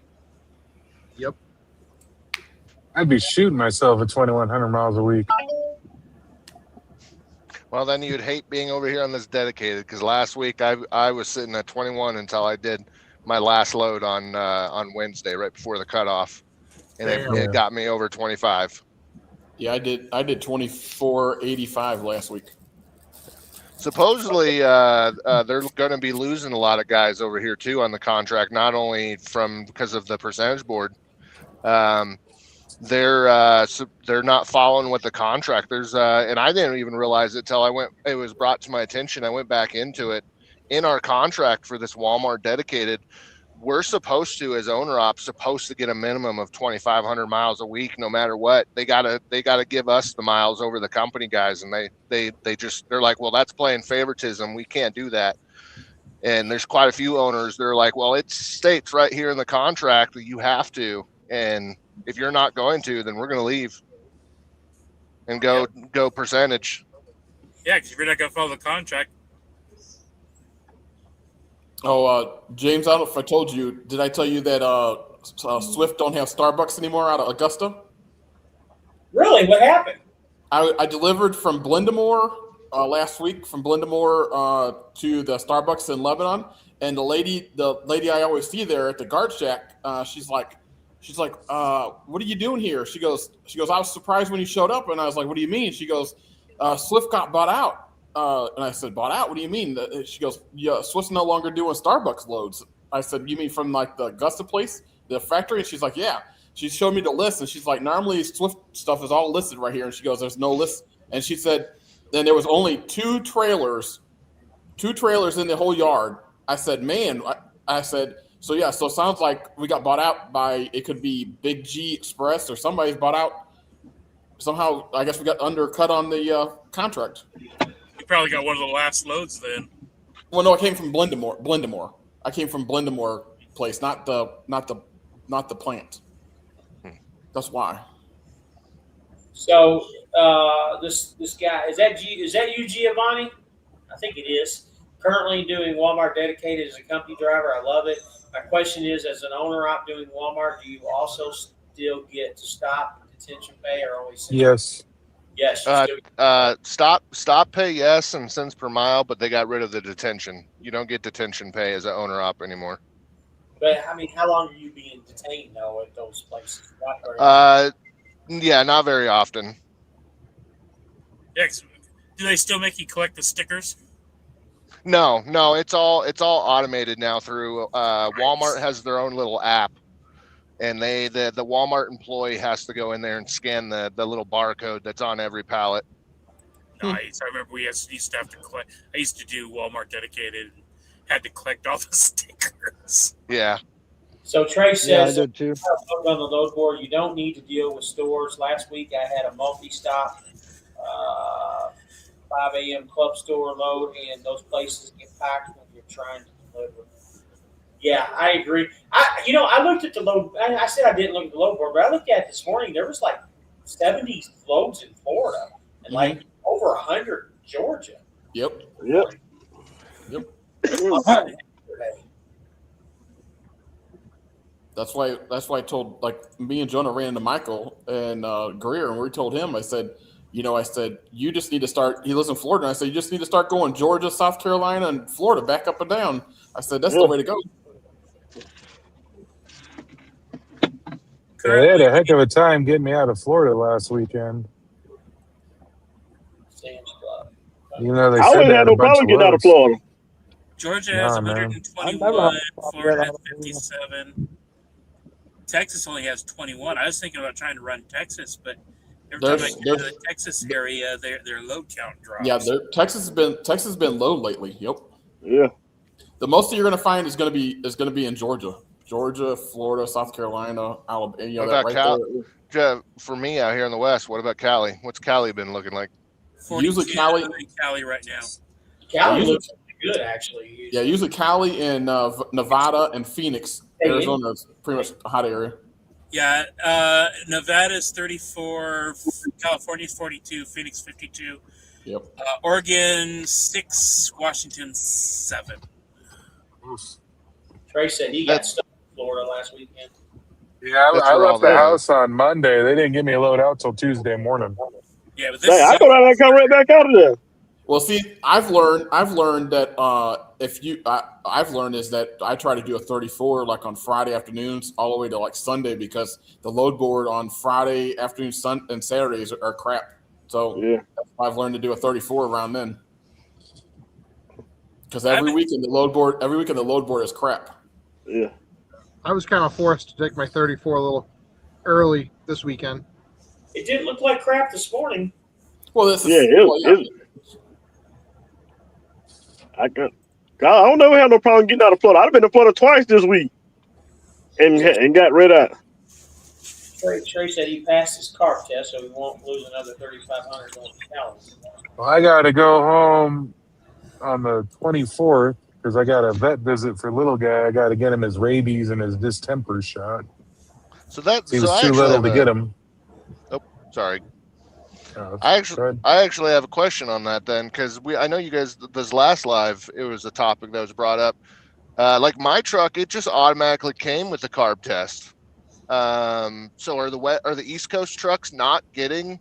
Speaker 10: Yep.
Speaker 9: I'd be shooting myself at 2,100 miles a week.
Speaker 6: Well, then you'd hate being over here on this dedicated, because last week I was sitting at 21 until I did my last load on Wednesday, right before the cutoff, and it got me over 25.
Speaker 3: Yeah, I did 24.85 last week.
Speaker 6: Supposedly, they're going to be losing a lot of guys over here too on the contract, not only because of the percentage board. They're not following what the contractors, and I didn't even realize it till it was brought to my attention. I went back into it. In our contract for this Walmart dedicated, we're supposed to, as owner ops, supposed to get a minimum of 2,500 miles a week, no matter what. They gotta give us the miles over the company guys, and they're like, well, that's playing favoritism. We can't do that. And there's quite a few owners. They're like, well, it states right here in the contract that you have to, and if you're not going to, then we're going to leave and go percentage.
Speaker 8: Yeah, because if you're not going to follow the contract.
Speaker 3: Oh, James, I don't know if I told you. Did I tell you that Swift don't have Starbucks anymore out of Augusta?
Speaker 2: Really? What happened?
Speaker 3: I delivered from Blendamore last week, from Blendamore to the Starbucks in Lebanon, and the lady I always see there at the guard shack, she's like, what are you doing here? She goes, I was surprised when you showed up, and I was like, what do you mean? She goes, Swift got bought out. And I said, bought out? What do you mean? She goes, yeah, Swift's no longer doing Starbucks loads. I said, you mean from like the Augusta place, the factory? And she's like, yeah. She showed me the list, and she's like, normally Swift stuff is all listed right here. And she goes, there's no list. And she said, then there was only two trailers in the whole yard. I said, man, I said, so yeah, so it sounds like we got bought out by, it could be Big G Express or somebody's bought out. Somehow, I guess we got undercut on the contract.
Speaker 8: You probably got one of the last loads then.
Speaker 3: Well, no, I came from Blendamore. I came from Blendamore place, not the plant. That's why.
Speaker 2: So this guy, is that you, Giovanni? I think it is. Currently doing Walmart dedicated as a company driver. I love it. My question is, as an owner op doing Walmart, do you also still get to stop detention pay or only cents?
Speaker 9: Yes.
Speaker 2: Yes.
Speaker 6: Stop pay, yes, and cents per mile, but they got rid of the detention. You don't get detention pay as an owner op anymore.
Speaker 2: But I mean, how long are you being detained though at those places?
Speaker 6: Yeah, not very often.
Speaker 8: Yeah, do they still make you collect the stickers?
Speaker 6: No, it's all automated now through Walmart has their own little app, and the Walmart employee has to go in there and scan the little barcode that's on every pallet.
Speaker 8: Nice. I remember we used to have to collect. I used to do Walmart dedicated and had to collect all the stickers.
Speaker 6: Yeah.
Speaker 2: So Trey says,
Speaker 4: I did too.
Speaker 2: On the load board, you don't need to deal with stores. Last week I had a multi-stop 5 a.m. club store load, and those places get packed when you're trying to deliver. Yeah, I agree. I looked at the load. I said I didn't look at the load board, but I looked at it this morning. There was like 70 loads in Florida and like over 100 in Georgia.
Speaker 3: Yep. That's why I told, like, me and Jonah ran into Michael and Greer, and we told him, I said, you just need to start. He lives in Florida. And I said, you just need to start going Georgia, South Carolina, and Florida back up and down. I said, that's the way to go.
Speaker 9: Yeah, they had a heck of a time getting me out of Florida last weekend. Even though they
Speaker 5: I
Speaker 9: said
Speaker 5: wouldn't
Speaker 9: they
Speaker 5: have
Speaker 9: had a
Speaker 5: no
Speaker 9: bunch
Speaker 5: problem
Speaker 9: of
Speaker 5: getting out of
Speaker 9: loads.
Speaker 5: Florida.
Speaker 8: Georgia has 121. Florida has 57. Texas only has 21. I was thinking about trying to run Texas, but every time I get to the Texas area, their load count drops.
Speaker 3: Yeah, Texas has been low lately. Yep.
Speaker 5: Yeah.
Speaker 3: The most that you're going to find is going to be in Georgia, Florida, South Carolina, Alabama.
Speaker 6: What about for me out here in the West, what about Cali? What's Cali been looking like?
Speaker 3: Usually Cali
Speaker 8: in Cali right now.
Speaker 2: Cali looks good, actually.
Speaker 3: Yeah, usually Cali and Nevada and Phoenix, Arizona is pretty much a hot area.
Speaker 8: Yeah, Nevada's 34, California's 42, Phoenix 52.
Speaker 3: Yep.
Speaker 8: Oregon 6, Washington 7.
Speaker 2: Trey said he got stuck in Florida last weekend.
Speaker 9: Yeah, I left the house on Monday. They didn't get me a load out till Tuesday morning.
Speaker 8: Yeah, but
Speaker 5: Dang, I thought I come right back out of there.
Speaker 3: Well, see, I've learned that I've learned is that I try to do a 34 like on Friday afternoons all the way to like Sunday because the load board on Friday afternoon, and Saturdays are crap. So that's why I've learned to do a 34 around then. Because every weekend the load board is crap.
Speaker 5: Yeah.
Speaker 10: I was kind of forced to take my 34 a little early this weekend.
Speaker 2: It didn't look like crap this morning.
Speaker 3: Well,
Speaker 5: I don't never have no problem getting out of Florida. I've been to Florida twice this week and got rid of.
Speaker 2: Trey said he passed his carb test, so he won't lose another 3,500 going to calories.
Speaker 9: Well, I got to go home on the 24th because I got a vet visit for little guy. I got to get him his rabies and his distemper shot.
Speaker 6: So
Speaker 9: he was too little to get him.
Speaker 6: Oh, sorry. I actually have a question on that then, because I know you guys, this last live, it was a topic that was brought up. Like my truck, it just automatically came with the carb test. So are the East Coast trucks not getting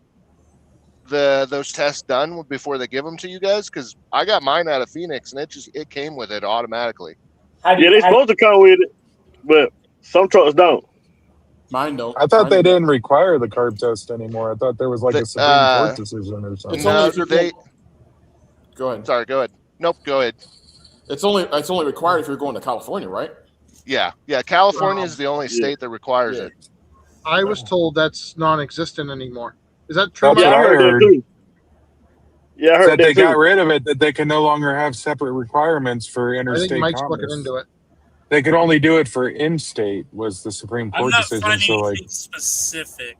Speaker 6: those tests done before they give them to you guys? Because I got mine out of Phoenix and it came with it automatically.
Speaker 5: They're supposed to come with it, but some trucks don't.
Speaker 3: Mine don't.
Speaker 9: I thought they didn't require the carb test anymore. I thought there was like a Supreme Court decision or something.
Speaker 3: It's only if you're Go ahead.
Speaker 6: Sorry, go ahead. Nope, go ahead.
Speaker 3: It's only required if you're going to California, right?
Speaker 6: Yeah. California is the only state that requires it.
Speaker 10: I was told that's non-existent anymore. Is that true?
Speaker 9: That's what I heard.
Speaker 5: Yeah, I heard
Speaker 9: that they got rid of it. That they can no longer have separate requirements for interstate
Speaker 10: I think Mike's
Speaker 9: commerce.
Speaker 10: looking into it.
Speaker 9: They could only do it for in-state. Was the Supreme Court decision?
Speaker 8: I'm not
Speaker 9: So
Speaker 8: finding
Speaker 9: like
Speaker 8: anything specific.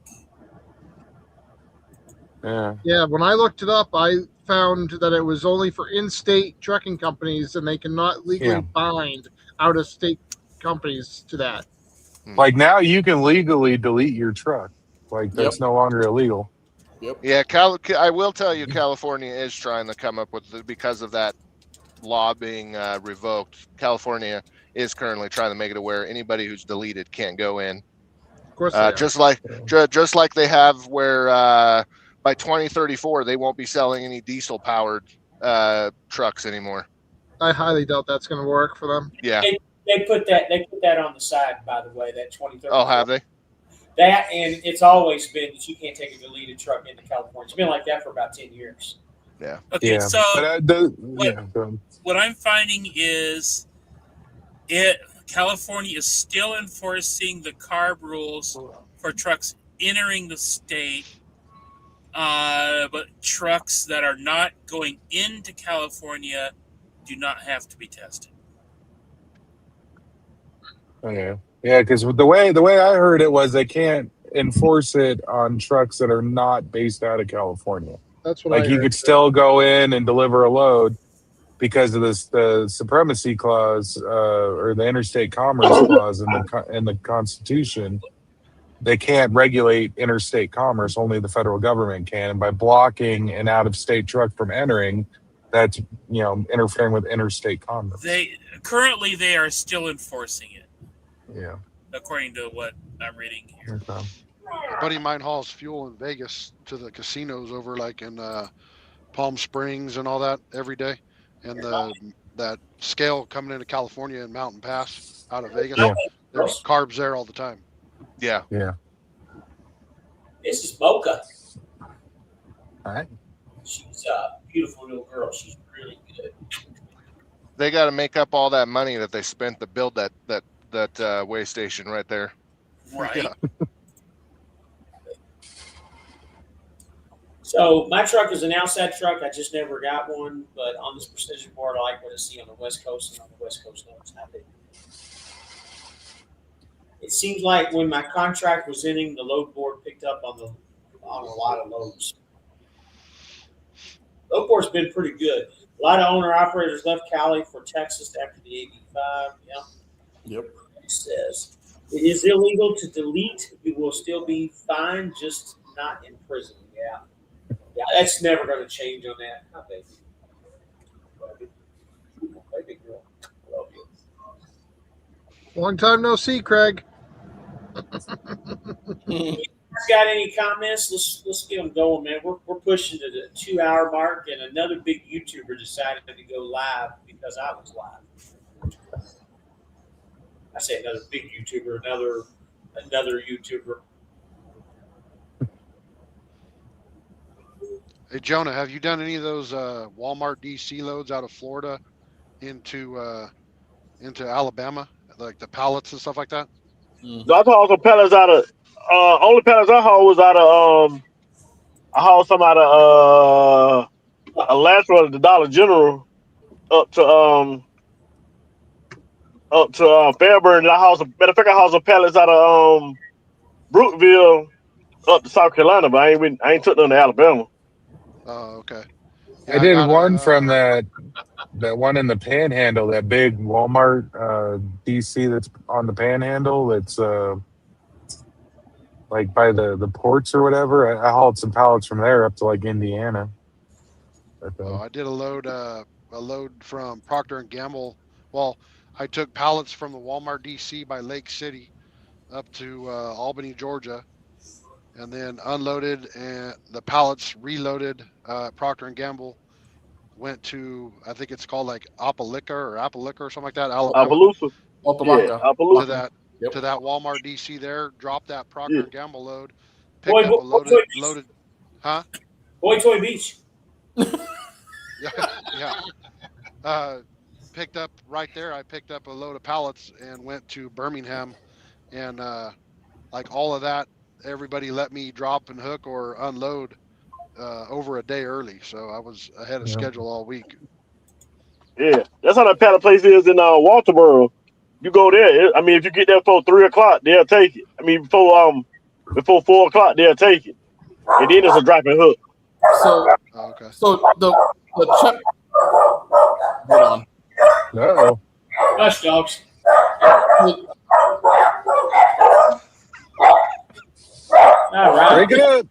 Speaker 10: Yeah, when I looked it up, I found that it was only for in-state trucking companies, and they cannot legally bind out-of-state companies to that.
Speaker 9: Like now, you can legally delete your truck. Like that's no longer illegal.
Speaker 3: Yep.
Speaker 6: Yeah, I will tell you, California is trying to come up with because of that law being revoked. California is currently trying to make it aware anybody who's deleted can't go in.
Speaker 10: Of course,
Speaker 6: just like they have where by 2034 they won't be selling any diesel-powered trucks anymore.
Speaker 10: I highly doubt that's going to work for them.
Speaker 6: Yeah,
Speaker 2: they put that on the side. By the way, that 2034.
Speaker 6: Oh, have they?
Speaker 2: That, and it's always been that you can't take a deleted truck into California. It's been like that for about 10 years.
Speaker 6: Yeah.
Speaker 8: Okay, so
Speaker 9: but
Speaker 8: what I'm finding is California is still enforcing the CARB rules for trucks entering the state, but trucks that are not going into California do not have to be tested.
Speaker 9: Okay. Yeah, because the way I heard it was they can't enforce it on trucks that are not based out of California.
Speaker 10: That's what
Speaker 9: like you could still go in and deliver a load because of the supremacy clause or the interstate commerce clause in the Constitution. They can't regulate interstate commerce; only the federal government can. And by blocking an out-of-state truck from entering, that's interfering with interstate commerce.
Speaker 8: They are still enforcing it.
Speaker 9: Yeah.
Speaker 8: According to what I'm reading here.
Speaker 9: Okay.
Speaker 7: A buddy of mine hauls fuel in Vegas to the casinos over like in Palm Springs and all that every day. And that scale coming into California and Mountain Pass out of Vegas, there's carbs there all the time.
Speaker 6: Yeah.
Speaker 9: Yeah.
Speaker 2: This is Mocha.
Speaker 9: All right.
Speaker 2: She's a beautiful little girl. She's really good.
Speaker 6: They got to make up all that money that they spent to build that way station right there.
Speaker 8: Right.
Speaker 6: Yeah.
Speaker 2: So my truck is an outside truck. I just never got one, but on this precision board, I like what I see on the West Coast and on the West Coast notes. It seems like when my contract was ending, the load board picked up on a lot of loads. Load board's been pretty good. A lot of owner operators left Cali for Texas after the AB5. Yeah.
Speaker 3: Yep.
Speaker 2: It says it is illegal to delete. You will still be fined, just not in prison. Yeah. Yeah, that's never going to change on that. Hi, baby. Baby girl. Love you.
Speaker 10: Long time no see, Craig.
Speaker 2: Got any comments? Let's get them going, man. We're pushing to the 2 hour mark, and another big YouTuber decided to go live because I was live. I say another big YouTuber, another YouTuber.
Speaker 7: Hey Jonah, have you done any of those Walmart DC loads out of Florida into Alabama, like the pallets and stuff like that?
Speaker 5: So I hauled some pellets out of. Only pellets I hauled was out of. I hauled some out of Alaska, the Dollar General, up to Fairburn. And I hauled some. Matter of fact, I hauled some pellets out of Brookville up to South Carolina, but I ain't took them to Alabama.
Speaker 7: Oh, okay.
Speaker 9: I did one from that one in the Panhandle, that big Walmart DC that's on the Panhandle. That's like by the ports or whatever. I hauled some pallets from there up to like Indiana.
Speaker 7: I did a load from Procter and Gamble. Well, I took pallets from the Walmart DC by Lake City up to Albany, Georgia, and then unloaded, and the pallets reloaded. Procter and Gamble went to, I think it's called like Appalachia or something like that.
Speaker 5: Appaloosa.
Speaker 3: Opelika.
Speaker 5: Yeah, Appaloosa.
Speaker 7: To that Walmart DC there, dropped that Procter and Gamble load, picked
Speaker 2: Boy,
Speaker 7: up a loaded, huh?
Speaker 2: Boy Toy Beach.
Speaker 7: Yeah. Picked up right there. I picked up a load of pallets and went to Birmingham, and like all of that, everybody let me drop and hook or unload over a day early, so I was ahead of schedule all week.
Speaker 5: Yeah, that's how that pallet place is in Walterboro. You go there. I mean, if you get there before 3 o'clock, they'll take it. I mean, before 4 o'clock, they'll take it, and then it's a drop and hook.
Speaker 3: So,
Speaker 7: okay.
Speaker 3: So the check. Hold on.
Speaker 9: No.
Speaker 2: Gosh, dogs. All right.
Speaker 9: Break it up.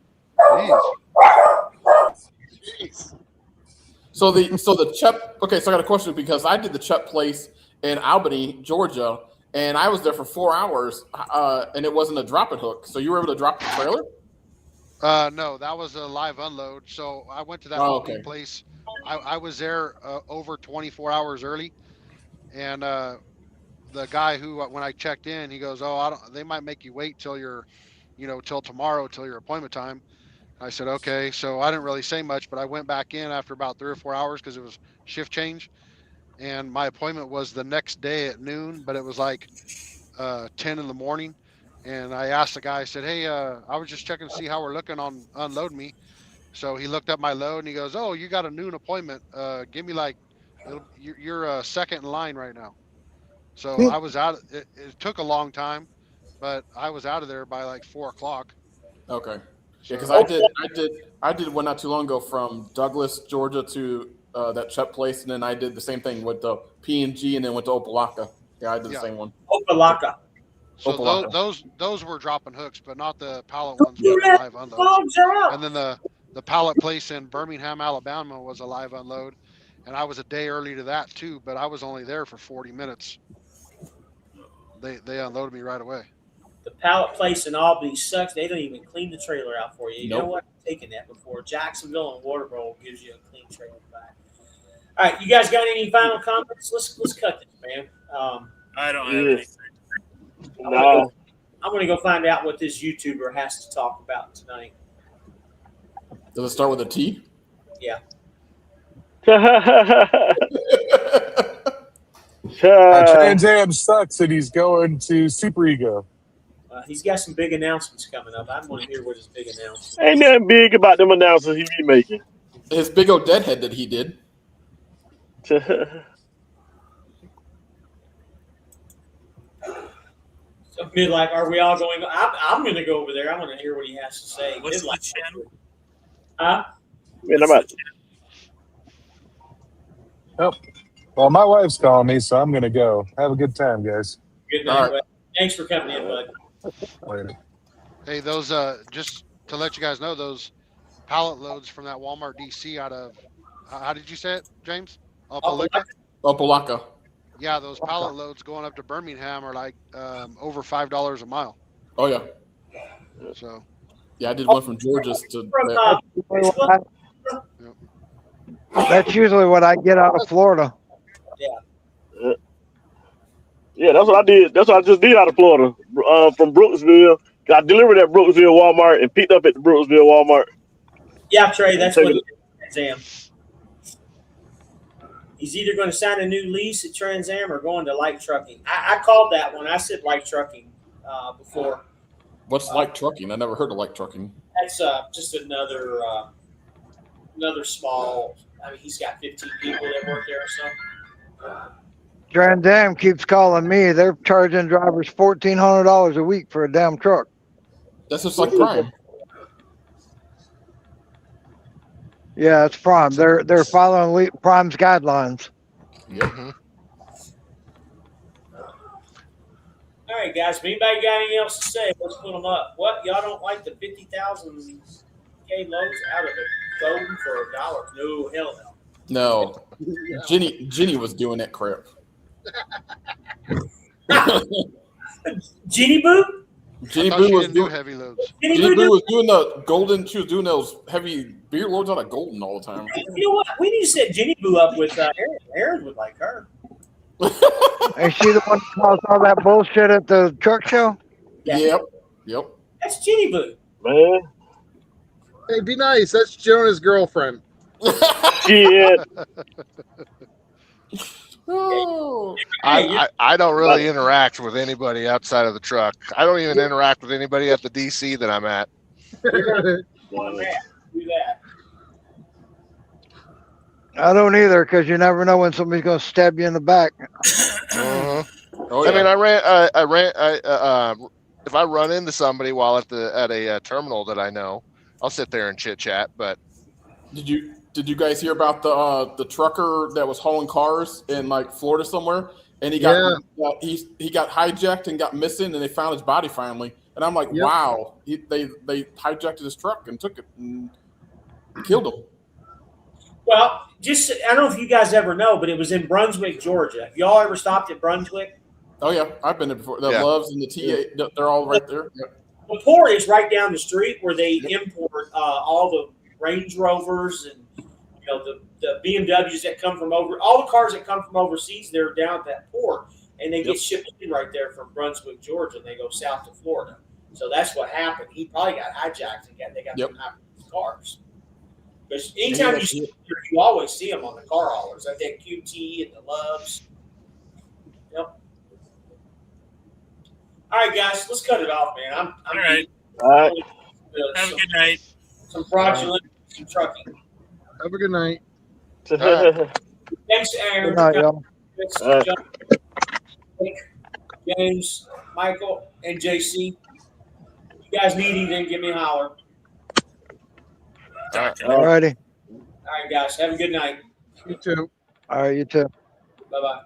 Speaker 7: Jeez.
Speaker 3: So the Chep. Okay, so I got a question because I did the Chep place in Albany, Georgia, and I was there for 4 hours, and it wasn't a drop and hook. So you were able to drop the trailer?
Speaker 7: No, that was a live unload. So I went to that place. I was there over 24 hours early, and the guy who, when I checked in, he goes, "Oh, they might make you wait till till tomorrow, till your appointment time." I said, "Okay." So I didn't really say much, but I went back in after about 3 or 4 hours because it was shift change, and my appointment was the next day at noon, but it was like 10 in the morning. And I asked the guy, I said, "Hey, I was just checking to see how we're looking on unload me." So he looked up my load and he goes, "Oh, you got a noon appointment. Give me like, you're second in line right now." So I was out. It took a long time, but I was out of there by like 4 o'clock.
Speaker 3: Okay.
Speaker 7: So,
Speaker 3: Yeah, because I did one not too long ago from Douglas, Georgia to that Chep place, and then I did the same thing with the P&G, and then went to Opelika. Yeah, I did the same one.
Speaker 2: Opelika.
Speaker 7: So those were dropping hooks, but not the pallet ones. But the live unloads. And then the pallet place in Birmingham, Alabama, was a live unload, and I was a day early to that too. But I was only there for 40 minutes. They unloaded me right away.
Speaker 2: The pallet place in Albany sucks. They don't even clean the trailer out for you. You know what? I've taken that before. Jacksonville and Waterboro gives you a clean trailer back. All right, you guys got any final comments? Let's cut this, man.
Speaker 8: I don't have anything.
Speaker 2: I'm going to go find out what this YouTuber has to talk about tonight.
Speaker 3: Does it start with a T?
Speaker 2: Yeah.
Speaker 9: Trans Am sucks and he's going to Super Ego.
Speaker 2: He's got some big announcements coming up. I want to hear what his big announcements.
Speaker 5: Ain't nothing big about them announcements he be making.
Speaker 3: His big old deadhead that he did.
Speaker 2: Midlife, are we all going? I'm going to go over there. I want to hear what he has to say.
Speaker 8: What's the
Speaker 2: Midlife.
Speaker 8: channel?
Speaker 2: Huh?
Speaker 5: Man, I'm about
Speaker 9: Oh, well, my wife's calling me, so I'm gonna go. Have a good time, guys.
Speaker 2: Good
Speaker 3: All
Speaker 2: night,
Speaker 3: right.
Speaker 2: bud. Thanks for coming in, bud.
Speaker 9: Later.
Speaker 7: Hey, those just to let you guys know, those pallet loads from that Walmart DC out of how did you say it, James? Opelika?
Speaker 3: Opelika.
Speaker 7: Yeah, those pallet loads going up to Birmingham are like over $5 a mile.
Speaker 3: Oh yeah.
Speaker 7: So
Speaker 3: Yeah, I did one from Georgia to.
Speaker 4: That's usually what I get out of Florida.
Speaker 5: Yeah, that's what I did. That's what I just did out of Florida, from Brooksville. I delivered at Brooksville Walmart and picked up at the Brooksville Walmart.
Speaker 2: Yeah, Trey, that's what he did at Trans Am. He's either going to sign a new lease at Trans Am or going to light trucking. I called that one. I said light trucking before.
Speaker 3: What's light trucking? I never heard of light trucking.
Speaker 2: That's just another small. I mean, he's got 15 people that work there or something.
Speaker 4: Trans Am keeps calling me. They're charging drivers $1,400 a week for a damn truck.
Speaker 3: That's just like Prime.
Speaker 4: Yeah, it's Prime. They're following Prime's guidelines.
Speaker 3: Yep.
Speaker 2: All right, guys. If anybody got anything else to say, let's put them up. What, y'all don't like the 50,000 K loads out of the phone for $1? No, hell no.
Speaker 3: No, Jenny was doing that crap.
Speaker 2: Jenny Boo?
Speaker 3: Jenny Boo was doing
Speaker 7: heavy loads.
Speaker 3: Jenny Boo was doing the golden. She was doing those heavy beer loads out of golden all the time.
Speaker 2: You know what? We need to set Jenny Boo up with Aaron. Aaron would like her.
Speaker 4: Is she the one that caused all that bullshit at the truck show?
Speaker 2: Yeah.
Speaker 3: Yep.
Speaker 2: That's Jenny Boo.
Speaker 5: Man.
Speaker 10: Hey, be nice. That's Jonah's girlfriend.
Speaker 5: Shit.
Speaker 3: Oh.
Speaker 6: I don't really interact with anybody outside of the truck. I don't even interact with anybody at the DC that I'm at.
Speaker 2: Do that.
Speaker 4: I don't either, because you never know when somebody's going to stab you in the back.
Speaker 3: Oh,
Speaker 6: I mean, if I run into somebody while at a terminal that I know, I'll sit there and chit chat. But
Speaker 3: Did you guys hear about the trucker that was hauling cars in like Florida somewhere, and he got hijacked and got missing, and they found his body finally. And I'm like, wow, they hijacked his truck and took it and killed him.
Speaker 2: Well, I don't know if you guys ever know, but it was in Brunswick, Georgia. Have y'all ever stopped at Brunswick?
Speaker 3: Oh yeah, I've been there before. The Loves and the TA, they're all right there. Yeah.
Speaker 2: The port is right down the street where they import all the Range Rovers and the BMWs that come from all the cars that come from overseas. They're down at that port, and they get shipped in right there from Brunswick, Georgia. And they go south to Florida. So that's what happened. He probably got hijacked and they got them out of his cars. Because anytime you see them, you always see them on the car haulers, like that QT and the Loves. Yep. All right, guys, let's cut it off, man. I'm
Speaker 8: all right.
Speaker 5: All right.
Speaker 8: Have a good night.
Speaker 2: Some fraudulent some trucking.
Speaker 10: Have a good night.
Speaker 2: Thanks, Aaron.
Speaker 4: Good night, y'all.
Speaker 2: Thanks, John, James, Michael, and JC. If you guys need anything, give me a holler.
Speaker 4: All righty.
Speaker 2: All right, guys. Have a good night.
Speaker 10: You too.
Speaker 4: All right, you too.
Speaker 2: Bye-bye.